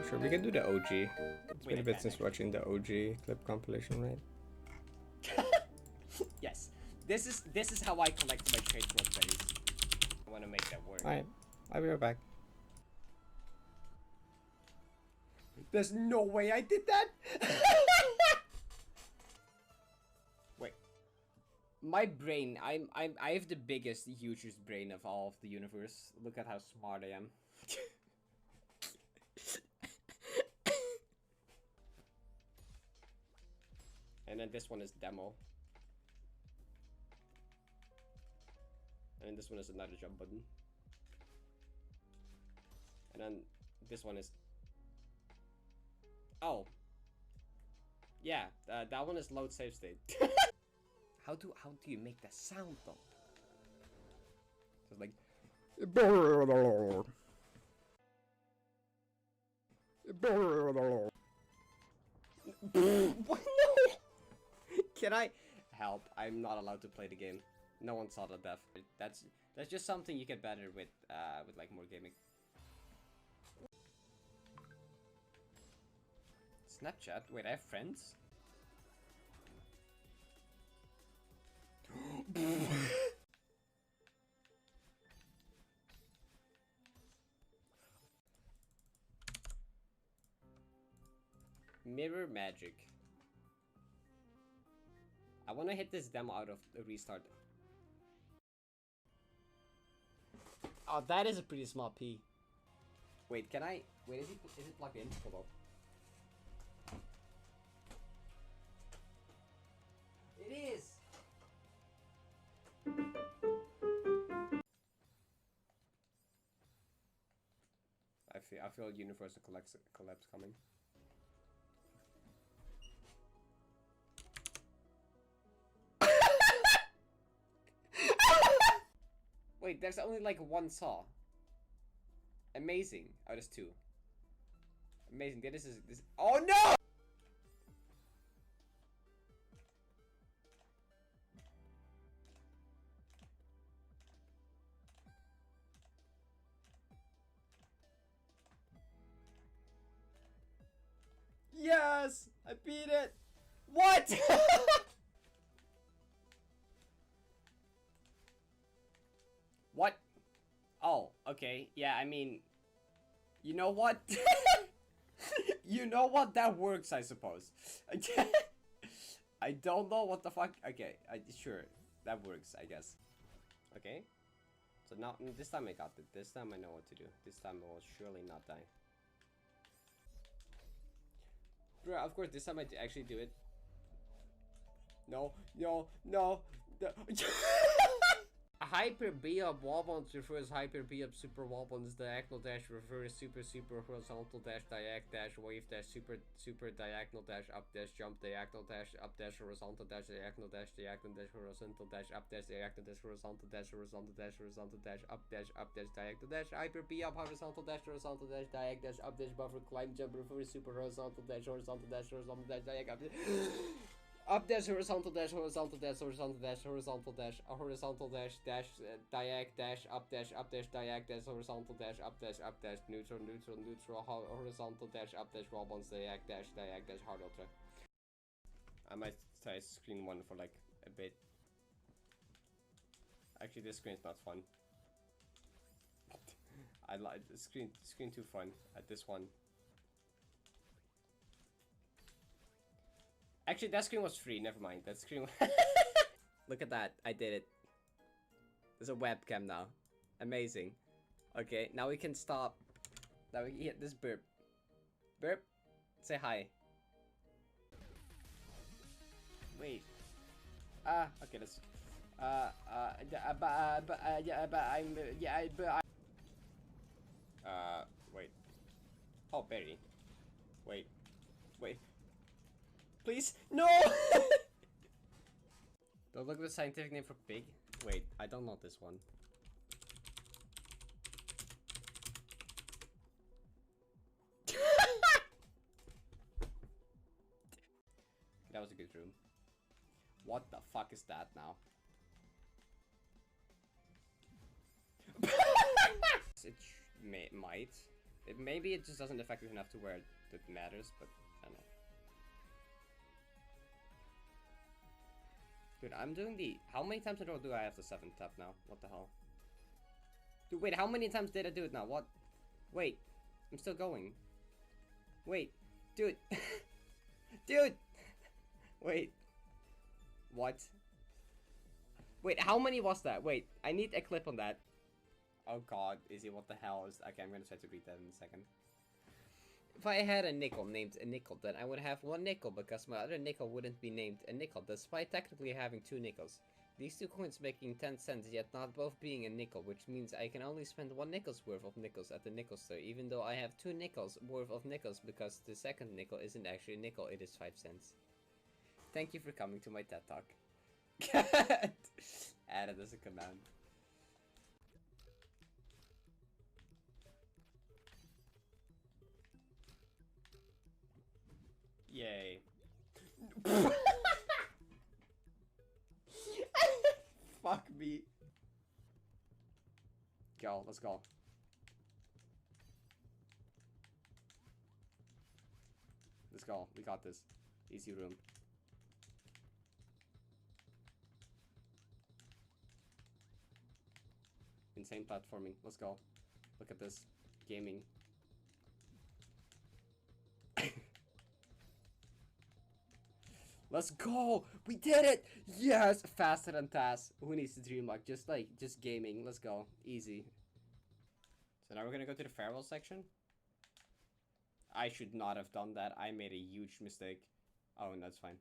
Sure, we can do the OG. It's been a bit since watching the OG clip compilation, right? Yes. This is how I collect my trade world berries. I want to make that work. Alright, I'll be right back. There's no way I did that. Wait. My brain, I have the biggest, hugest brain of all of the universe. Look at how smart I am. And then this one is demo. And then this one is another jump button. And then this one is... Oh. Yeah, that one is load save state. How do you make that sound though? Just like... What? No! Can I help? I'm not allowed to play the game. No one saw the death. That's just something you get better with like more gaming. Snapchat? Wait, I have friends? Mirror magic. I want to hit this demo out of the restart. Oh, that is a pretty small P. Wait, can I... Wait, is it plugged in? Hold on. It is! I feel universal collapse coming. Wait, there's only like one saw. Amazing. Oh, there's two. Amazing. This. Oh no! Yes! I beat it! What? What? Oh, okay. Yeah, I mean... You know what? You know what? That works, I suppose. I don't know what the fuck... Okay, sure. That works, I guess. Okay. So now, this time I got it. This time I know what to do. This time I will surely not die. Bro, of course, this time I actually do it. No, no, no. Hyper B up wobbles refers hyper B up super wobbles. Diagonal dash refers super horizontal dash diag dash wave dash super diagonal dash up dash jump diagonal dash up dash horizontal dash diagonal dash horizontal dash up dash diagonal dash horizontal dash up dash diagonal dash hyper B up horizontal dash diag dash up dash buffer climb jump refers super horizontal dash diag up dash horizontal dash diag dash up dash diag dash horizontal dash up dash neutral horizontal dash up dash wobbles diag dash hard ultra. I might try screen one for like a bit. Actually, this screen's not fun. I like the screen too fun at this one. Actually, that screen was free. Never mind. That screen. Look at that. I did it. There's a webcam now. Amazing. Okay, now we can stop. Now we can hit this burp. Burp. Say hi. Wait. Okay, let's. Wait. Oh, Berry. Wait. Please, no! Don't look at the scientific name for pig. Wait, I don't know this one. That was a good room. What the fuck is that now? It might. Maybe it just doesn't affect it enough to where it matters, but I don't know. Dude, I'm doing the... How many times in a row do I have the 7 tap now? What the hell? Dude, wait, how many times did I do it now? What? Wait. I'm still going. Wait. Dude. Dude! Wait. What? Wait, how many was that? Wait, I need a clip on that. Oh god, Izzy, what the hell is... Okay, I'm gonna try to read that in a second. If I had a nickel named a nickel, then I would have 1 nickel because my other nickel wouldn't be named a nickel, despite technically having 2 nickels. These 2 coins making 10 cents, yet not both being a nickel, which means I can only spend 1 nickel's worth of nickels at the nickel store, even though I have 2 nickels worth of nickels because the second nickel isn't actually a nickel, it is 5 cents. Thank you for coming to my TED Talk. Added as a command. Yay. Fuck me. Go, let's go. Let's go, we got this. Easy room. Insane platforming, let's go. Look at this. Gaming. Let's go! We did it! Yes! Faster than Taz. Who needs to dream like just gaming. Let's go. Easy. So now we're gonna go to the farewell section. I should not have done that. I made a huge mistake. Oh, and that's fine.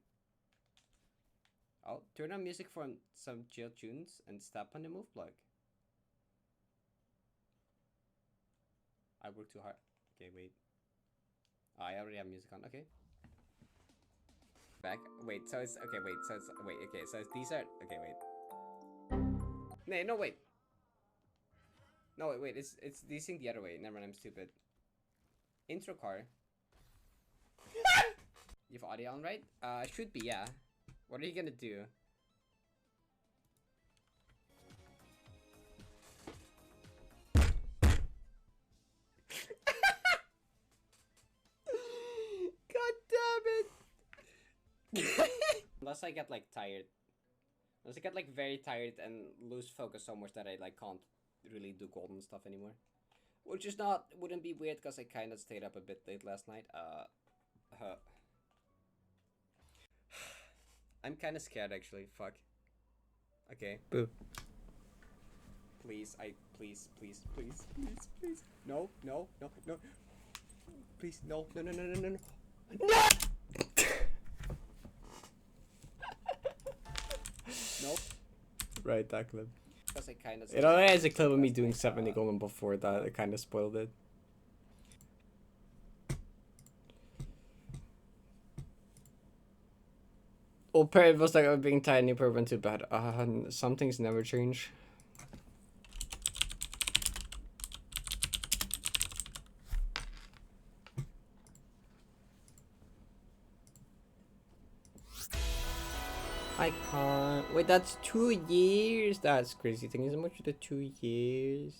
Oh, turn on music for some chill tunes and step on the move plug. I worked too hard. Okay, wait. Oh, I already have music on. Okay. Back. Wait, so it's okay. Wait, so it's wait. Okay, so it's, these are okay. Wait. No, wait. No, wait. It's these thing the other way. Never mind. I'm stupid. Intro car. You have audio on, right? Should be, yeah. What are you gonna do? God damn it! Unless I get like tired. Unless I get like very tired and lose focus so much that I like can't really do golden stuff anymore. Which is not, wouldn't be weird because I kind of stayed up a bit late last night. I'm kind of scared actually, fuck. Okay. Boo. Please, please. No. Please, no. No! No! Right, that clip. because I kind of. It already has a clip of me doing 70 golden before that. It kind of spoiled it. Well, Parrot was like, being tiny, Parrot went too bad. Some things never change. I can't. Wait, that's 2 years? That's crazy. Thank you so much for the 2 years.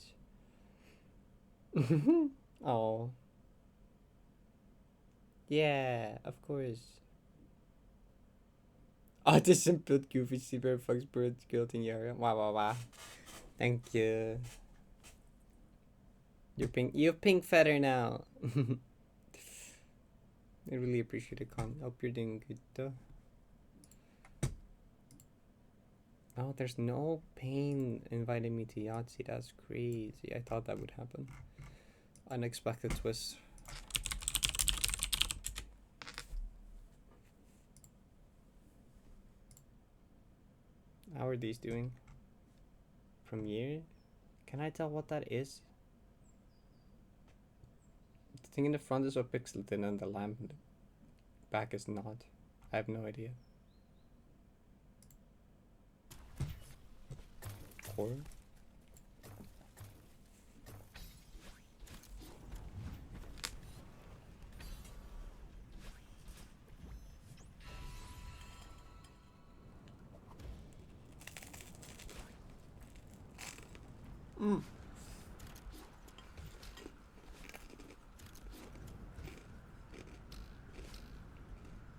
Oh. Yeah, of course. Autism built goofy super fucks bird guilt in your area. Wow, wow, wow. Thank you. You're pink feather now. I really appreciate it, Con. Hope you're doing good though. Oh, there's no pain inviting me to Yahtzee. That's crazy. I thought that would happen. Unexpected twist. How are these doing? Premiere? Can I tell what that is? The thing in the front is so pixelated and the lamp in the back is not. I have no idea. Horror?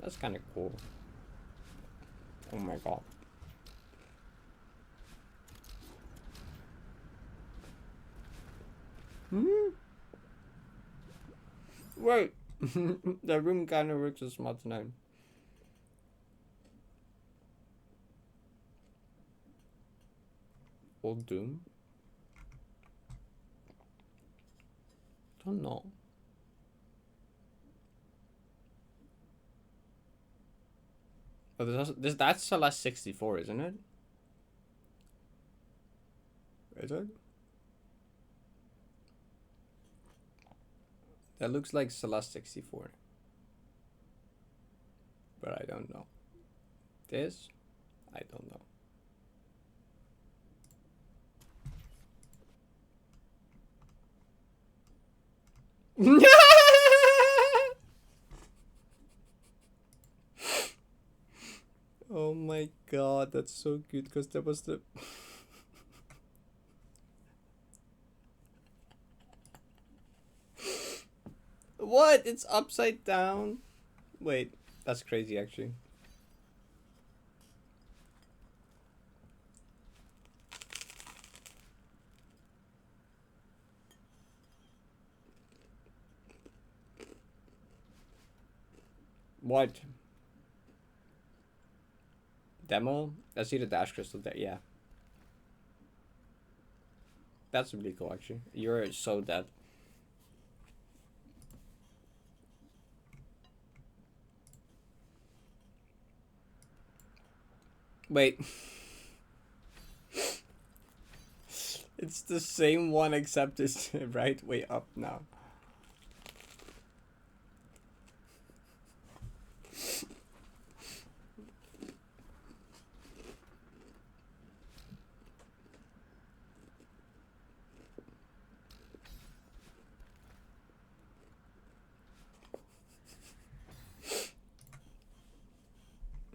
That's kind of cool. Oh my god. Wait. The room kind of works as mod tonight. Old Doom? Don't know. Oh, that's Celeste 64, isn't it? Is it? That looks like Celeste 64. But I don't know. This? I don't know. Oh my god, that's so good because that was the What? It's upside down? Wait, that's crazy actually. What? Demo? I see the dash crystal there, yeah. That's really cool actually. You're so dead. Wait. It's the same one except it's right way up now.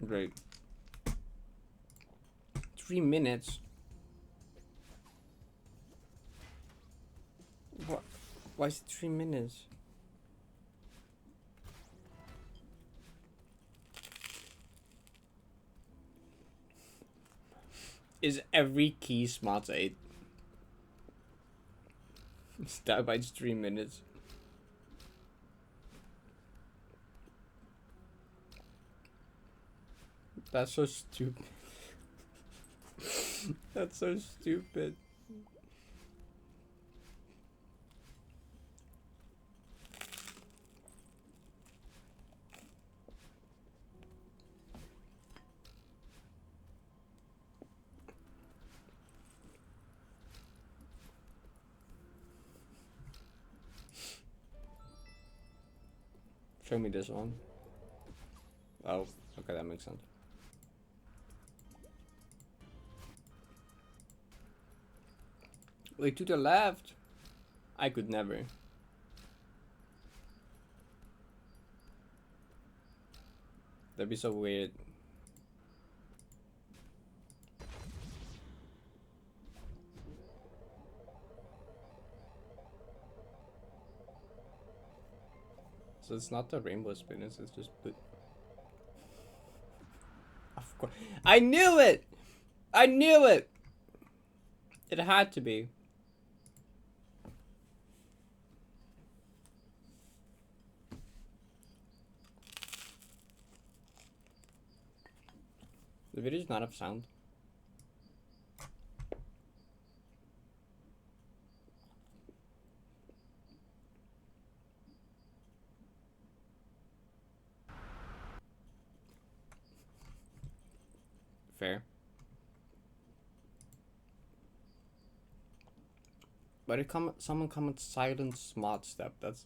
Great. 3 minutes. What? Why is it 3 minutes? Is every key smarts 8? That by 3 minutes. That's so stupid. That's so stupid. Show me this one. Oh, okay, that makes sense. Wait, to the left? I could never. That'd be so weird. So it's not the rainbow spinners, it's just blue. Of course. I knew it! I knew it! It had to be. The video does not have sound. Fair. But it someone comments silent smart step. That's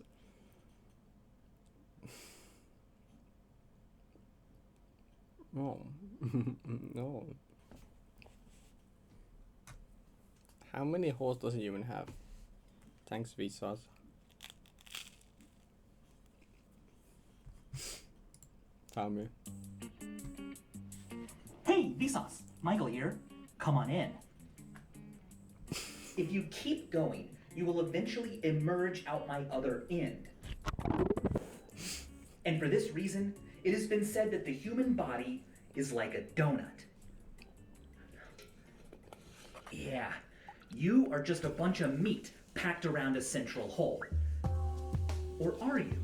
no. No. How many holes does it even have? Thanks, Vsauce. Tell me. Hey, Vsauce! Michael here. Come on in. If you keep going, you will eventually emerge out my other end. And for this reason, it has been said that the human body is like a donut. Yeah, you are just a bunch of meat packed around a central hole. Or are you?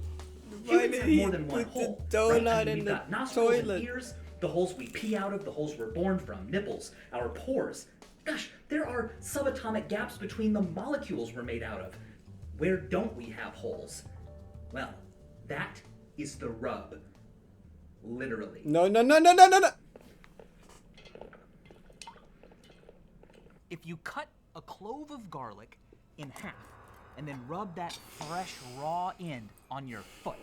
Why Humans did have he more than one put the hole. donut right? I mean, in we've the got nostrils and toilet? ears, the holes we pee out of, the holes we're born from, nipples, our pores. Gosh, there are subatomic gaps between the molecules we're made out of. Where don't we have holes? Well, that is the rub. Literally. No, no, no, no, no, no, no. If you cut a clove of garlic in half and then rub that fresh raw end on your foot,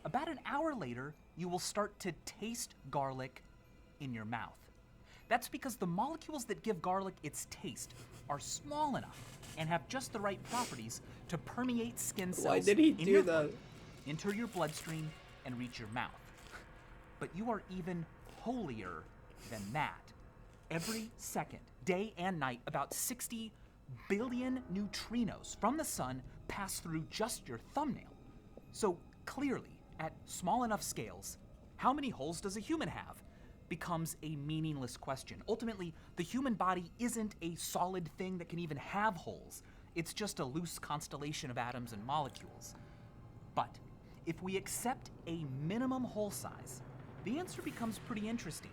about an hour later, you will start to taste garlic in your mouth. That's because the molecules that give garlic its taste are small enough and have just the right properties to permeate skin cells Why did he in do your that? foot, enter your bloodstream, and reach your mouth. But you are even holier than that. Every second, day and night, about 60 billion neutrinos from the sun pass through just your thumbnail. So clearly, at small enough scales, how many holes does a human have? Becomes a meaningless question. Ultimately, the human body isn't a solid thing that can even have holes. It's just a loose constellation of atoms and molecules. But if we accept a minimum hole size, the answer becomes pretty interesting.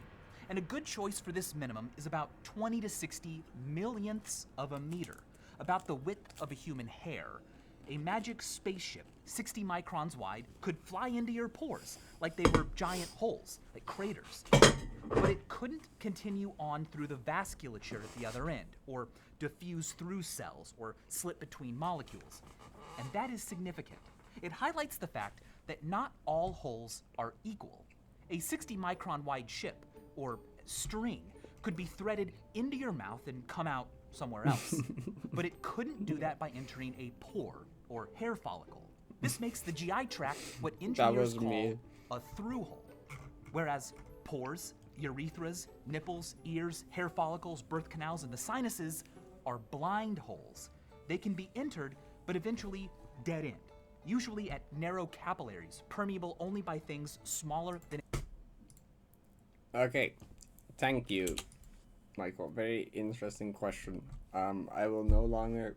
And a good choice for this minimum is about 20 to 60 millionths of a meter, about the width of a human hair. A magic spaceship, 60 microns wide, could fly into your pores like they were giant holes, like craters. But it couldn't continue on through the vasculature at the other end, or diffuse through cells, or slip between molecules. And that is significant. It highlights the fact that not all holes are equal. A 60 micron wide ship, or string, could be threaded into your mouth and come out somewhere else. But it couldn't do that by entering a pore, or hair follicle. This makes the GI tract what engineers call a through hole. Whereas pores, urethras, nipples, ears, hair follicles, birth canals, and the sinuses are blind holes. They can be entered, but eventually dead end, usually at narrow capillaries, permeable only by things smaller than... Okay, thank you, Michael. Very interesting question. I will no longer.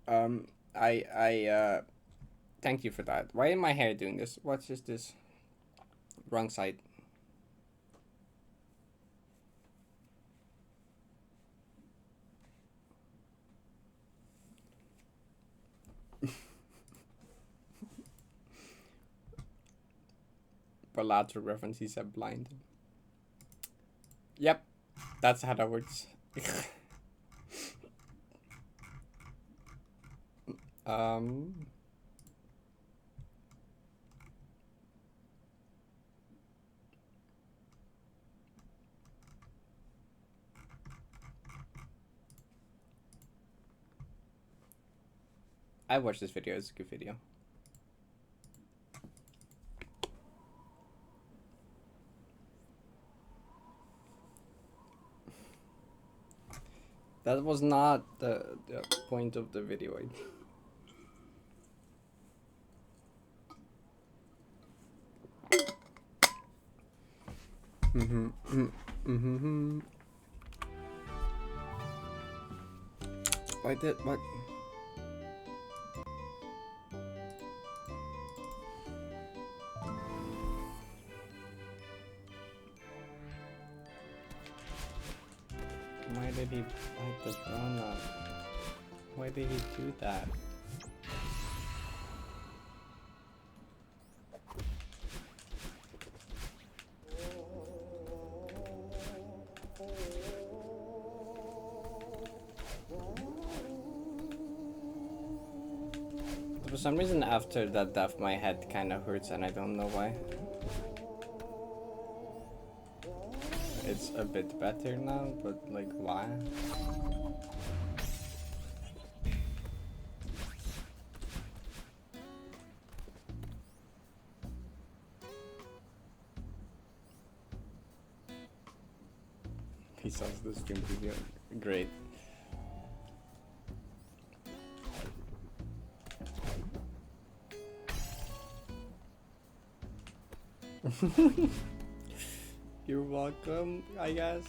Thank you for that. Why is my hair doing this? What is this? Wrong side. Baladra reference, he said blind. Yep, that's how that works. I watched this video. It's a good video. That was not the point of the video. Why did what? Why did he bite the donut? Why did he do that? For some reason after that death my head kinda hurts and I don't know why. It's a bit better now, but like why? He saws the stream video. Great. You're welcome, I guess.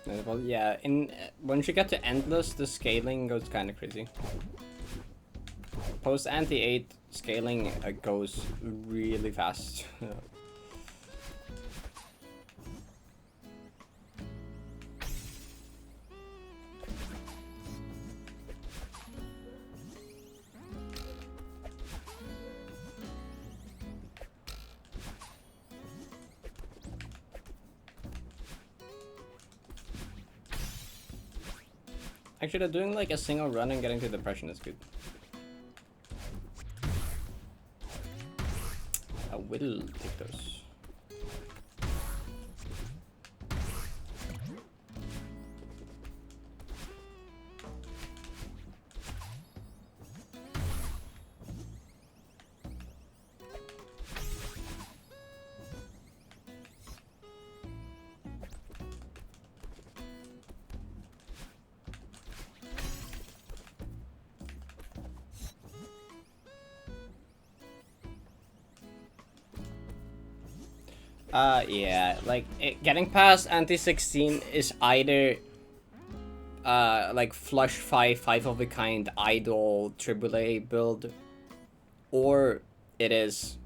Well, yeah, once you get to endless, the scaling goes kind of crazy. Post anti 8 scaling goes really fast. Actually, doing like a single run and getting to depression is good. I will take those. Yeah, like getting past anti-16 is either like flush 5 of a kind idle AAA build, or it is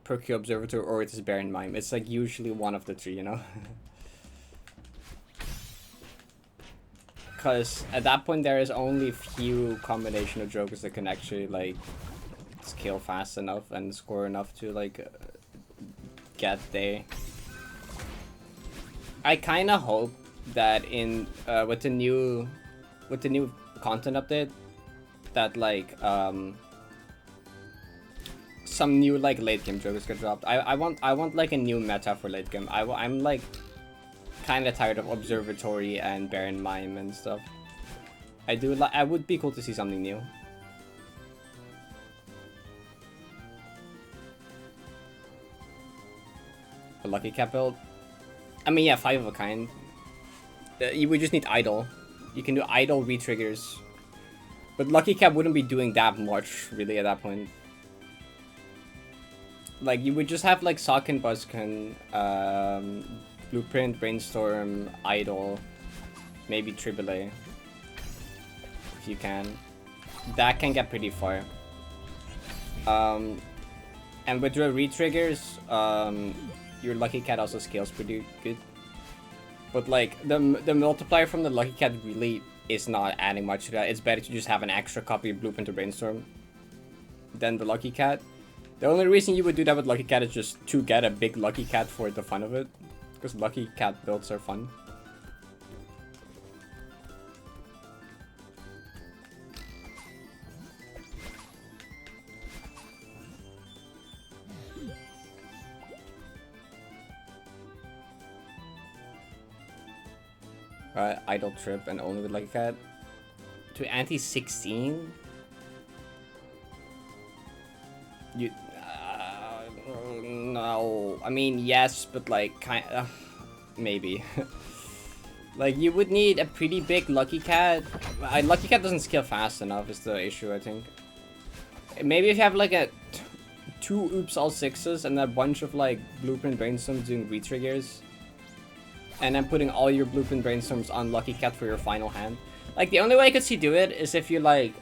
Perky Observator, or it is Baron Mime. It's like usually one of the three, you know? Because at that point there is only few combination of jokers that can actually like scale fast enough and score enough to like get there. I kind of hope that in with the new content update that like some new like late game jokers get dropped. I want like a new meta for late game. I'm like kind of tired of Observatory and Baron Mime and stuff. I would be cool to see something new. A Lucky Cat build. I mean, yeah, 5 of a kind. You would just need idle. You can do idle re-triggers. But Lucky Cat wouldn't be doing that much, really, at that point. Like, you would just have, like, Sock and Buzzkin, Blueprint, Brainstorm, Idle, maybe AAA. If you can. That can get pretty far. And with your re-triggers, your Lucky Cat also scales pretty good. But like the multiplier from the Lucky Cat really is not adding much to that. It's better to just have an extra copy of Blueprint or Brainstorm than the Lucky Cat. The only reason you would do that with Lucky Cat is just to get a big Lucky Cat for the fun of it. Because Lucky Cat builds are fun. Idle Trip and only with Lucky Cat. To anti-16? You... no. I mean, yes, but like, kinda... maybe. Like, you would need a pretty big Lucky Cat. Lucky Cat doesn't scale fast enough is the issue, I think. Maybe if you have like a... 2 Oops All Sixes and a bunch of like Blueprint Brainstorms doing retriggers. And then putting all your Blueprint Brainstorms on Lucky Cat for your final hand. Like, the only way I could see do it is if you like,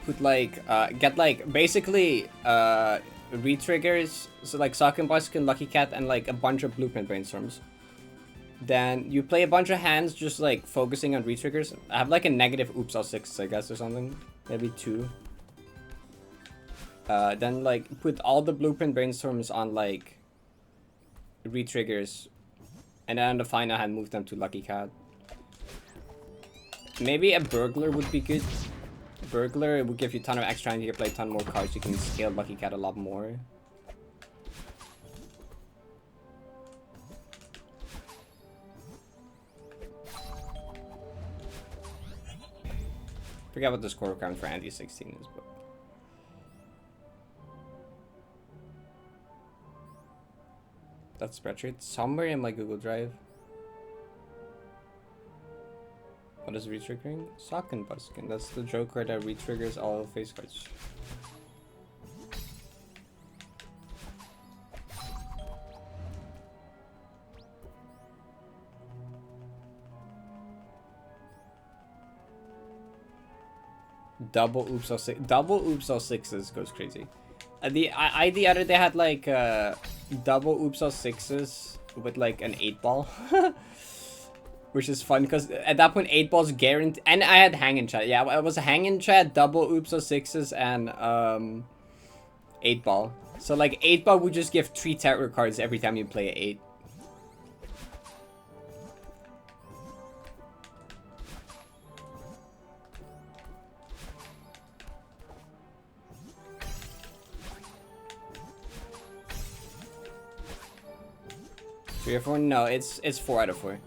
put like, get like, basically, retriggers, so like Sock and Busk and Lucky Cat and like a bunch of Blueprint Brainstorms. Then you play a bunch of hands just like focusing on retriggers. I have like a negative Oops All Sixes, I guess, or something. Maybe 2. Then like put all the Blueprint Brainstorms on like retriggers, and then on the final hand move them to Lucky Cat. Maybe a Burglar would be good. Burglar would give you a ton of extra and you can play a ton more cards. You can scale Lucky Cat a lot more. Forget what the score requirement for anti-16 is, but... that spreadsheet somewhere in my Google Drive. What is retriggering? Sock and Buskin. That's the Joker that retriggers all face cards. Double Oops All Sixes goes crazy. The other day had like double Oops All Sixes with like an 8-ball. Which is fun because at that point 8-ball's guaranteed. And I had Hang in Chat. Yeah, it was a Hang in Chat, double Oops All Sixes, and 8-ball. So like 8-ball would just give 3 terror cards every time you play 8. Three or 4? No, it's 4 out of 4.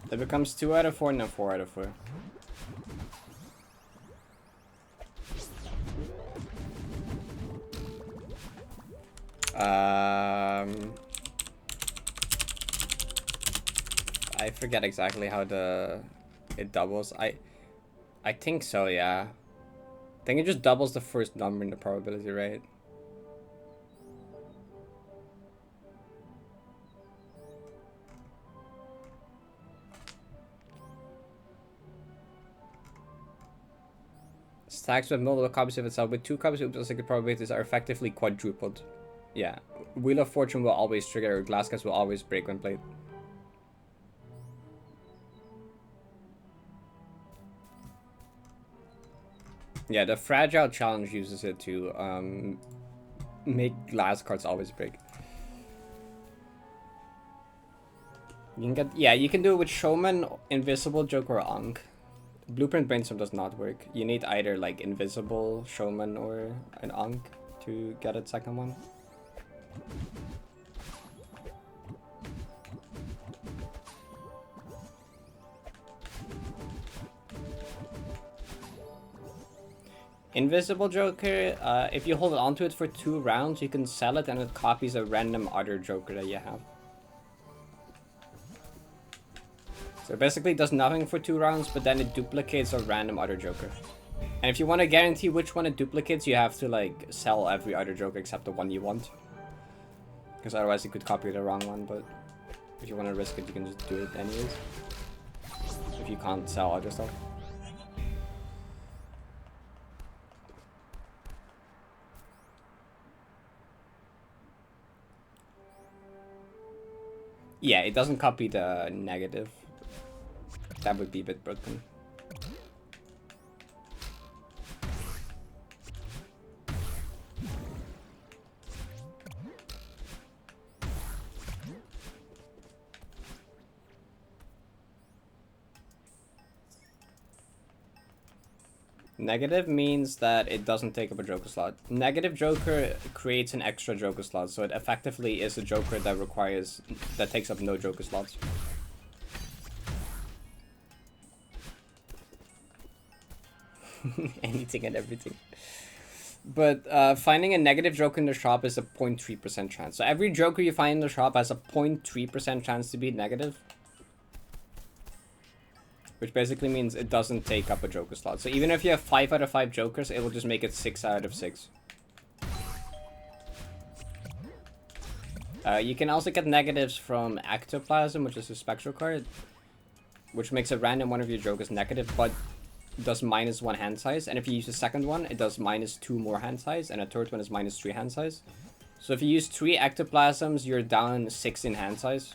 It becomes 2 out of 4, no 4 out of 4. I forget exactly how it doubles. I think so, yeah. I think it just doubles the first number in the probability, right? Stacks with multiple copies of itself with 2 copies of the probabilities are effectively quadrupled. Yeah. Wheel of Fortune will always trigger, or Glass Cats will always break when played. Yeah, the Fragile Challenge uses it to make glass cards always break. You can get, yeah, you can do it with Showman, Invisible, Joker, or Ankh. Blueprint Brainstorm does not work. You need either like Invisible, Showman, or an Ankh to get a second one. Invisible Joker, if you hold onto it for 2 rounds, you can sell it and it copies a random other Joker that you have. So basically it does nothing for 2 rounds, but then it duplicates a random other Joker. And if you want to guarantee which one it duplicates, you have to like sell every other Joker except the one you want. Because otherwise you could copy the wrong one, but if you want to risk it, you can just do it anyways. If you can't sell other stuff. Yeah, it doesn't copy the negative. That would be a bit broken. Negative means that it doesn't take up a Joker slot. Negative Joker creates an extra Joker slot, so it effectively is a Joker that takes up no Joker slots. Anything and everything. But finding a negative Joker in the shop is a 0.3% chance. So every Joker you find in the shop has a 0.3% chance to be negative. Which basically means it doesn't take up a Joker slot. So even if you have 5 out of 5 Jokers, it will just make it 6 out of 6. You can also get negatives from Ectoplasm, which is a spectral card. Which makes a random one of your Jokers negative, but does -1 hand size. And if you use the second one, it does -2 more hand size. And a third one is -3 hand size. So if you use 3 Ectoplasms, you're down 6 in hand size.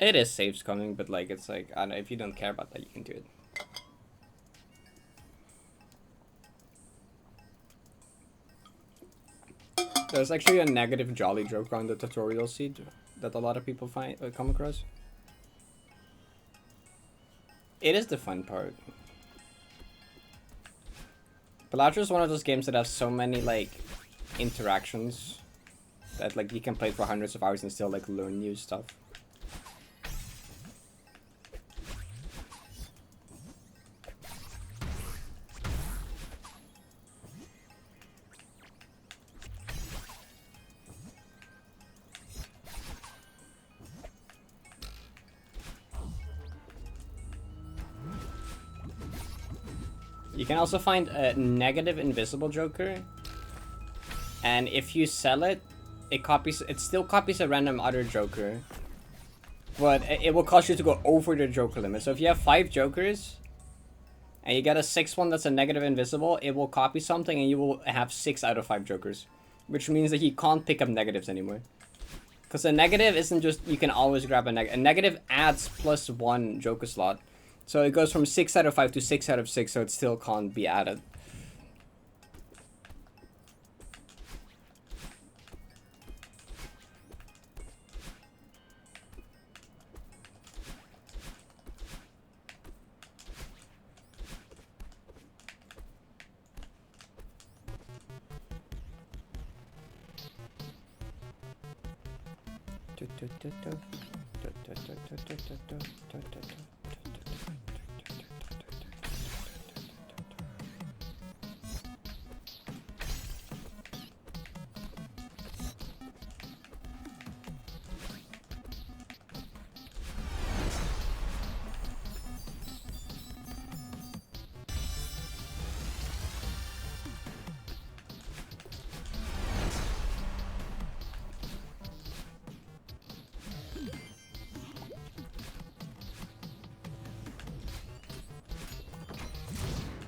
It is saves coming, but like it's like, I don't know, if you don't care about that, you can do it. There's actually a negative Jolly Joker on the tutorial seed that a lot of people come across. It is the fun part. Balatro is one of those games that has so many like interactions that like you can play for hundreds of hours and still like learn new stuff. You can also find a negative invisible Joker, and if you sell it, it still copies a random other Joker, but it will cause you to go over the Joker limit. So if you have 5 Jokers, and you get a 6th one that's a negative invisible, it will copy something and you will have 6 out of 5 Jokers, which means that you can't pick up negatives anymore. Because a negative isn't just, you can always grab a negative. A negative adds +1 Joker slot. So it goes from 6 out of 5 to 6 out of 6, so it still can't be added.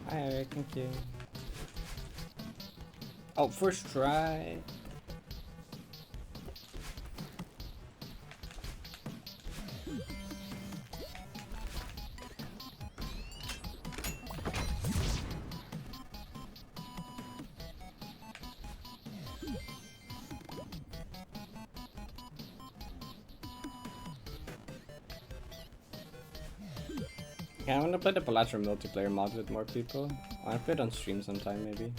Hi Eric, thank you. Oh, first try. Yeah, I want to play the Balatro multiplayer mod with more people. I want to play it on stream sometime, maybe.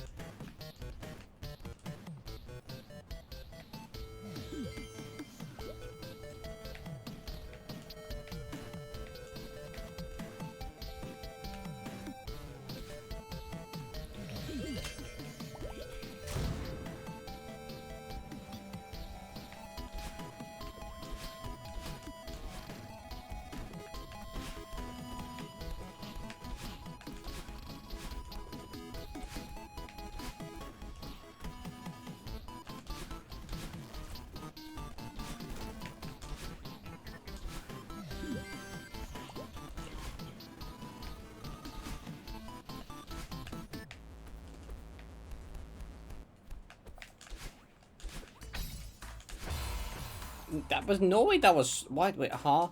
That was no way. That was what? Wait, huh?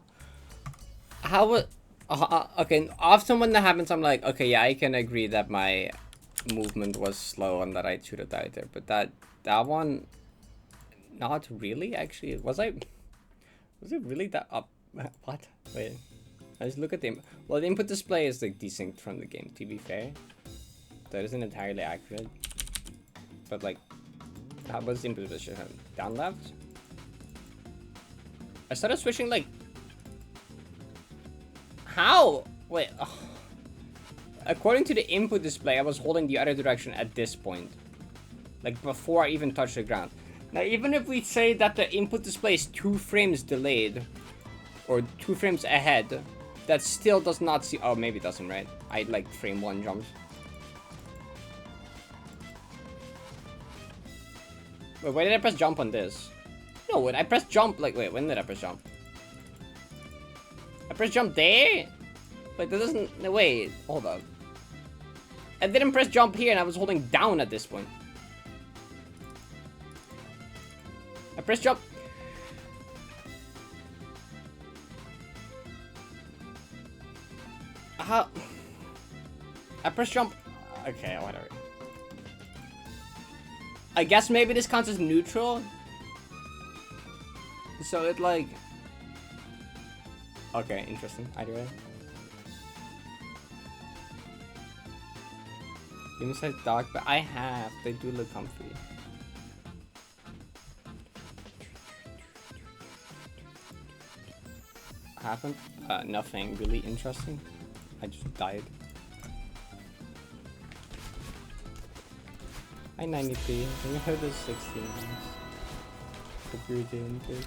How was? Okay, often when that happens, I'm like, okay, yeah, I can agree that my movement was slow and that I should have died there. But that one, not really. Actually, was it really that up? What? Wait, I just look at the. Well, the input display is like desynced from the game. To be fair, that isn't entirely accurate. But like, how was the input position? Down left. I started switching like. How? Wait. Ugh. According to the input display, I was holding the other direction at this point. Like before I even touched the ground. Now, even if we say that the input display is 2 frames delayed, or 2 frames ahead, that still does not see. Oh, maybe it doesn't, right? I like frame 1 jumps. Wait, why did I press jump on this? No, wait, I pressed jump. Like, wait, when did I press jump? I pressed jump there? Like, that doesn't. No, wait, hold up. I didn't press jump here and I was holding down at this point. I pressed jump. How? I pressed jump. Okay, whatever. I guess maybe this counts as neutral. So it like. Okay, interesting. Either way. Inside dog, but I have. They do look comfy. Happened? Nothing really interesting. I just died. Hi 93. I heard this 16. Hope you're doing good.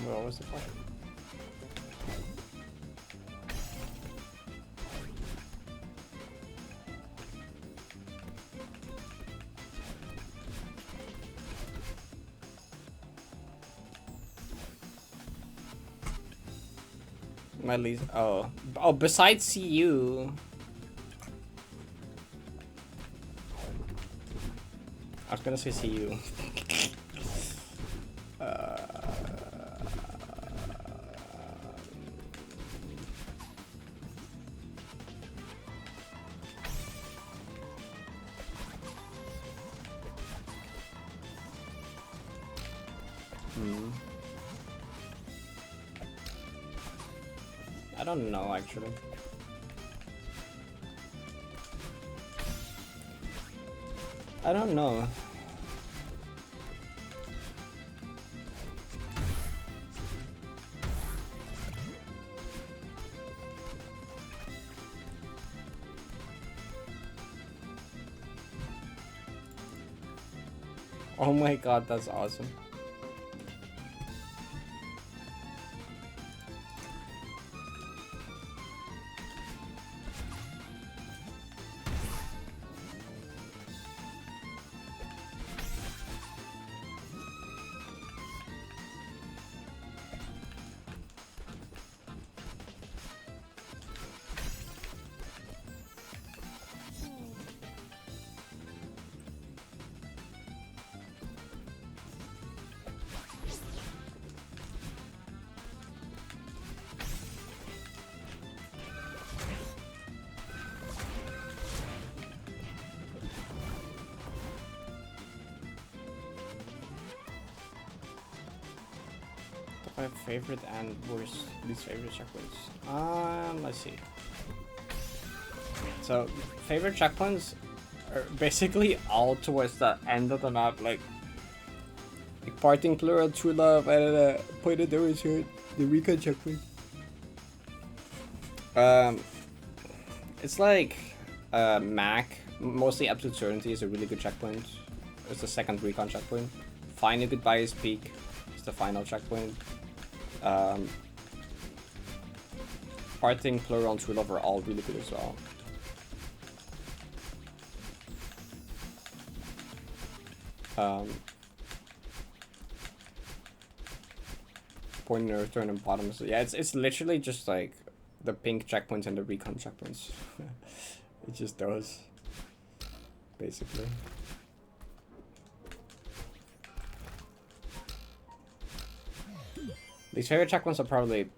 What was the point? My least. Oh, besides CU. I was gonna say CU. I don't know actually. I don't know. Oh my god, that's awesome. My favorite and worst, least favorite checkpoints. Let's see. So, favorite checkpoints are basically all towards the end of the map, like parting plural, true love, and pointed doors here, the recon checkpoint. It's like Mac, mostly absolute certainty is a really good checkpoint. It's the second recon checkpoint. Find a goodbye is peak. the final checkpoint. Parting, Plural, and True Love are all really good as well. Point of return and bottom. So yeah, it's literally just like the pink checkpoints and the recon checkpoints. It's just those, basically. These favorite checkpoints are probably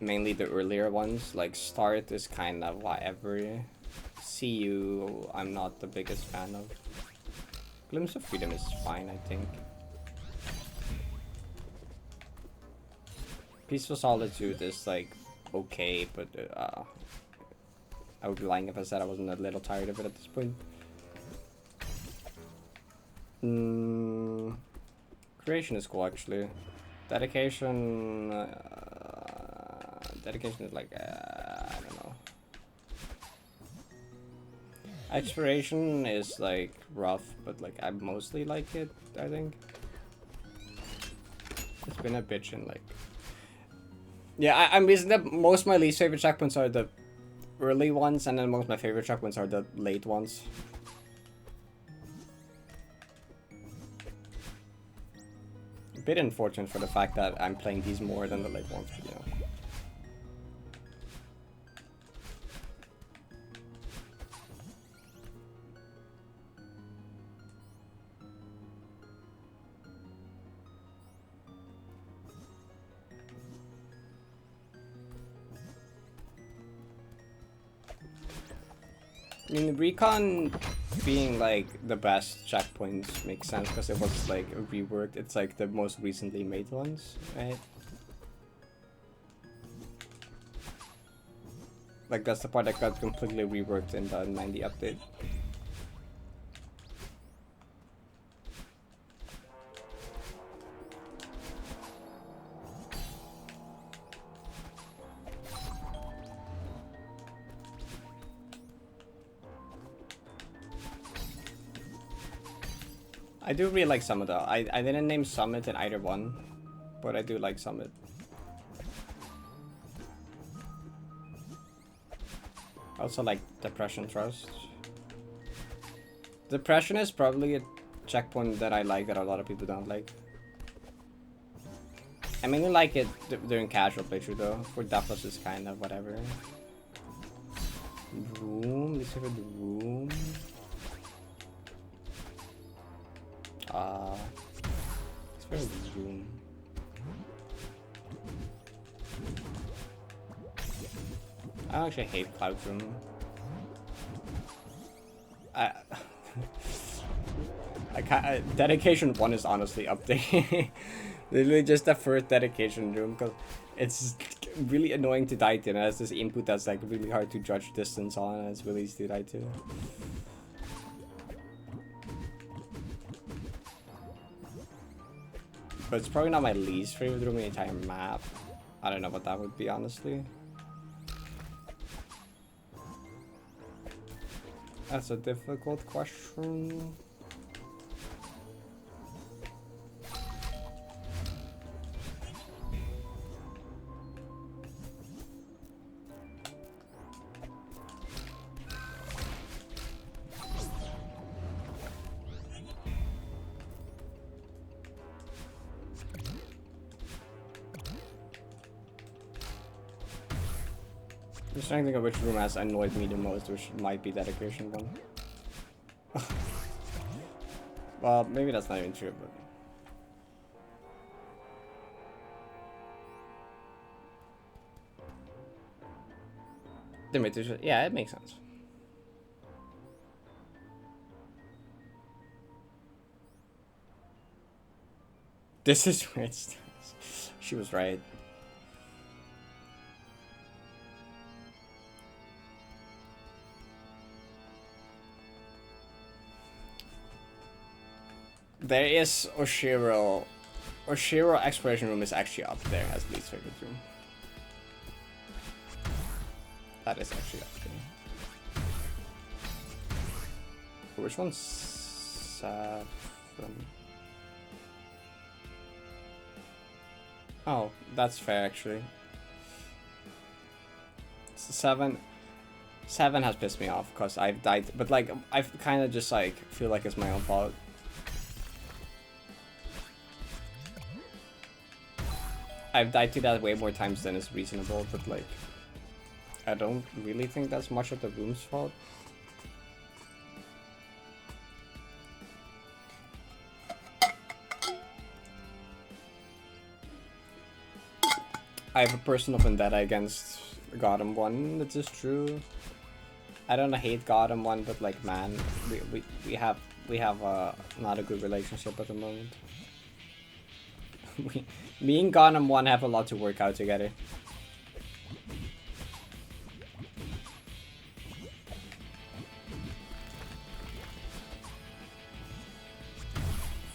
mainly the earlier ones. Like Start is kind of whatever. See You, I'm not the biggest fan of. Glimpse of Freedom is fine, I think. Peaceful Solitude is like okay, but I would be lying if I said I wasn't a little tired of it at this point. Creation is cool actually. Dedication is like I don't know. Exploration is like rough, but like I mostly like it, I think. It's been a bitch and like yeah, I'm reason that most of my least favorite checkpoints are the early ones, and then most of my favorite checkpoints are the late ones. A bit unfortunate for the fact that I'm playing these more than the late ones, but you know. I mean, Recon being like the best checkpoints makes sense because it was like reworked. It's like the most recently made ones, right? Like that's the part that got completely reworked in the 90 update. I do really like Summit though. I didn't name Summit in either one, but I do like Summit. I also like Depression Trust. Depression is probably a checkpoint that I like that a lot of people don't like. I mainly like it during casual playthrough though. For Deathless it's kind of whatever. Room, let's see for the room. It's very room. I actually hate Cloud Room. I can't. Dedication 1 is honestly up there. Literally just the first dedication room because it's really annoying to die to, and it has this input that's like really hard to judge distance on, and it's really easy to die to. But it's probably not my least favorite room in the entire map. I don't know what that would be, honestly. That's a difficult question. I'm trying to think of which room has annoyed me the most, which might be Dedication 1. Well, maybe that's not even true, but... Yeah, it makes sense. This is where it starts. She was right. There is Oshiro. Oshiro Exploration Room is actually up there as least favorite room. That is actually up there. Which one's 7? Oh, that's fair actually. 7 has pissed me off because I've died, but like I've kind of just like feel like it's my own fault. I've died to that way more times than is reasonable, but like I don't really think that's much of the room's fault. I have a personal vendetta against Gotham 1, that is true. I don't hate Gotham 1, but like man, we have not a good relationship at the moment. Me and Gotham 1 have a lot to work out together.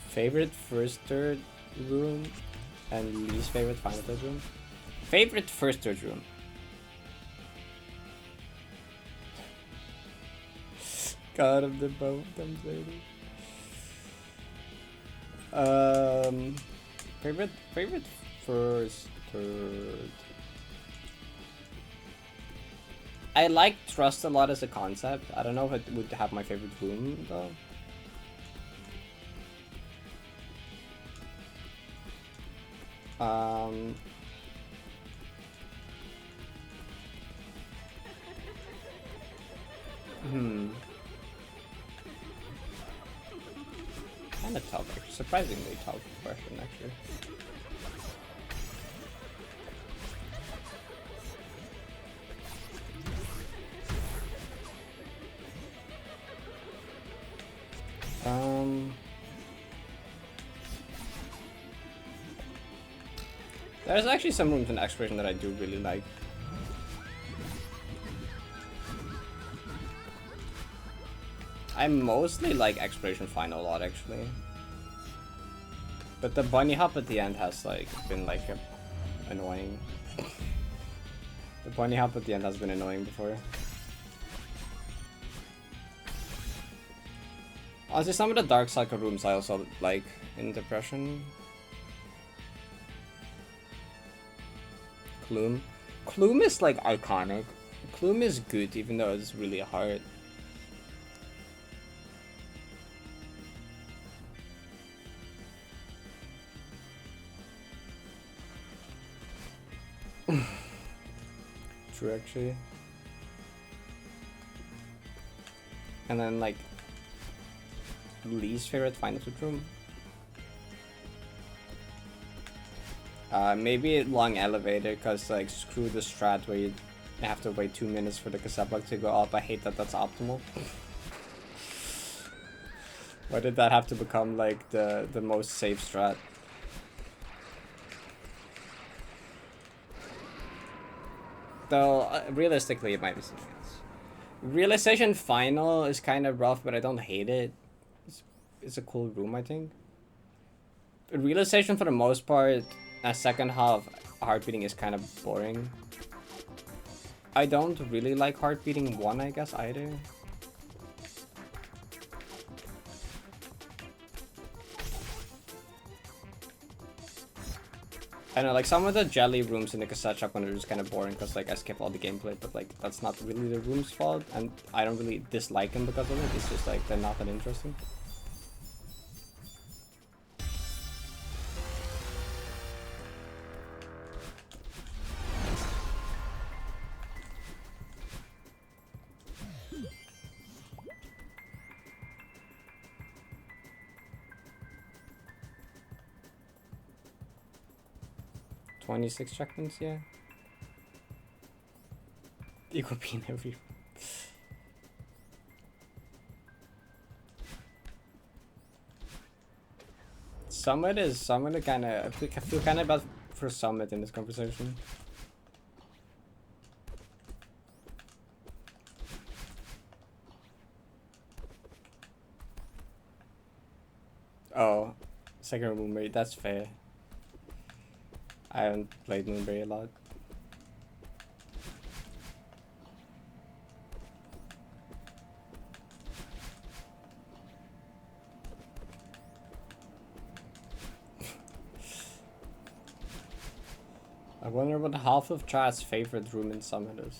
Favorite first third room and least favorite final third room? Favorite first third room. God of the both them lady. Favorite first third. I like Trust a lot as a concept. I don't know if it would have my favorite room though. Kind of tough, actually. Surprisingly tough question, actually. There's actually some rooms in Exploration that I do really like. I mostly like Exploration Final a lot, actually. But the bunny hop at the end has like been like annoying. The bunny hop at the end has been annoying before. Honestly, some of the Dark Cycle rooms I also like in Depression. Clume. Clume is like iconic. Clume is good even though it's really hard. True, actually. And then like least favorite final room. Maybe a long elevator, cause like screw the strat where you have to wait 2 minutes for the cassette block to go up. I hate that that's optimal. Why did that have to become like the most safe strat? Though realistically, it might be something else. Realization Final is kind of rough, but I don't hate it. It's a cool room, I think. Realization for the most part, second half heartbeating is kind of boring. I don't really like heartbeating 1, I guess, either. I know, like some of the jelly rooms in the cassette shop are just kind of boring because like I skip all the gameplay, but like that's not really the room's fault, and I don't really dislike them because of it. It's just like they're not that interesting. $26 checkpoints, yeah. Equal be in every. Summit kind of. I feel kind of bad for Summit in this conversation. Oh, second Moonberry, that's fair. I haven't played Moonberry a lot. I wonder what half of chat's favorite room in Summit is.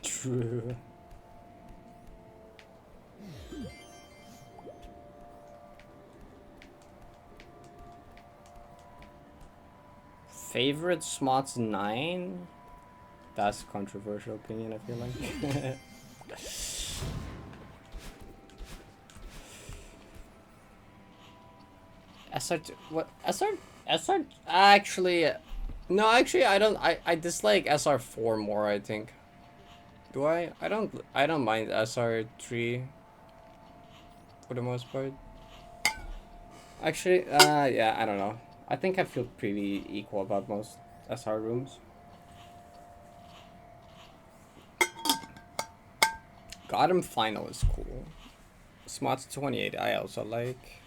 True. Favorite Smots 9? That's a controversial opinion, I feel like. SR2, what? SR, actually, no, actually, I dislike SR4 more, I think. Do I? I don't mind SR3 for the most part. Actually, yeah, I don't know. I think I feel pretty equal about most SR rooms. Gotham Final is cool. Smots 28 I also like.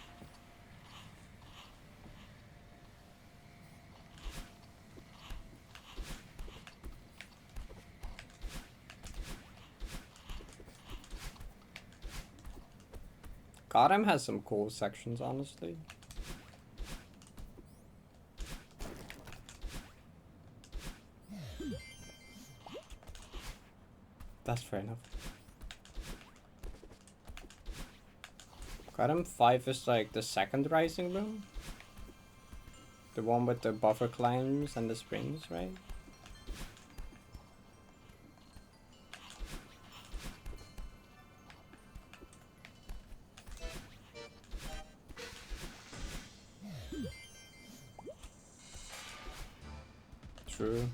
Gotham has some cool sections, honestly. That's fair enough. Gotham 5 is like the second rising room. The one with the buffer climbs and the springs, right? True.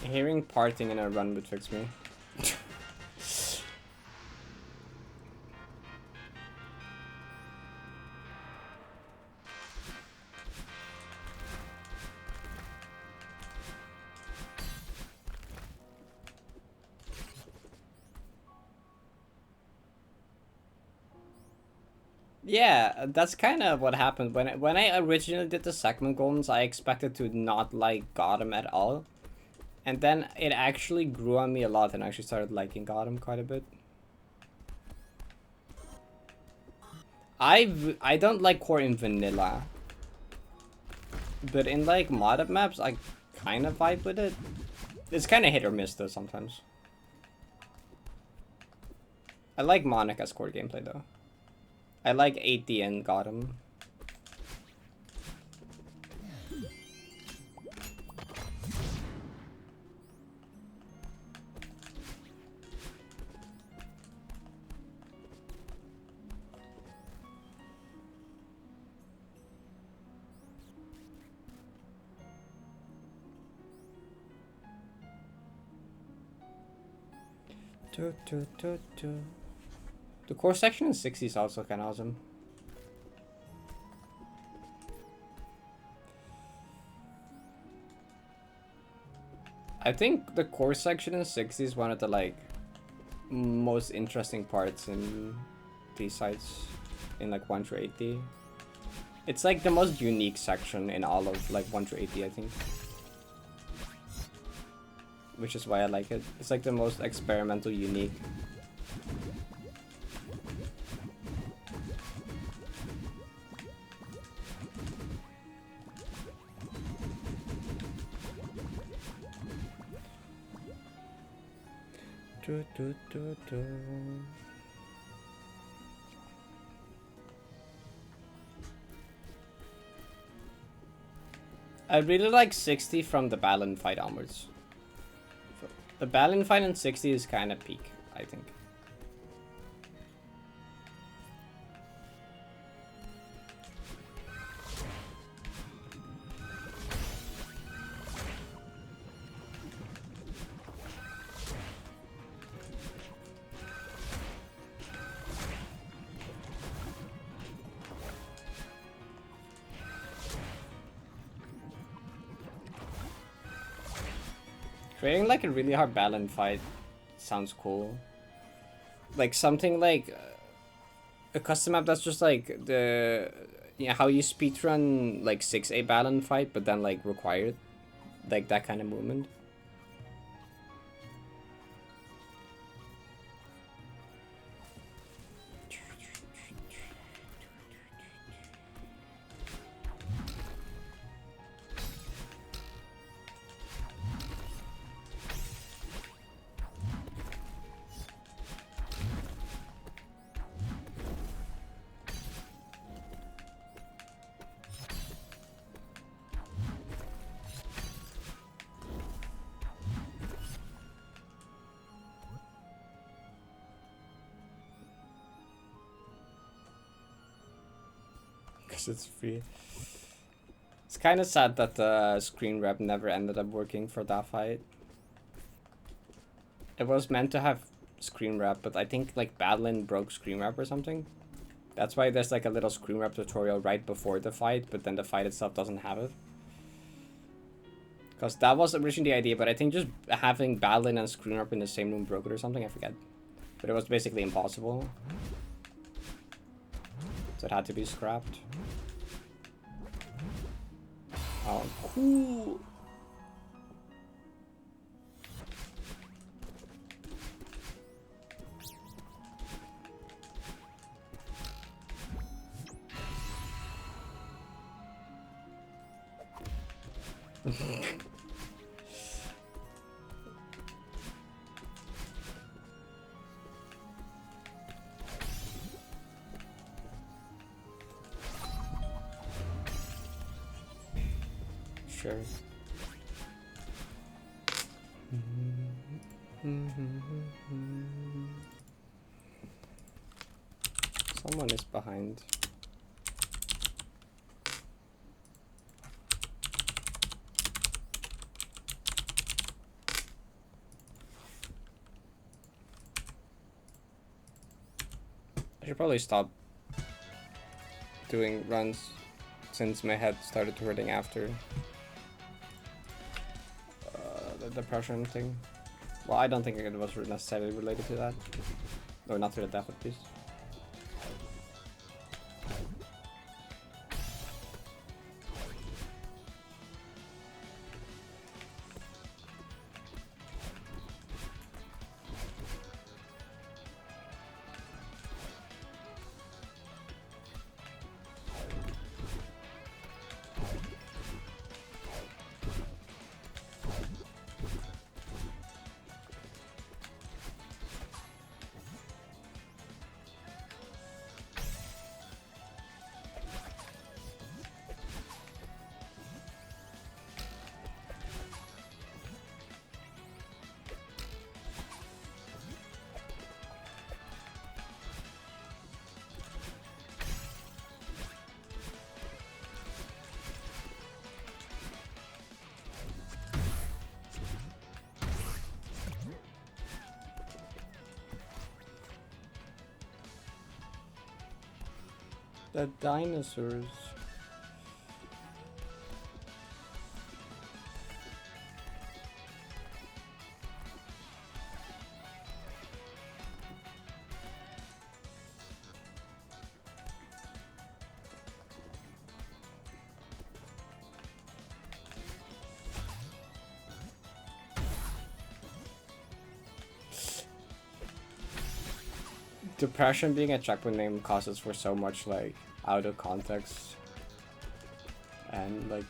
Hearing parting in a run would fix me. Yeah, that's kind of what happened when I originally did the segment goals. I expected to not like Gotham at all, and then it actually grew on me a lot, and I actually started liking Gotham quite a bit. I don't like core in vanilla, but in like modded maps, I kind of vibe with it. It's kind of hit or miss though sometimes. I like Monica's core gameplay though. I like 80 and Gotham. The core section in 60 is also kind of awesome. I think the core section in 60 is one of the like most interesting parts in these sites in like 1 through 80. It's like the most unique section in all of like 1 through 80, I think. which is why I like it. It's like the most experimental, unique. I really like 60 from the Balin fight onwards. The Balin fight in 60 is kind of peak, I think. Creating like a really hard Balin fight sounds cool. Like something like a custom map that's just like the how you speedrun like 6A Balin fight, but then like required like that kind of movement. It's free. It's kind of sad that the screen rep never ended up working for that fight. It was meant to have screen rep, but I think like Badlin broke screen rep or something. That's why there's like a little screen rep tutorial right before the fight, but then the fight itself doesn't have it. Because that was originally the idea, but I think just having Badlin and screen rep in the same room broke it or something, I forget. But it was basically impossible. So it had to be scrapped. Oh, cool. Sure. Someone is behind. I should probably stop doing runs since my head started hurting after the depression thing. Well, I don't think it was necessarily related to that. Or not to the death of peace. The dinosaurs. Depression being a checkpoint name causes for so much like out of context and like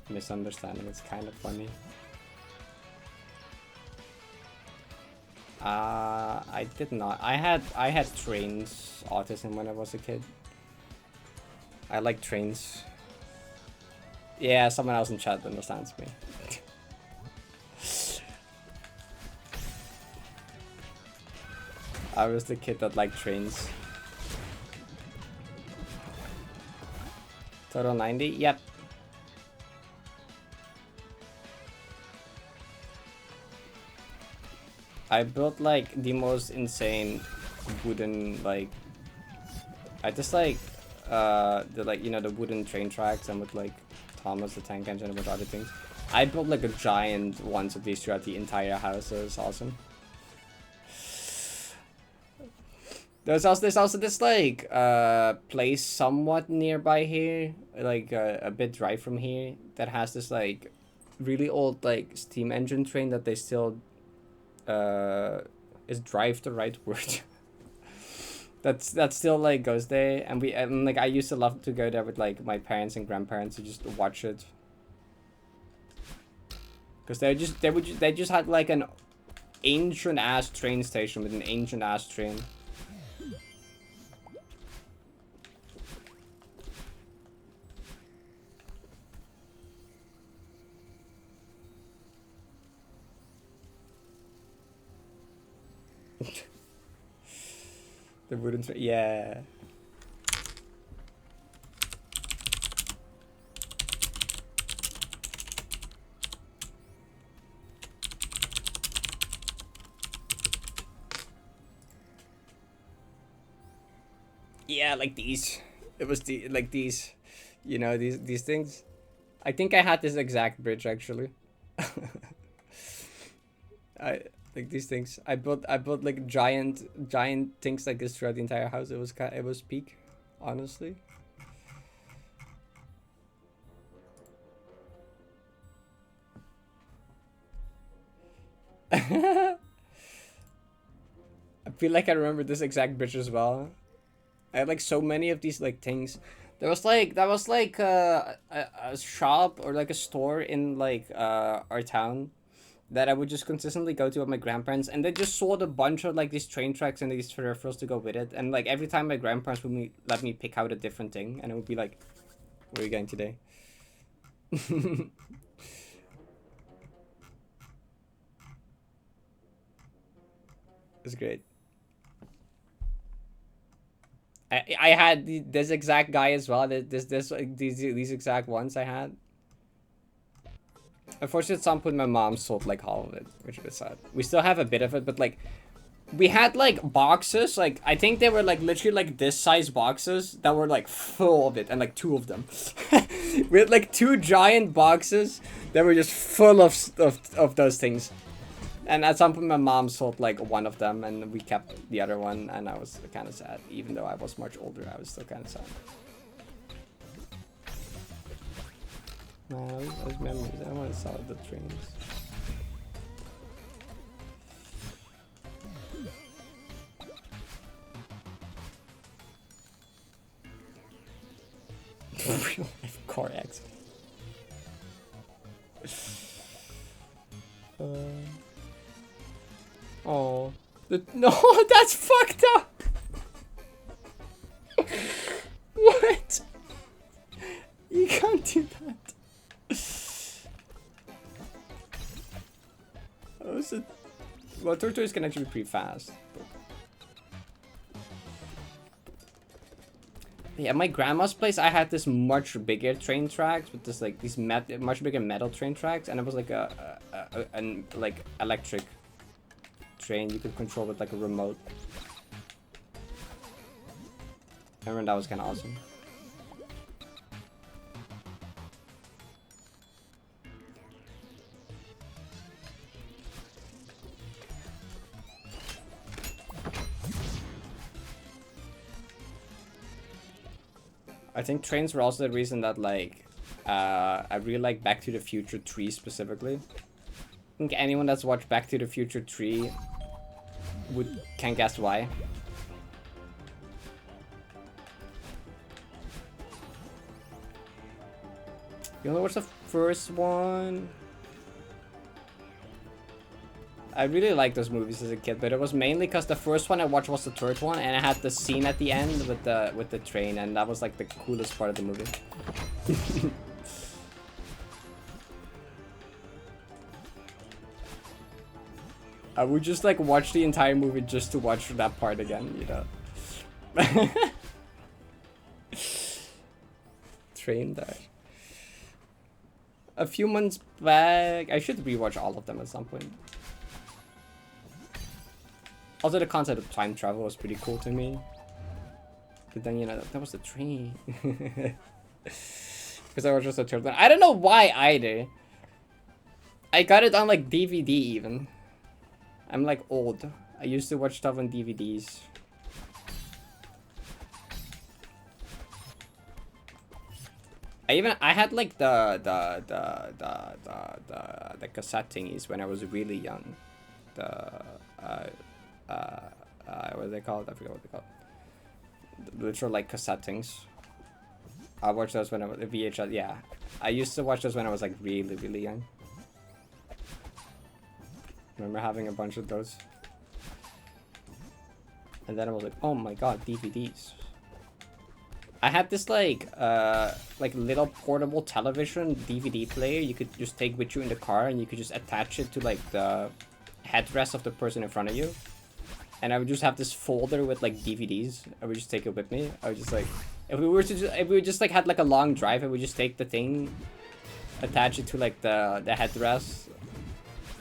misunderstanding. It's kind of funny. I did not. I had trains autism when I was a kid. I like trains. Yeah, someone else in chat understands me. I was the kid that liked trains. Total 90? Yep. I built like the most insane wooden like I just like the like you know the wooden train tracks and with like Thomas the tank engine and with other things. I built like a giant ones of these throughout the entire house. It was awesome. There's also this like place somewhat nearby here, like a bit drive from here, that has this like really old like steam engine train that they still is drive the right word? that still like goes there, and like I used to love to go there with like my parents and grandparents to just watch it, because they just had like an ancient ass train station with an ancient ass train. The wooden train, yeah. Yeah, like these. It was like these, you know, these things. I think I had this exact bridge actually. I like these things. I built like giant things like this throughout the entire house. It was peak, honestly. I feel like I remember this exact bridge as well. I had like so many of these like things. That was like a shop or like a store in like our town that I would just consistently go to with my grandparents, and they just sold a bunch of like these train tracks and these peripherals to go with it. And like every time my grandparents would let me pick out a different thing, and it would be like, "Where are you going today?" It's great. I had this exact guy as well. This like these exact ones I had. Unfortunately, at some point my mom sold like all of it, which was sad. We still have a bit of it, but like we had like boxes, like I think they were like literally like this size boxes that were like full of it, and like 2 of them. We had like 2 giant boxes that were just full of those things. And at some point my mom sold like one of them, and we kept the other one, and I was kind of sad. Even though I was much older, I was still kind of sad. No, those memories. I want to sell the trains. Real life car accident. Oh, no, that's fucked up. What? You can't do that. Oh, is it? Well, tortoise can actually be pretty fast. But... yeah, at my grandma's place, I had this much bigger train tracks with this like these much bigger metal train tracks, and it was like an like electric train you could control with like a remote. I remember that was kind of awesome. I think trains were also the reason that like I really like Back to the Future 3 specifically. I think anyone that's watched Back to the Future 3 can't guess why. You only watched the first one? I really liked those movies as a kid, but it was mainly because the first one I watched was the third one, and it had the scene at the end with the train, and that was like the coolest part of the movie. I would just like watch the entire movie just to watch that part again, you know. Train dash. A few months back, I should rewatch all of them at some point. Also, the concept of time travel was pretty cool to me. But then, you know, that was the train. Because I was just a turtle. I don't know why either. I got it on like DVD even. I'm like old. I used to watch stuff on DVDs. I had like the cassette thingies when I was really young. What are they called? I forget what they're called. The literal like cassette things. I watched those when I was VHS. Yeah, I used to watch those when I was like really young. Remember having a bunch of those. And then I was like, oh my god, DVDs. I had this like little portable television DVD player you could just take with you in the car, and you could just attach it to like the headrest of the person in front of you. And I would just have this folder with like DVDs. I would just take it with me. I would just like, if we just like had like a long drive, I would just take the thing, attach it to like the headrest,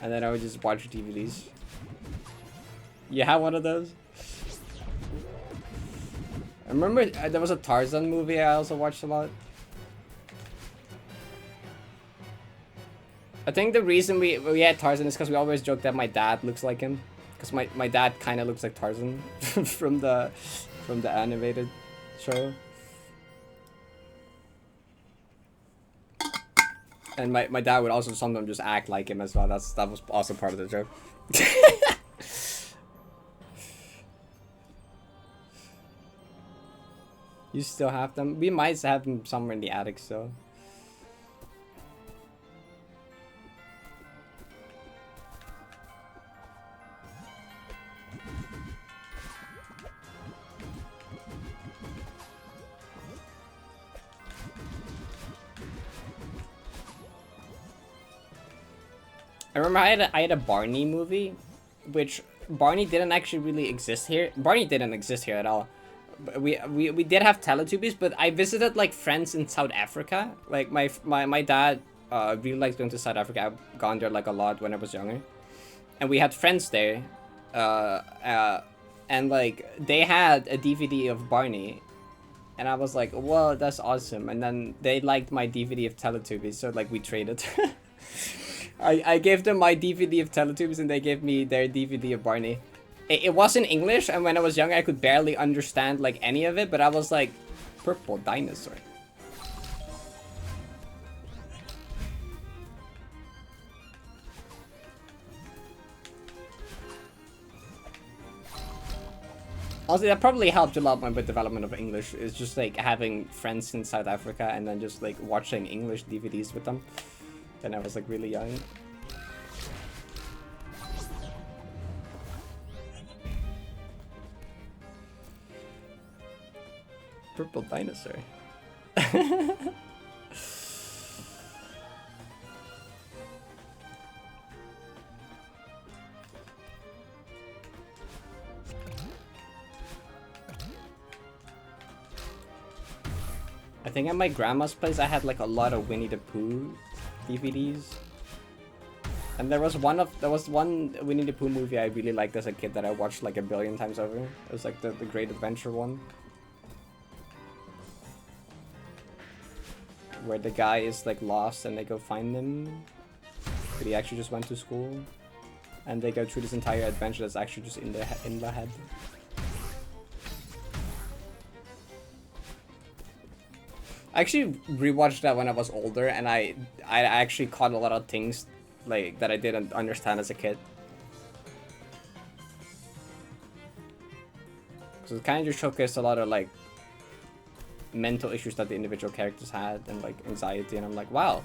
and then I would just watch DVDs. You have one of those? I remember there was a Tarzan movie I also watched a lot. I think the reason we had Tarzan is because we always joke that my dad looks like him. Because my dad kind of looks like Tarzan from the animated show. And my dad would also sometimes just act like him as well. That was also part of the joke. You still have them? We might have them somewhere in the attic still. I remember I had a Barney movie, which Barney didn't actually really exist here. Barney didn't exist here at all. We did have Teletubbies, but I visited like friends in South Africa. Like my dad really likes going to South Africa. I've gone there like a lot when I was younger, and we had friends there, and like they had a DVD of Barney, and I was like, "Whoa, that's awesome!" And then they liked my DVD of Teletubbies, so like we traded. I gave them my DVD of Teletubbies, and they gave me their DVD of Barney. It was in English, and when I was younger, I could barely understand like any of it, but I was like, purple dinosaur. Also, that probably helped a lot with the development of English. It's just like having friends in South Africa and then just like watching English DVDs with them. Then I was like really young. Purple dinosaur. I think at my grandma's place I had like a lot of Winnie the Pooh DVDs. And there was one Winnie the Pooh movie I really liked as a kid that I watched like a billion times over. It was like the Great Adventure one. Where the guy is like lost and they go find him. But he actually just went to school. And they go through this entire adventure that's actually just in the head. I actually rewatched that when I was older, and I actually caught a lot of things like that I didn't understand as a kid. So it kind of just showcased a lot of like mental issues that the individual characters had and like anxiety, and I'm like, wow,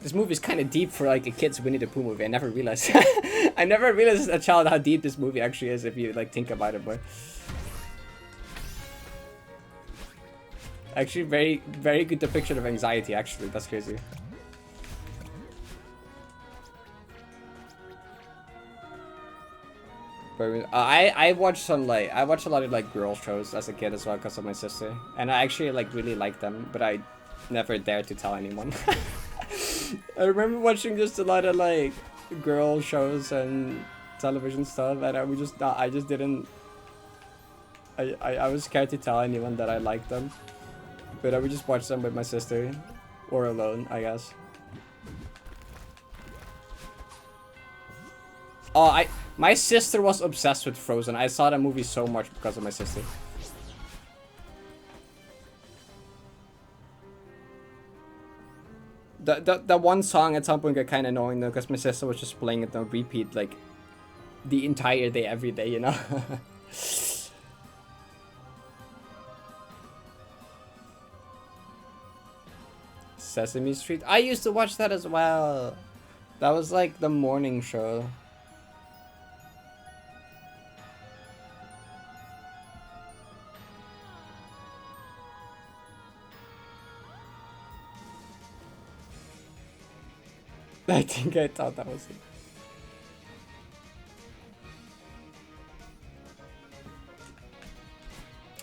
this movie is kind of deep for like a kid's Winnie the Pooh movie. I never realized. I never realized as a child how deep this movie actually is if you like think about it, but actually very good depiction of anxiety. Actually, that's crazy. But I watched some like I watched a lot of like girl shows as a kid as well because of my sister, and I actually like really liked them, but I never dared to tell anyone. I remember watching just a lot of like girl shows and television stuff, and I just didn't. I was scared to tell anyone that I liked them, but I would just watch them with my sister, or alone, I guess. Oh, my sister was obsessed with Frozen. I saw that movie so much because of my sister. The one song at some point got kind of annoying though, because my sister was just playing it on repeat like the entire day, every day, you know. Sesame Street. I used to watch that as well. That was like the morning show. I think I thought that was it.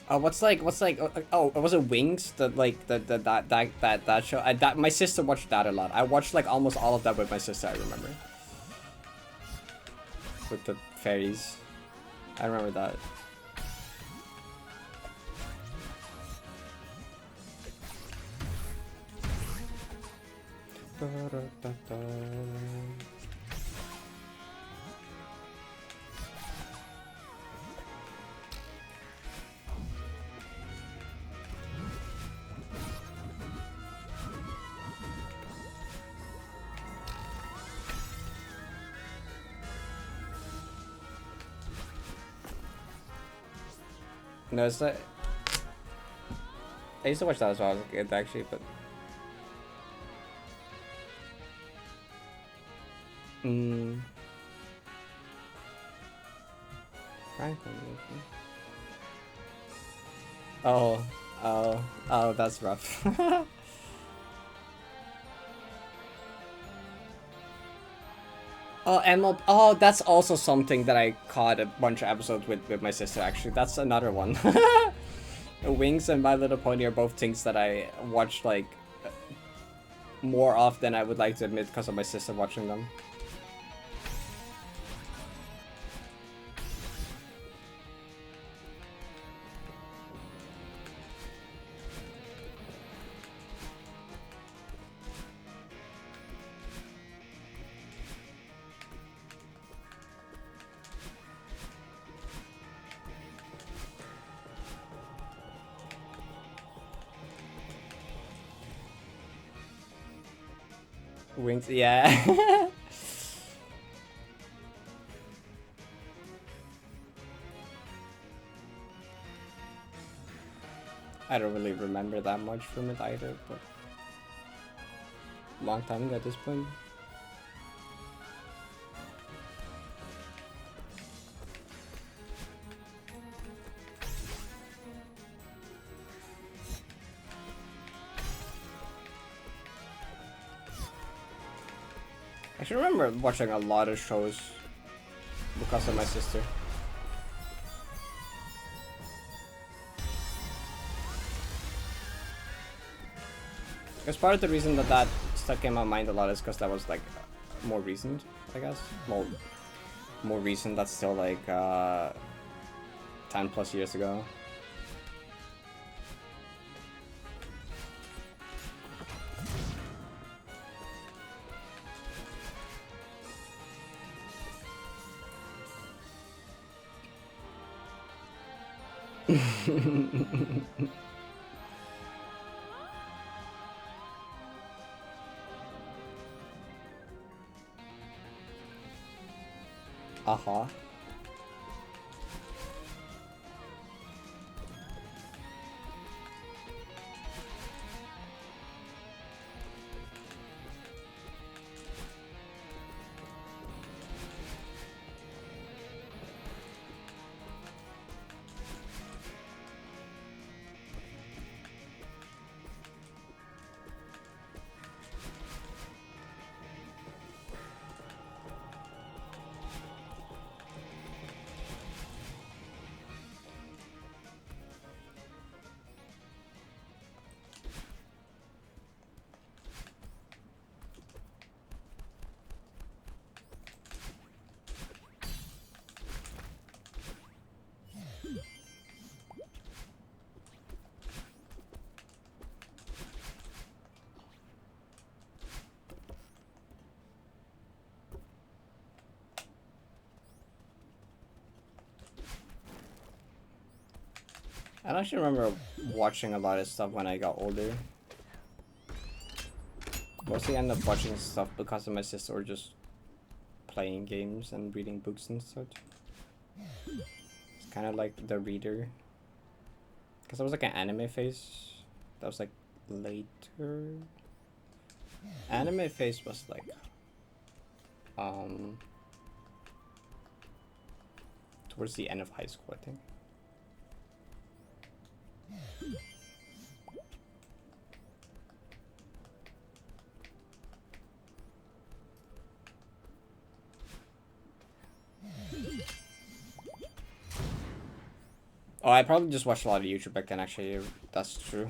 What's like oh, was it Wings that like that show? That my sister watched that a lot. I watched like almost all of that with my sister. I remember with the fairies. I remember that. No, it's like I used to watch that as well as a kid, actually, but Franklin. Oh, that's rough. Oh, ML. Oh, that's also something that I caught a bunch of episodes with my sister, actually. That's another one. Wings and My Little Pony are both things that I watch, like, more often than I would like to admit because of my sister watching them. Wings, yeah. I don't really remember that much from it either, but long time ago at this point. I should remember watching a lot of shows because of my sister. Because part of the reason that that stuck in my mind a lot is because that was like more recent, I guess. More recent, that's still like 10 plus years ago. Uh-huh. I don't actually remember watching a lot of stuff when I got older. Mostly end up watching stuff because of my sister or just playing games and reading books and such. It's kind of like the reader. Because I was like an anime phase. That was like later. Anime phase was like towards the end of high school, I think. Oh, I probably just watched a lot of YouTube back then, actually. That's true.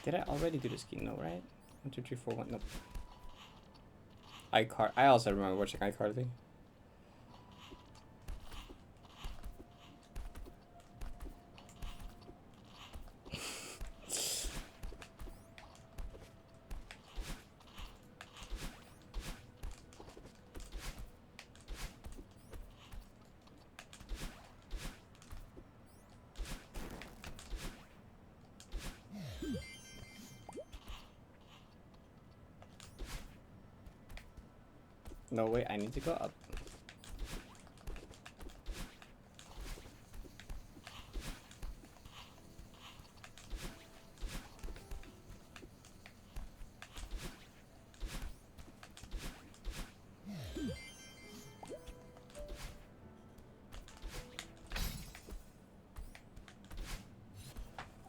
Did I already do the scheme? No, right? 1, 2, 3, 4, 1. Nope. iCar. I also remember watching iCarly. No, wait, I need to go up.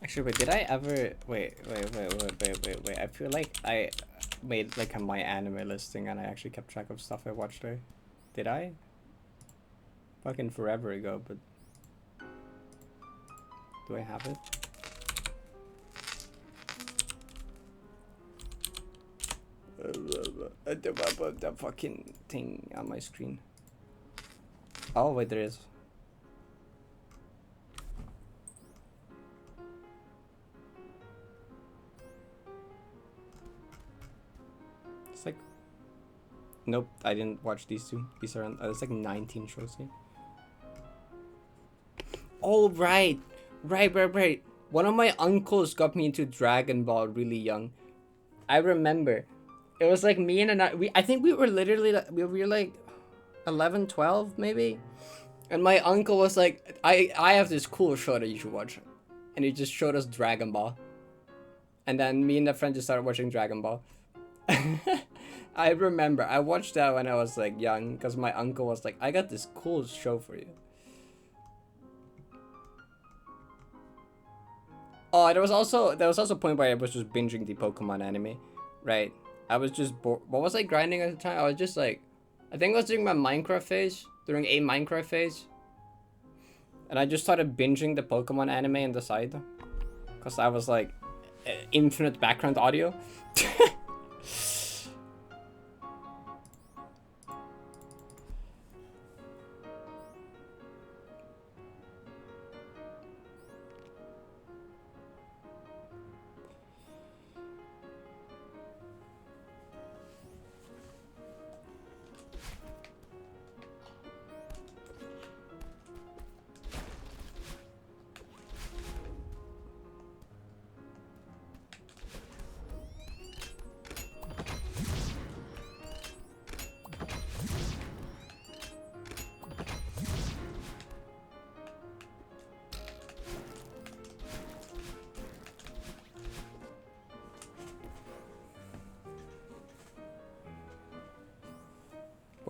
Actually, wait, did I ever... Wait. I feel like I made like a my anime listing and I actually kept track of stuff I watched there. Did I? Fucking forever ago, but... Do I have it? The fucking thing on my screen. Oh, wait, there is. It's like... Nope, I didn't watch these two. These are on... it's like 19 shows here. Oh, right! Right. One of my uncles got me into Dragon Ball really young. I remember. It was like me and I think we were literally like, we were like 11, 12 maybe. And my uncle was like, I have this cool show that you should watch. And he just showed us Dragon Ball. And then me and a friend just started watching Dragon Ball. I remember, I watched that when I was like young because my uncle was like, I got this cool show for you. Oh, there was also a point where I was just binging the Pokemon anime, right? I was just bored. What was I grinding at the time? I was just like, I think I was doing my Minecraft phase, during a Minecraft phase. And I just started binging the Pokemon anime on the side. Because I was like, infinite background audio.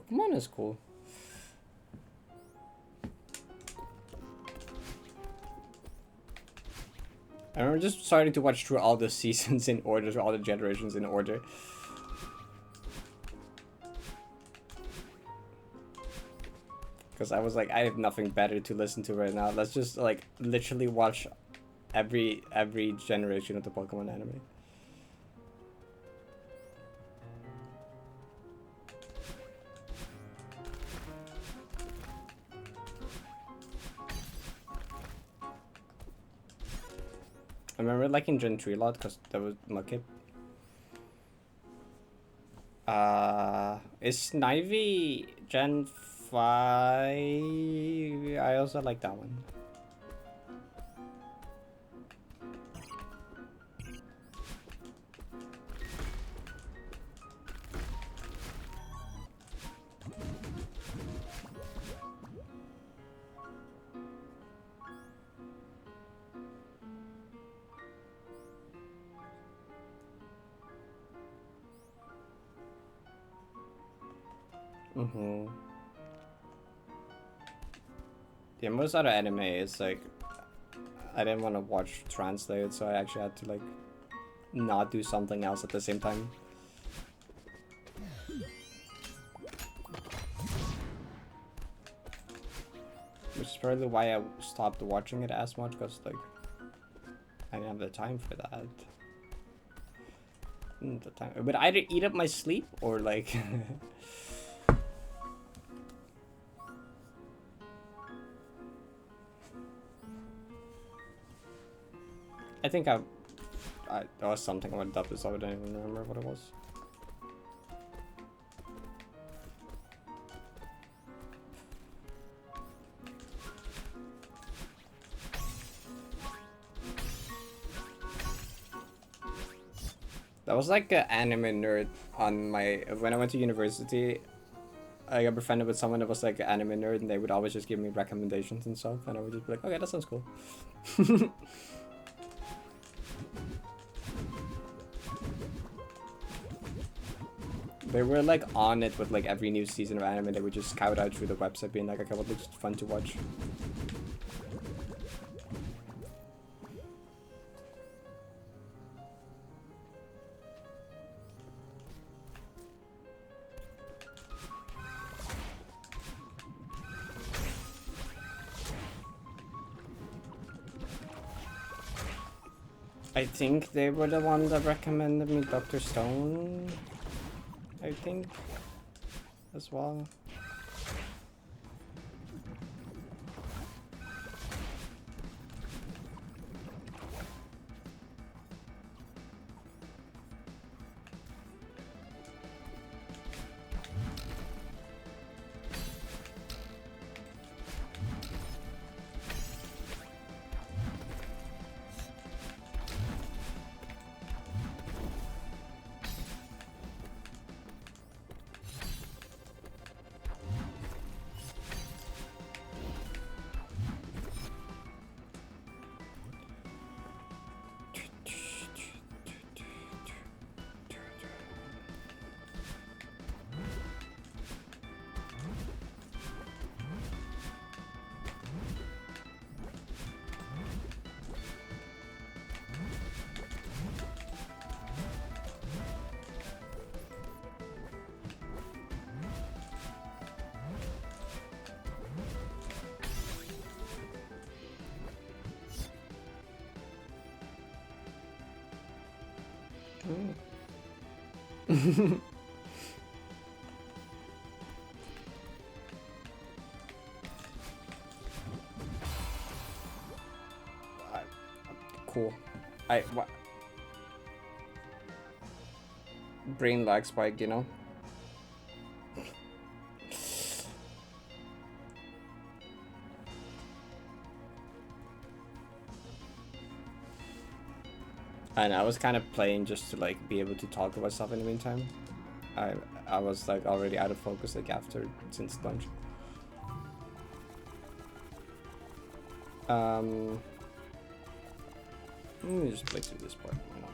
Pokemon is cool. I remember just starting to watch through all the seasons in order, all the generations in order. Because I was like, I have nothing better to listen to right now. Let's just like literally watch every generation of the Pokemon anime. I remember liking Gen 3 a lot because that was Mudkip. Is Snivy Gen I also like that one. Mm-hmm. Yeah, most other anime is like I didn't want to watch translated, so I actually had to like not do something else at the same time. Which is probably why I stopped watching it as much, because like I didn't have the time for that. The time it would either eat up my sleep or like I think there was something about the episode, I don't even remember what it was. That was like an anime nerd on my when I went to university. I got befriended with someone that was like an anime nerd, and they would always just give me recommendations and stuff, and I would just be like, okay, that sounds cool. They were like on it with like every new season of anime. They would just scout out through the website, being like, okay, what looks fun to watch. I think they were the one that recommended me Dr. Stone. I think as well. Cool. What? Brain lag spike, you know? And I was kind of playing just to like be able to talk about stuff in the meantime. I was like already out of focus like after since lunch. Let me just play through this part. You know.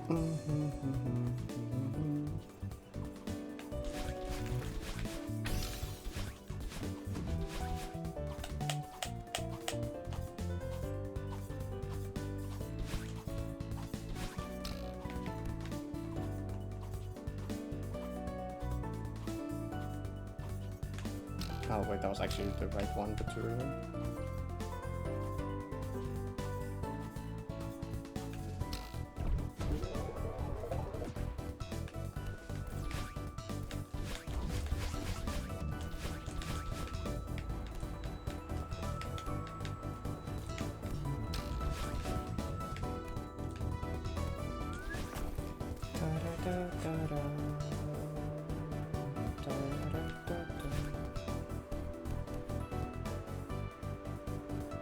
Oh wait, that was actually the right one, but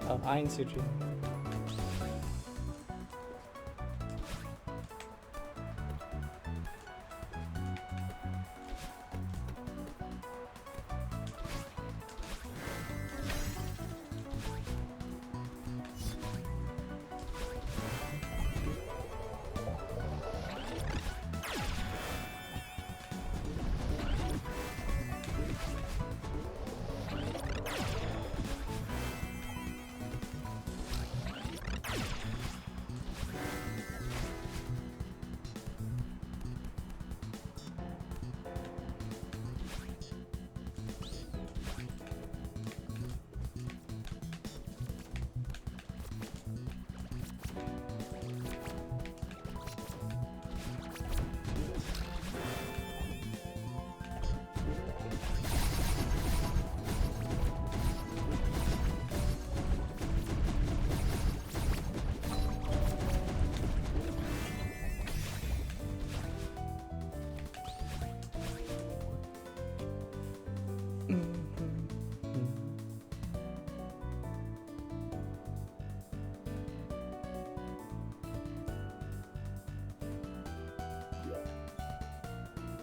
oh, Iron Suji.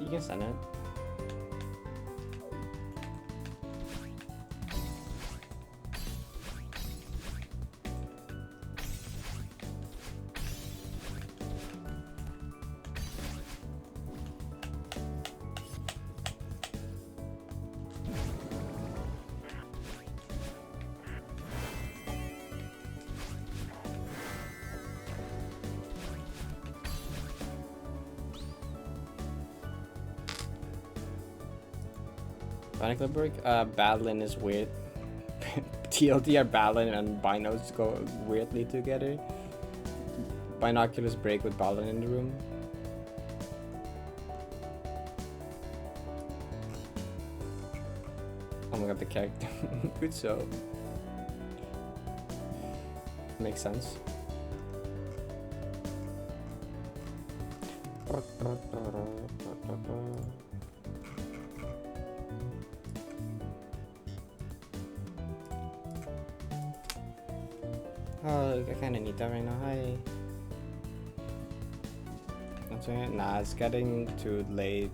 You can send it. Binocular Battling is weird. TLDR Battling and Binos go weirdly together. Binoculars break with Battling in the room. Oh my god, the character. Good show. Makes sense. Oh, I kinda need that right now. Hi. Nah, it's getting too late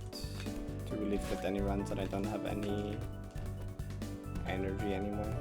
to really fit any runs that I don't have any energy anymore.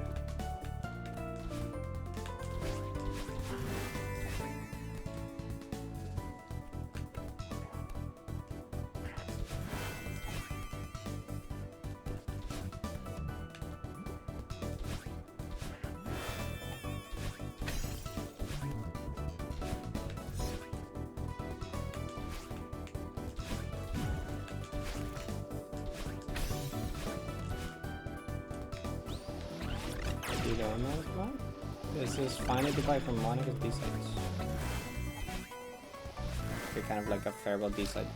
This is finally goodbye from Monica's B-sides. They're kind of like a farewell B-side.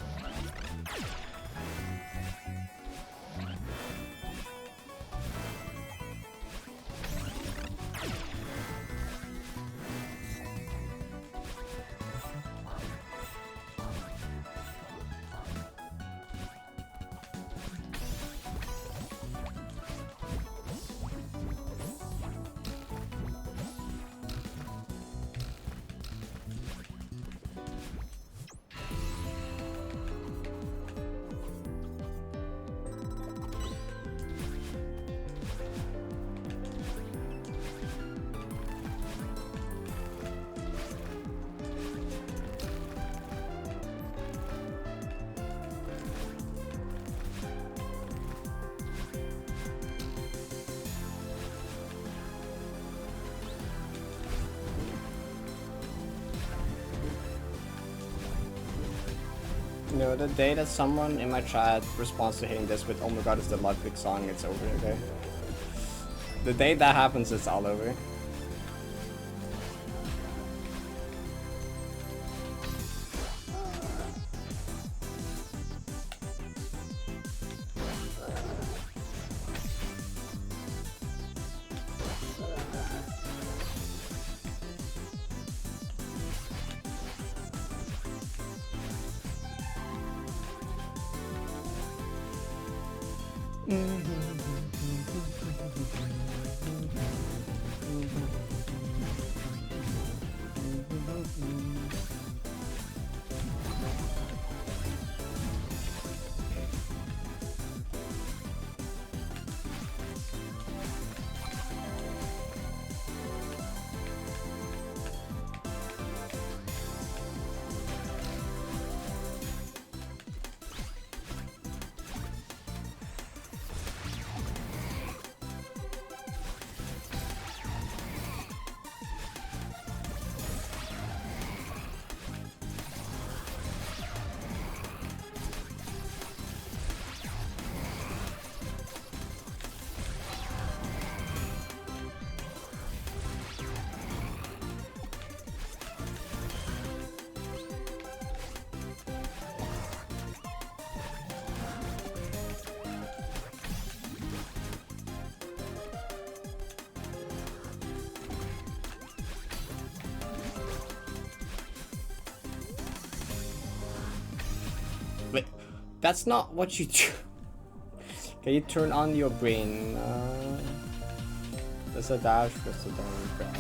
You know, the day that someone in my chat responds to hitting this with "Oh my god, it's the Ludwig song," it's over, okay? The day that happens, it's all over. Wait, that's not what you do. Can you turn on your brain? There's a dash, there's a dash.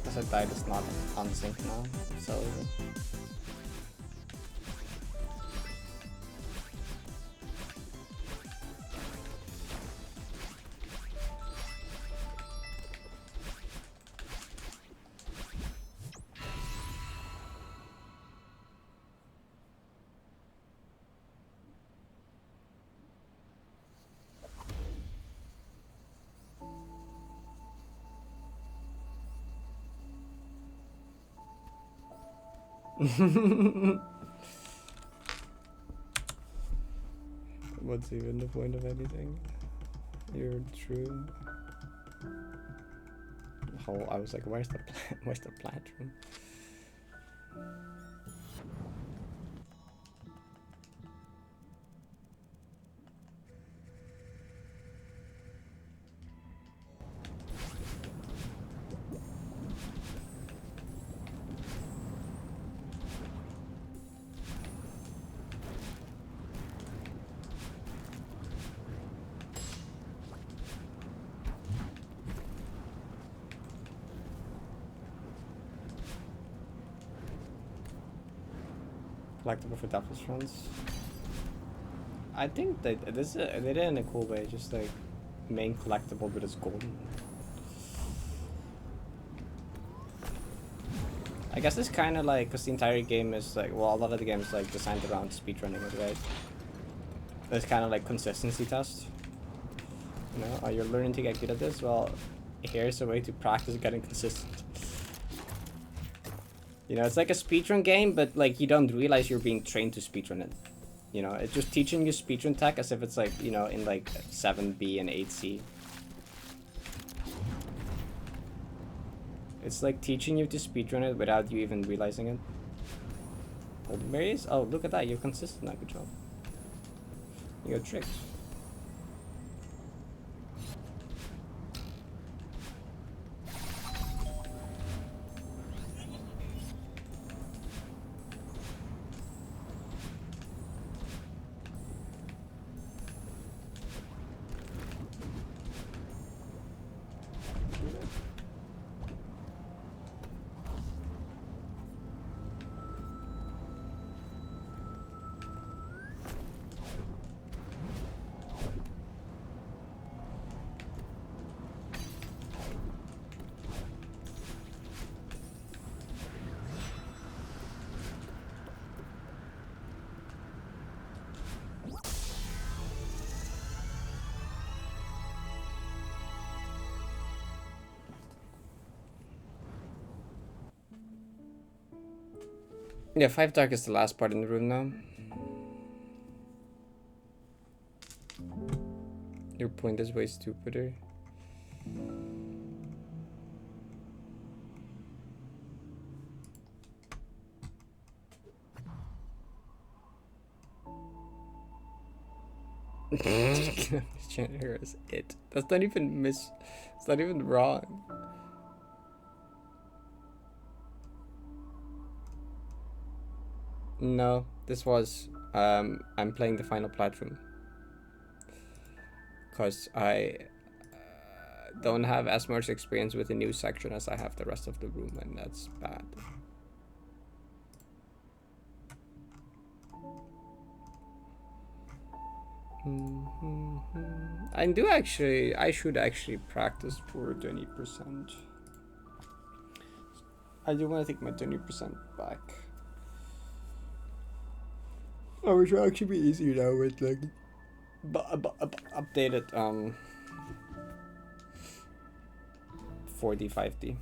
Because I died is not on sync now, so. What's even the point of anything? You're true. Oh, I was like, where's the where's the plant room? Collectible for Deathless runs. I think they did it in a cool way, just like main collectible but it's golden. I guess it's kind of like, because the entire game is like, well, a lot of the game is like designed around speedrunning it, right? It's kind of like consistency test. You know, you're learning to get good at this. Well, here's a way to practice getting consistent. You know, it's like a speedrun game, but like you don't realize you're being trained to speedrun it. You know, it's just teaching you speedrun tech as if it's like, you know, in like 7B and 8C. It's like teaching you to speedrun it without you even realizing it. Oh, Mary's? Oh, look at that, you're consistent now, good job. You got tricked. Yeah, 5 dark is the last part in the room now. Your point is way stupider. Here is it. That's not even it's not even wrong. No, this was I'm playing the final platform because I don't have as much experience with the new section as I have the rest of the room, and that's bad. I should actually practice for 20%. I do want to take my 20% back. Oh, which will actually be easier now with like updated 4D 5D.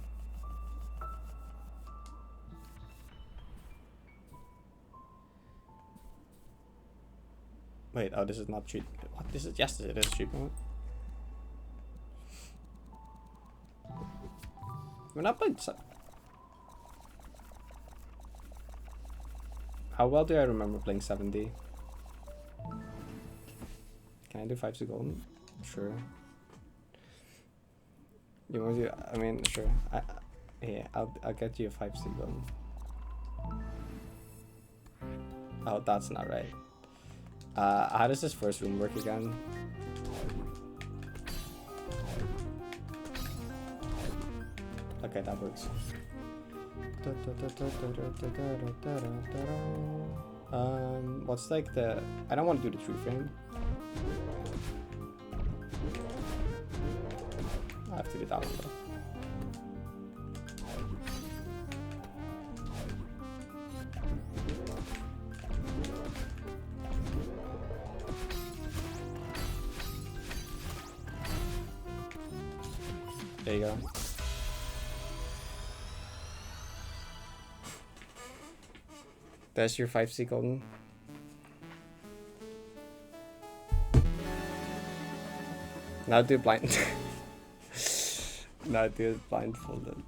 Wait, oh, this is not cheat. What? This is, yes, it is cheat mode. We're not playing. How well do I remember playing 7D? Can I do 5C golden? Sure. You want to? I mean, sure. Yeah, I'll get you a 5C golden. Oh, that's not right. How does this first room work again? Okay, that works. What's like the... I don't want to do the true frame. I have to do that one though. There you go. That's your 5C golden. Now do blind. Now do it blindfolded.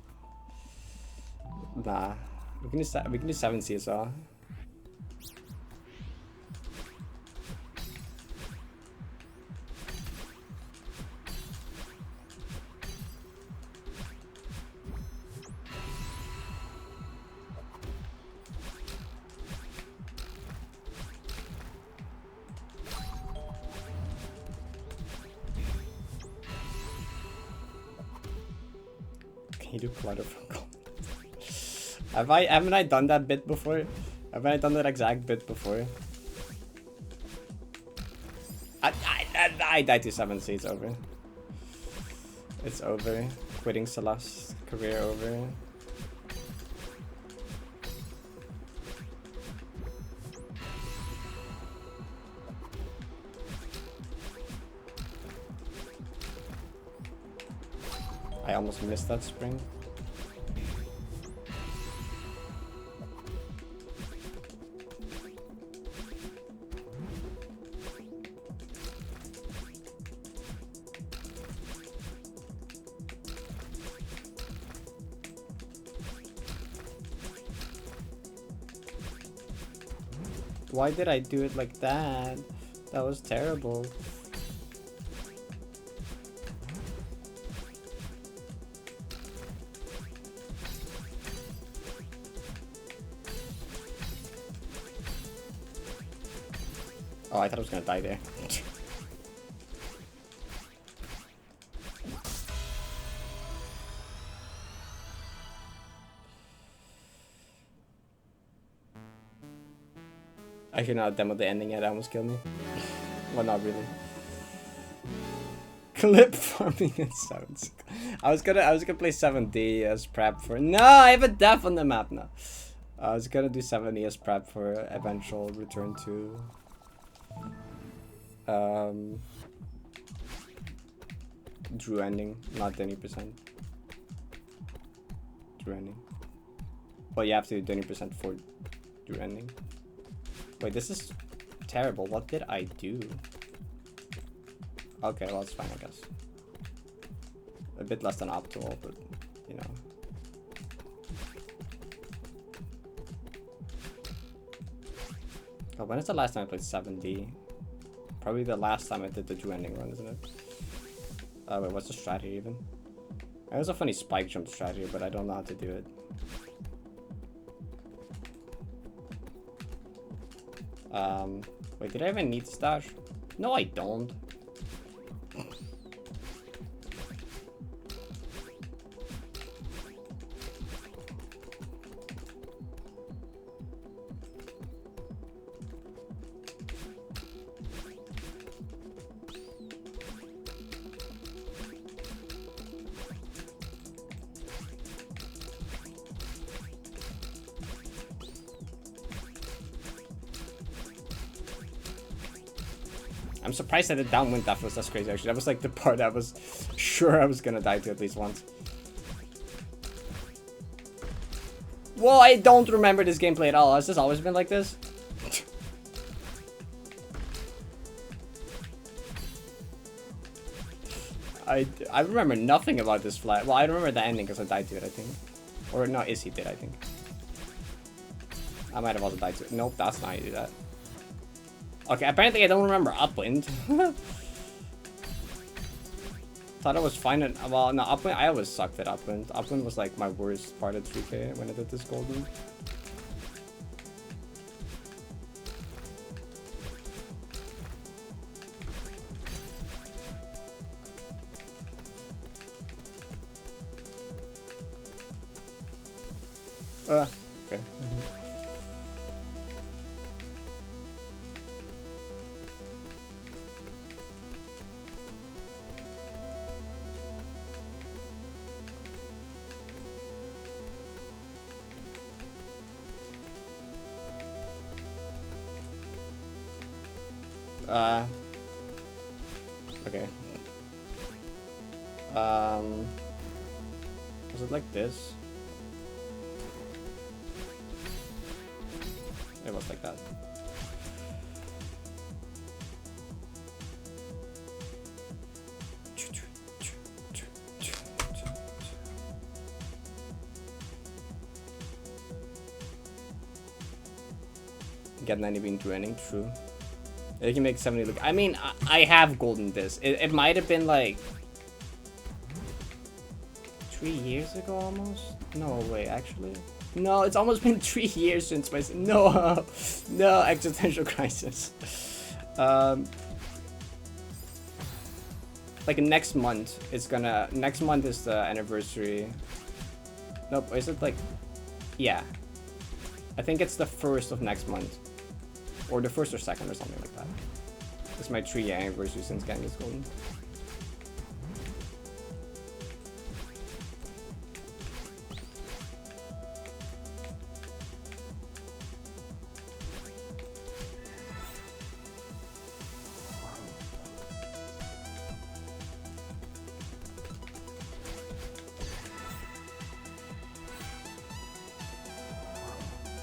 Nah, we can do 7C as well. Can you do collider from gold? Haven't I done that bit before? Haven't I done that exact bit before? I died to 7C, it's over. It's over. Quitting Celeste, career over. I almost missed that spring. Why did I do it like that? That was terrible. Oh, I thought I was gonna die there. I should not demo the ending yet, that almost killed me. Well, not really. Clip farming and sounds. I was gonna play 7D as prep for. No, I have a death on the map now. I was gonna do 7D as prep for eventual return to Drew ending, not 20%. Drew ending. Well, you have to do 20% for Drew ending. Wait, this is terrible. What did I do? Okay, well, it's fine, I guess. A bit less than optimal, but, you know. Oh, when is the last time I played 7D? Probably the last time I did the Drew ending run, isn't it? Wait, what's the strategy even? It was a funny spike jump strategy, but I don't know how to do it. Wait, did I even need to stash? No, I don't. I'm surprised I did downwind Deathless. That's crazy, actually. That was like the part I was sure I was gonna die to at least once. Well, I don't remember this gameplay at all. Has this always been like this? I remember nothing about this flat. Well, I remember the ending because I died to it, I think. Or no, Izzy did, I think. I might have also died to it. Nope, that's not how you do that. Okay, apparently I don't remember upwind. Thought it was fine at, well, no, upwind, I always sucked at upwind. Upwind was like my worst part at 3K when I did this golden. Okay. Okay. Was it like this? It was like that. Get 90 being training, true. You can make 70 look. I mean, I have golden disc. It might have been like 3 years ago almost. No way, actually. No, it's almost been 3 years since my no existential crisis. Like next month, next month is the anniversary. Nope, is it like, yeah. I think it's the 1st of next month. Or the 1st or 2nd or something like that. It's my 3-year anniversary since getting this golden.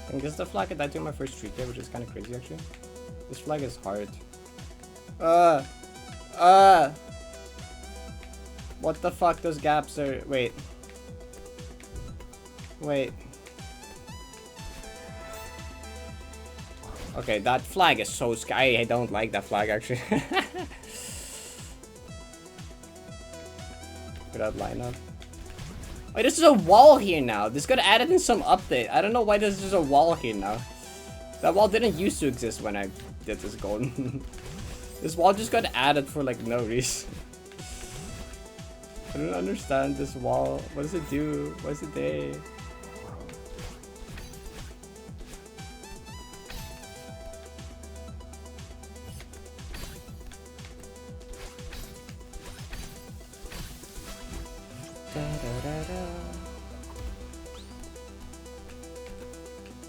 I think this is the flag I died to in my first 3K, which is kind of crazy actually. This flag is hard. What the fuck? Those gaps are. Wait. Wait. Okay, that flag is so scary. I don't like that flag actually. Without lineup. Oh, this is a wall here now. This got added in some update. I don't know why there's just a wall here now. That wall didn't used to exist when I did this golden. This wall just got added for like no reason. I don't understand this wall. What does it do? What is it there?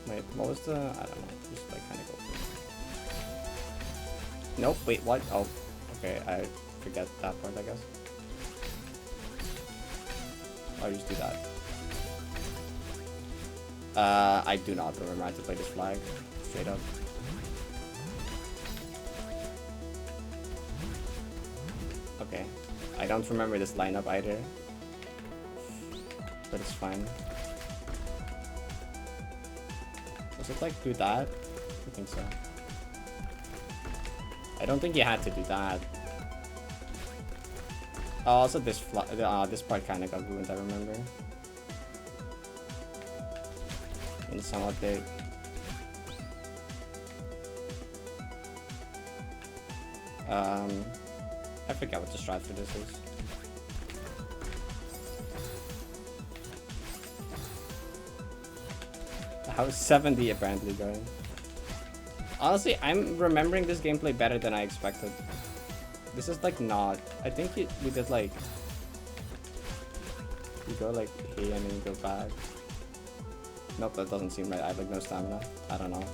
Wait, what was the? I don't know. Just like kind of go for it. Nope. Wait, what? Oh, okay. I forget that part, I guess. I'll just do that. I do not remember how to play this flag. Straight up. Okay. I don't remember this lineup either. But it's fine. Was it like do that? I think so. I don't think you had to do that. Oh, also this this part kind of got ruined, I remember. In some update. I forget what the strat for this is. How's 70 apparently going? Honestly, I'm remembering this gameplay better than I expected. This is like not. I think we did like. You go like here and then you go back. Nope, that doesn't seem right. I have like no stamina. I don't know.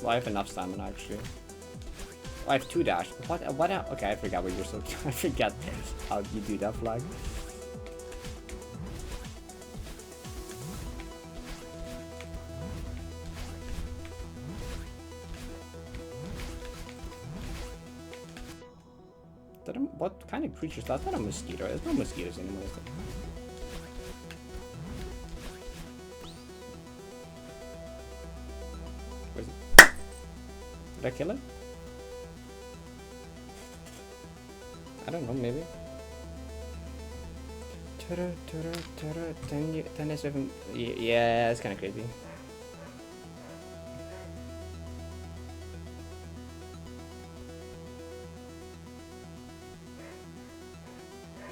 Well, I have enough stamina actually. Oh, I have 2 dash. What? Okay, I forgot what you're so. I forget how you do that flag. What kind of creatures? That's not a mosquito. There's no mosquitoes anymore. Is there? Where's it? Did I kill it? I don't know, maybe. 10 is even. Yeah, it's kind of crazy.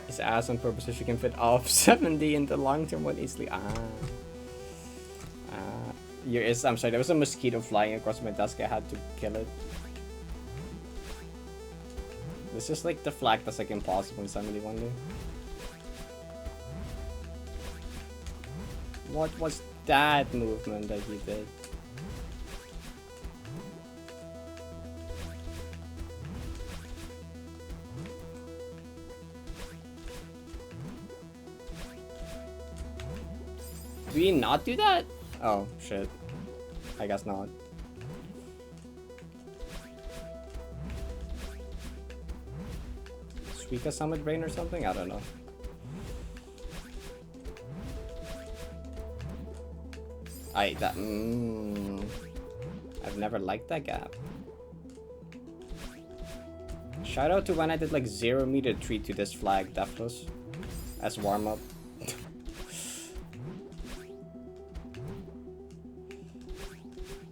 His ass on purpose so she can fit off 70 in the long term one easily. I'm sorry, there was a mosquito flying across my desk. I had to kill it. This is like the flag that's like impossible in 71 day. What was that movement that he did? Do we not do that? Oh, shit. I guess not. Suika Summit Brain or something? I don't know. I've never liked that gap. Shout out to when I did like 0 meter treat to this flag, Deathless, as warm up.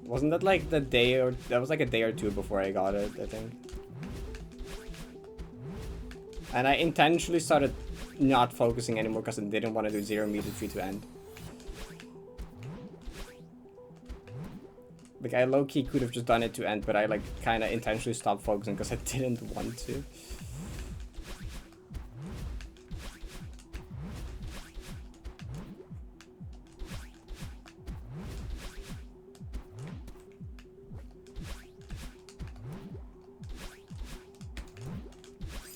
Wasn't that like the day or that was like a day or 2 before I got it, I think. And I intentionally started not focusing anymore because I didn't want to do 0 meter treat to end. Like, I low-key could have just done it to end, but I, like, kind of intentionally stopped focusing because I didn't want to.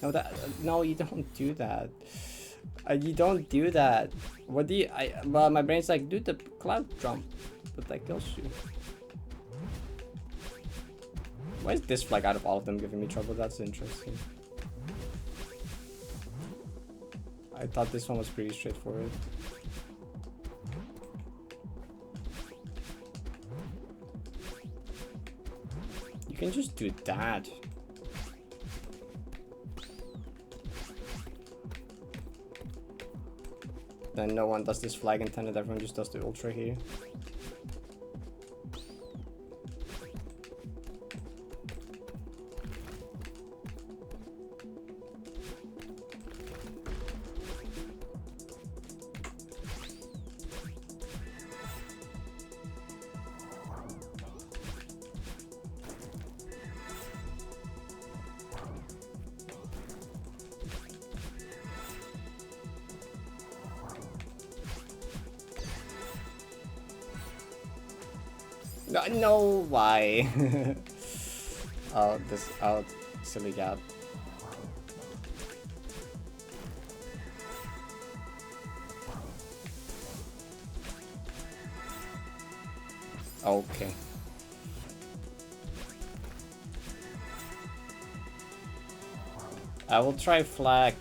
No, no, you don't do that. You don't do that. What do you? Well, my brain's like, do the cloud jump, but that kills you. Why is this flag out of all of them giving me trouble? That's interesting. I thought this one was pretty straightforward. You can just do that. Then no one does this flag intended, everyone just does the ultra here. No, why? Oh, silly gap. Okay. I will try flag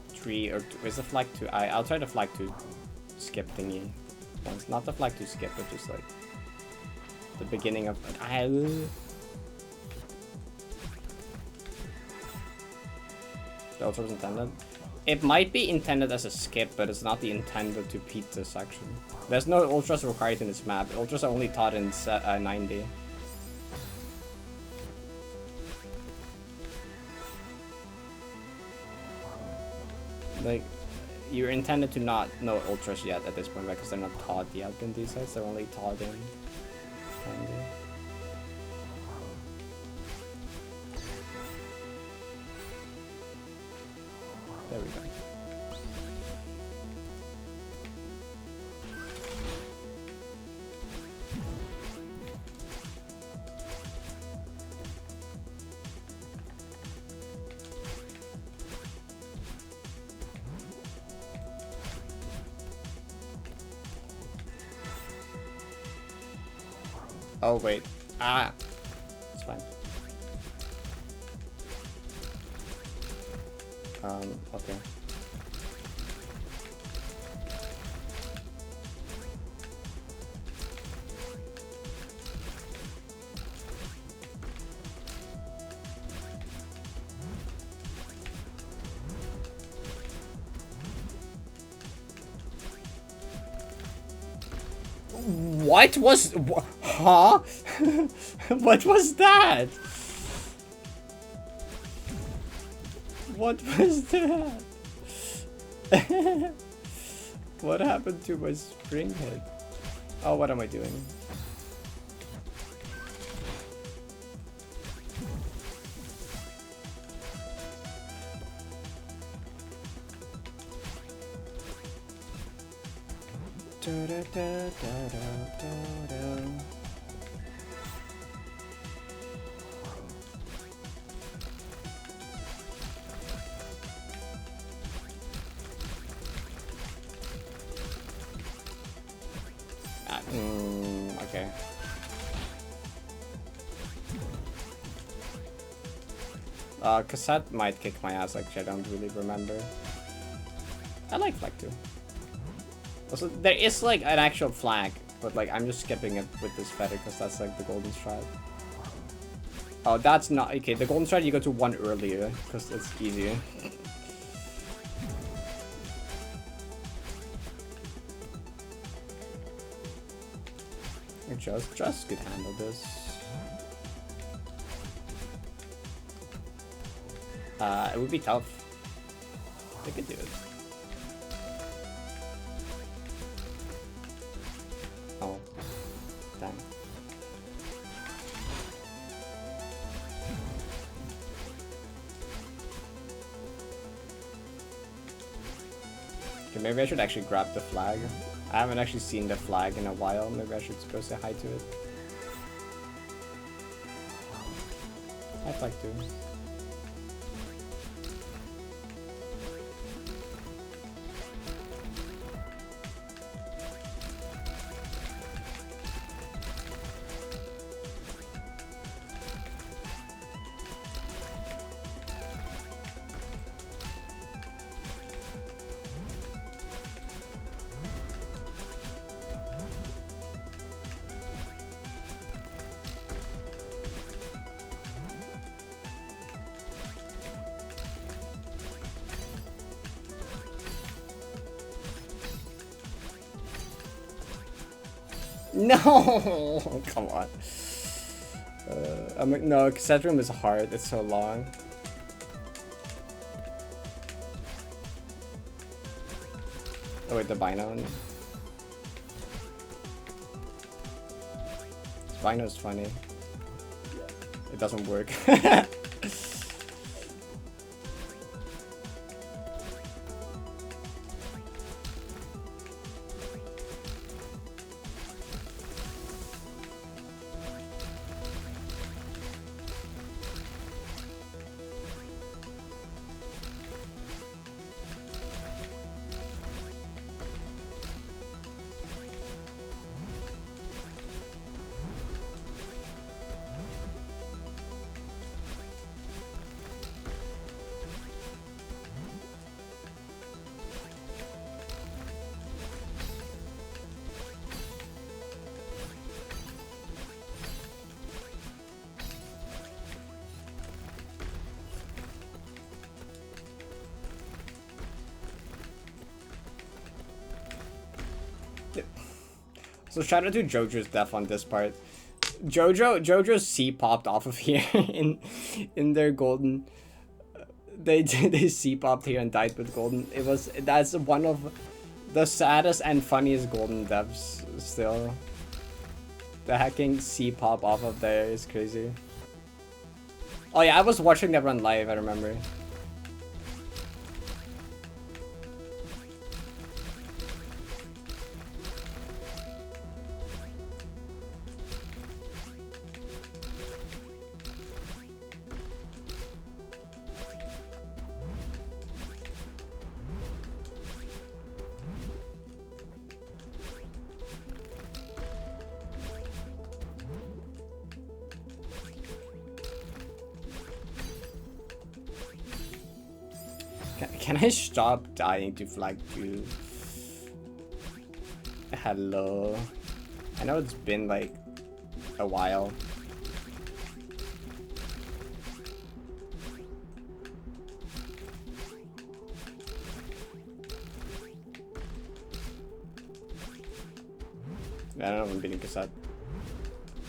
3 or where's the flag 2? I'll try the flag 2 skip thingy once. Not the flag 2 skip, but just like the beginning of the ultra was intended. It might be intended as a skip, but it's not the intended to beat this section. There's no ultras required in this map. Ultras are only taught in 90. Like, you're intended to not know ultras yet at this point, right? Because they're not taught yet in these sites. They're only taught in 90. There we go. Oh wait. It's fine. Okay. What was... Huh? What was that? What was that? What happened to my spring head? Oh, what am I doing? Okay. Cassette might kick my ass, actually, I don't really remember. I like flag 2. Also, there is like an actual flag, but like I'm just skipping it with this feather because that's like the golden stride. Oh, that's not okay. The golden stride you go to 1 earlier because it's easier. Just could handle this. It would be tough. They could do it. Oh, dang. maybe I should actually grab the flag. I haven't actually seen the flag in a while. Maybe I should go say hi to it. Hi, flag too. No, come on. I'm like, no, cassette room is hard. It's so long. Oh wait, the Bino. Bino's funny. It doesn't work. So shout out to Jojo's death on this part. Jojo's C popped off of here in their golden. They C popped here and died with golden. That's one of the saddest and funniest golden devs still. The hacking C pop off of there is crazy. Oh yeah, I was watching that run live, I remember. Can I stop dying to flag 2? Hello. I know it's been like a while. I don't know if I'm beating cassette.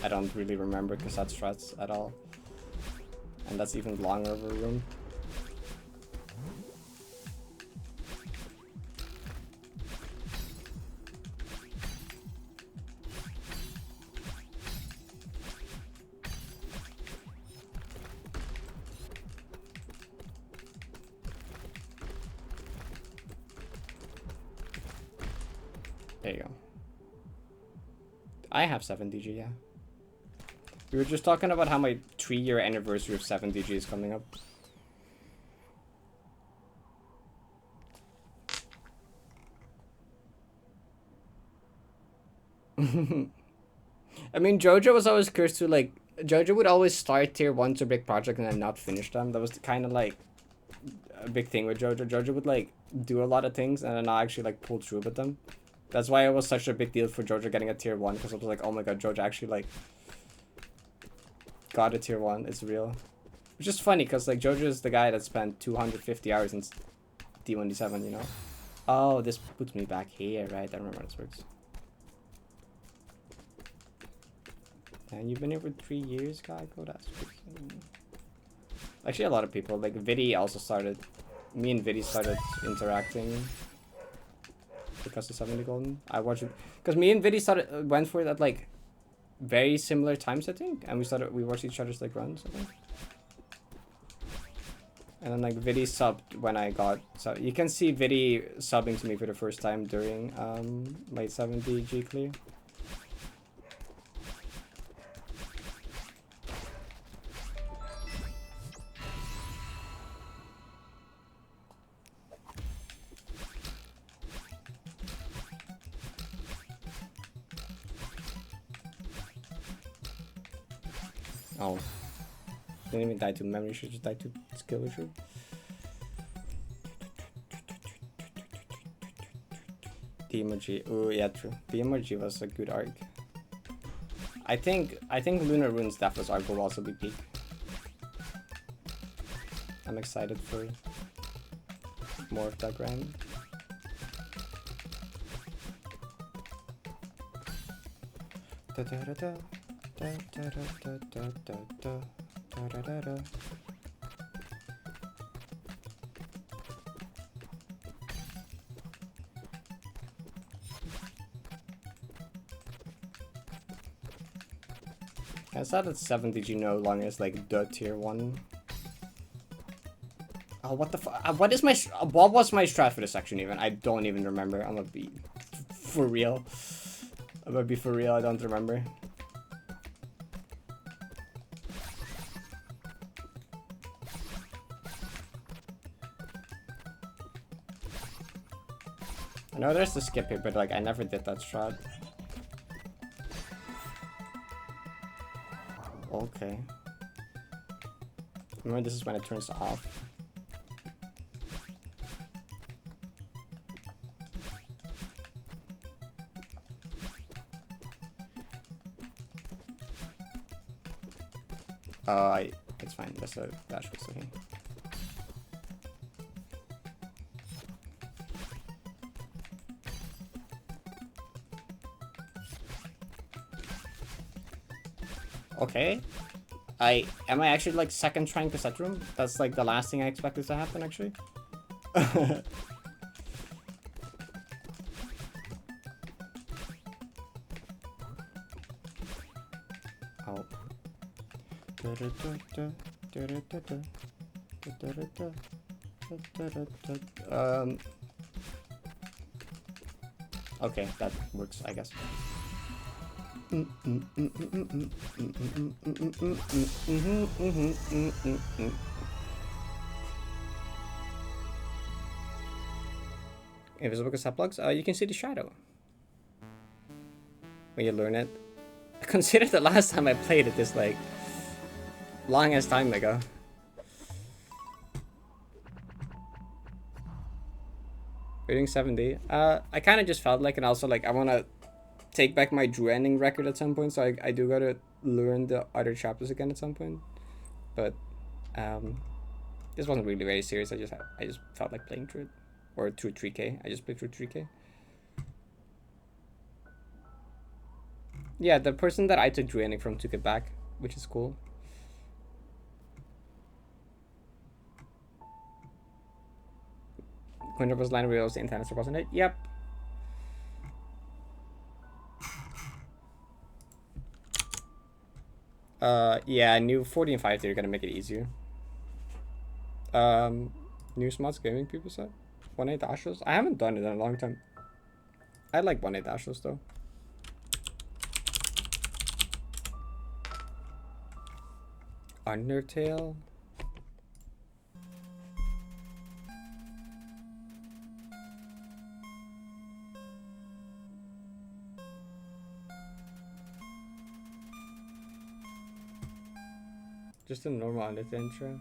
I don't really remember cassette strats at all. And that's even longer of a room. There you go. I have 7 DG, yeah. We were just talking about how my 3-year anniversary of 7 DG is coming up. I mean, Jojo was always cursed to, like, Jojo would always start tier 1 to big project and then not finish them. That was kind of like a big thing with Jojo. Jojo would like do a lot of things and then not actually like pull through with them. That's why it was such a big deal for Jojo getting a tier 1, because it was like, oh my god, Jojo actually like got a tier 1. It's real. Which is funny because like Jojo is the guy that spent 250 hours in D1D7, you know. Oh, this puts me back here, right? I remember how this works. And you've been here for 3 years, Geico? That's freaking... Actually, a lot of people. Like, Viddy also started... Me and Viddy started interacting because of 70 Golden. I watched it... Because me and Viddy went for it at, like, very similar times, I think. And we watched each other's, like, runs, I think. And then like Vidi subbed when I got, so you can see Vidi subbing to me for the first time during late 70 G clear. Oh. Didn't even die to memory, should just die to skill issue. The emoji. Oh yeah, true. The emoji was a good arc. I think Lunar Rune's Deathless arc will also be peak. I'm excited for more of that grind. Da da da da da da da da da da. Da, da, da. I saw that 70G no longer is like the tier 1. Oh, what the fuck? What is my what was my strat for this section even? I don't even remember. I'm gonna be for real. I'm gonna be for real, I don't remember. I know there's the skip here, but like I never did that strat. Okay. Remember, this is when it turns off. It's fine. That's a dash was here. Okay. Am I actually like second trying cassette room? That's like the last thing I expected to happen actually. Oh. Okay, that works, I guess. Invisible cassette plugs? You can see the shadow when you learn it. Consider the last time I played it this like long as time ago. Reading 70. I kind of just felt like, and also like I want to take back my Drew ending record at some point, so I do gotta learn the other chapters again at some point. But this wasn't really very serious. I just felt like playing through it, or through 3K. I just played through 3K. Yeah, the person that I took Drew ending from took it back, which is cool. Quinter was line reels the antennas, wasn't it? Yep. Yeah, new 40 and 5 are gonna make it easier. New Smuts Gaming, people said. 1-8 dashes? I haven't done it in a long time. I like 1-8 dashes though. Undertale? Just a normal Undertale intro.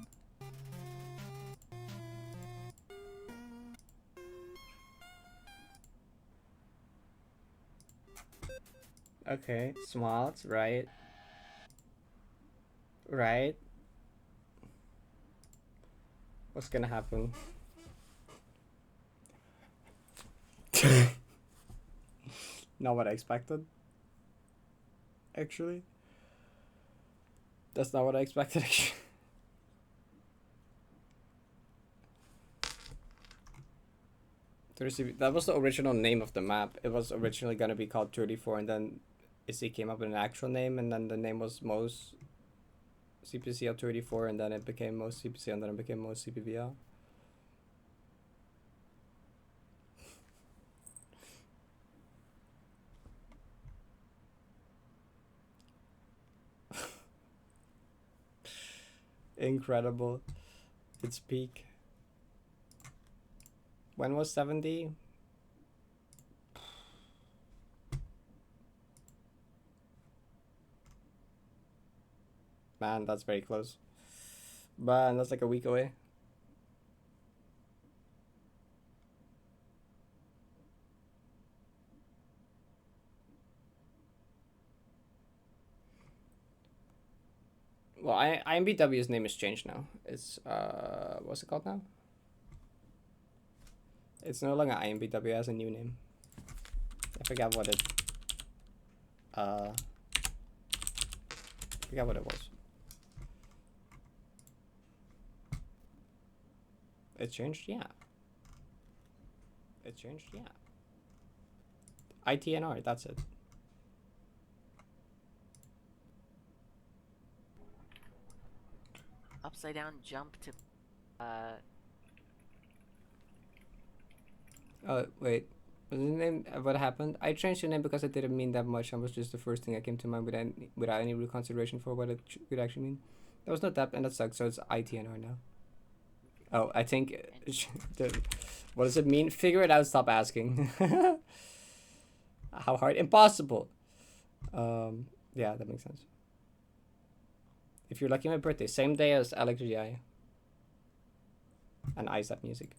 Okay, Smuts, right? Right? What's gonna happen? Not what I expected. Actually. That's not what I expected, actually. That was the original name of the map. It was originally gonna be called 34, and then Izzy came up with an actual name, and then the name was Mo's CPCL 34, and then it became most CPC, and then it became most CPVL. Incredible. Its peak. When was 70? Man, that's very close. Man, that's like a week away. Well, IMBW's name is changed now. It's what's it called now? It's no longer IMBW, it has a new name. I forgot what it forgot what it was. It changed, yeah. It changed, yeah. ITNR, that's it. Upside down jump to Oh, wait. Was the name what happened? I changed the name because it didn't mean that much and was just the first thing that came to mind without any real consideration for what it could actually mean. That was not that, and that sucks, so it's ITNR now. Oh, I think... what does it mean? Figure it out, stop asking. How hard? Impossible! Yeah, that makes sense. If you're lucky, my birthday. Same day as Alex GI. And ISAP Music.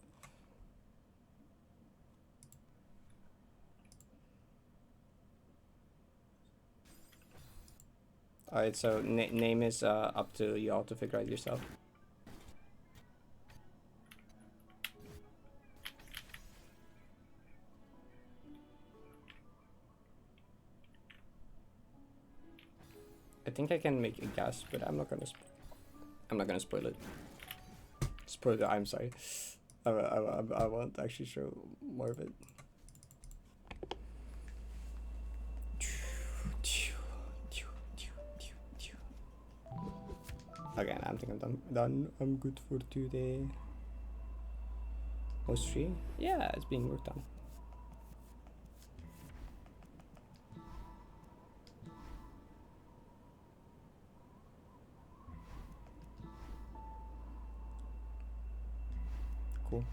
Alright, so name is up to you all to figure out yourself. I think I can make a guess, but I'm not gonna spoil it. Spoil it. I'm sorry. I won't actually show more of it. Okay, I think I'm done. I'm good for today. Host 3? Yeah, it's being worked on. Cool.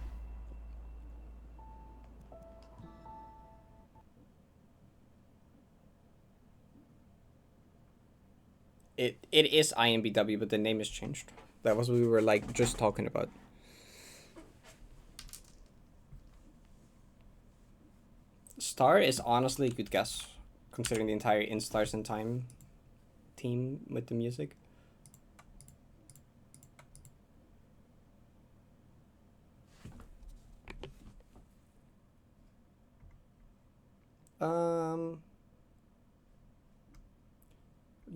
It is IMBW, but the name is changed. That was what we were like just talking about. Star is honestly a good guess, considering the entire In Stars and Time team with the music.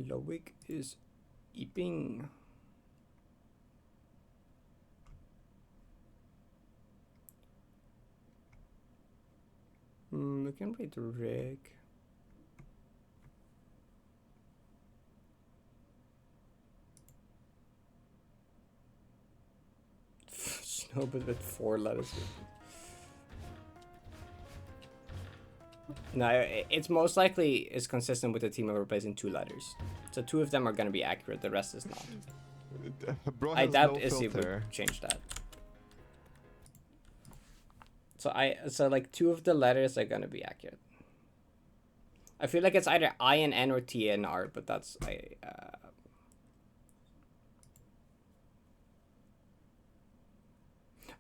Lowick is eeping. We can wait the rig. Snowbird with 4 letters. No, it's most likely is consistent with the team of replacing 2 letters. So 2 of them are gonna be accurate, the rest is not. Bro I has doubt no Izzy would filter. change that. So like 2 of the letters are gonna be accurate. I feel like it's either I and N or T and R, but that's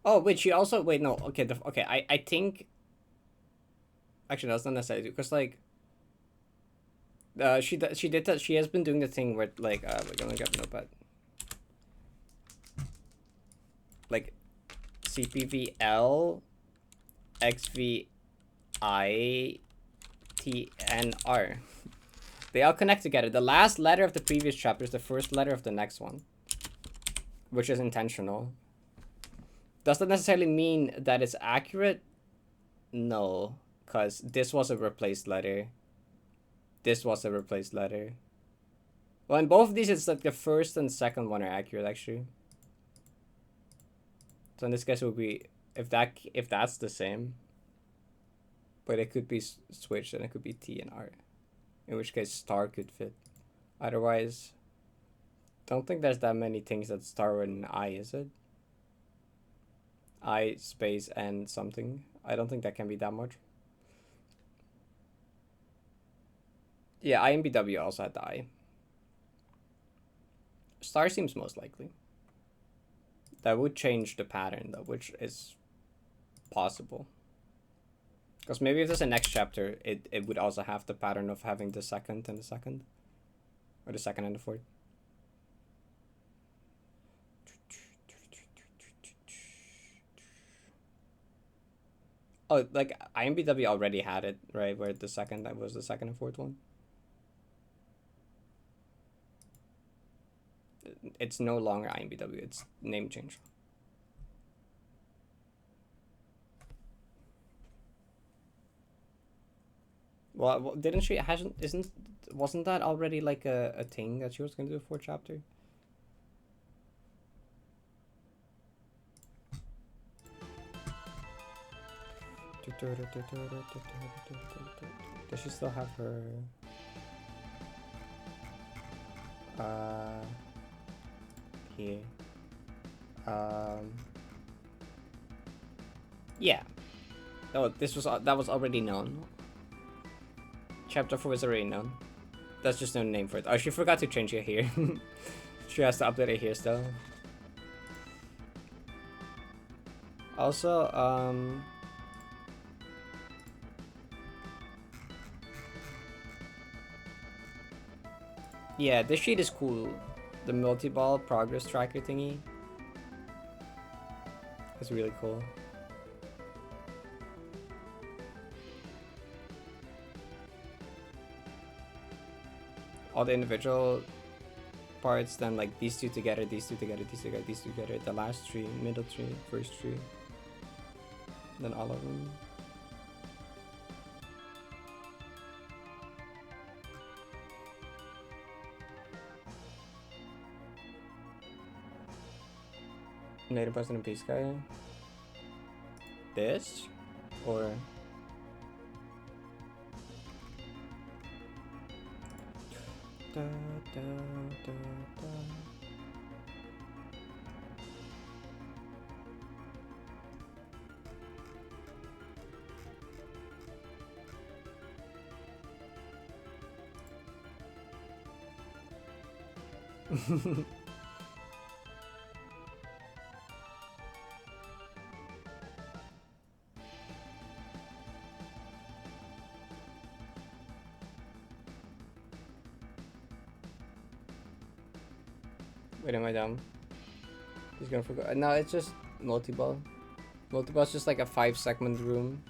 Oh wait, she also no, okay, I think actually that's not necessarily because like she did that. She has been doing the thing where like we're gonna get a notepad. Like CPVL XVI TNR. They all connect together. The last letter of the previous chapter is the first letter of the next one, which is intentional. Does that necessarily mean that it's accurate? No, because this was a replaced letter. This was a replaced letter. Well, in both of these, it's like the first and second one are accurate, actually. So in this case, it would be if that's the same. But it could be switched, and it could be T and R. In which case, star could fit. Otherwise, don't think there's that many things that start with an I, is it? I space and something. I don't think that can be that much. Yeah, IMBW also had the I. Star seems most likely. That would change the pattern though, which is possible. Because maybe if there's a next chapter, it would also have the pattern of having the second and the second. Or the second and the fourth. Oh, like IMBW already had it, right? Where the second, that was the second and fourth one. It's no longer IMBW, it's name change. Well, didn't she, wasn't that already like a thing that she was gonna do for chapter? Does she still have her here? Yeah. Oh, that was already known. Chapter 4 is already known. That's just no name for it. Oh, she forgot to change it here. She has to update it here still. Also, yeah, this sheet is cool. The multi-ball progress tracker thingy. It's really cool. All the individual parts, then like these two together, these two together, these together, these two together, the last tree, middle tree, first tree, then all of them. Native President Peace guy. This? Or da, da, da, da. Wait, am I dumb? He's gonna forget. No, it's just multi-ball. Multi-ball is just like a 5-segment room.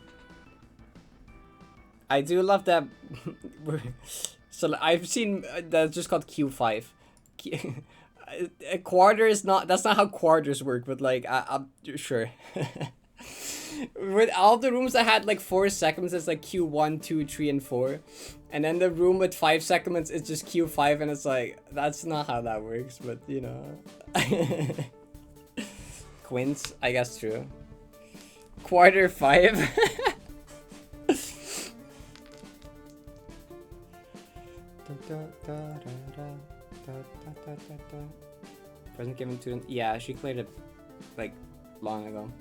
I do love that. So I've seen that's just called Q5. A quarter is not. That's not how quarters work. But like, I'm sure. With all the rooms that had like 4 segments, it's like Q1, 2, 3, and 4. And then the room with 5 segments is just Q5, and it's like, that's not how that works, but you know. Quints, I guess true. Quarter 5. Present given to them. Yeah, she cleared it like long ago.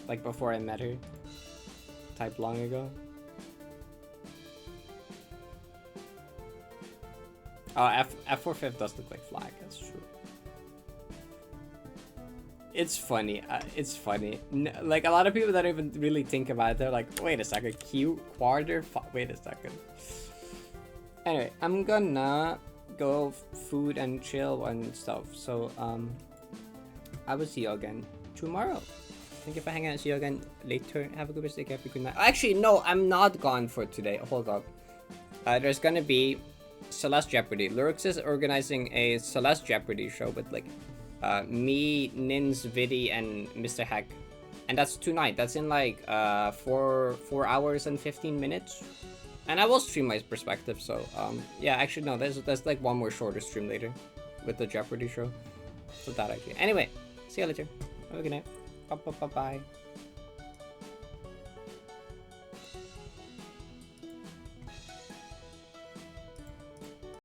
Like before I met her. Typed long ago. Oh, F45 does look like flag, that's true. It's funny, it's funny. Like a lot of people that don't even really think about it, they're like, wait a second, Q, quarter, wait a second. Anyway, I'm gonna go food and chill and stuff. So, I will see you again tomorrow. Thank you for hanging out. See you again later. Have a good day. Have a good night. Actually, no, I'm not gone for today. Hold up. There's gonna be Celeste Jeopardy. Lurix is organizing a Celeste Jeopardy show with like me, Nins, Vidi, and Mr. Heck. And that's tonight. That's in like 4 hours and 15 minutes. And I will stream my perspective, so yeah, actually no, there's like one more shorter stream later with the Jeopardy show. So that idea. Anyway, see you later. Have a good night. Bye.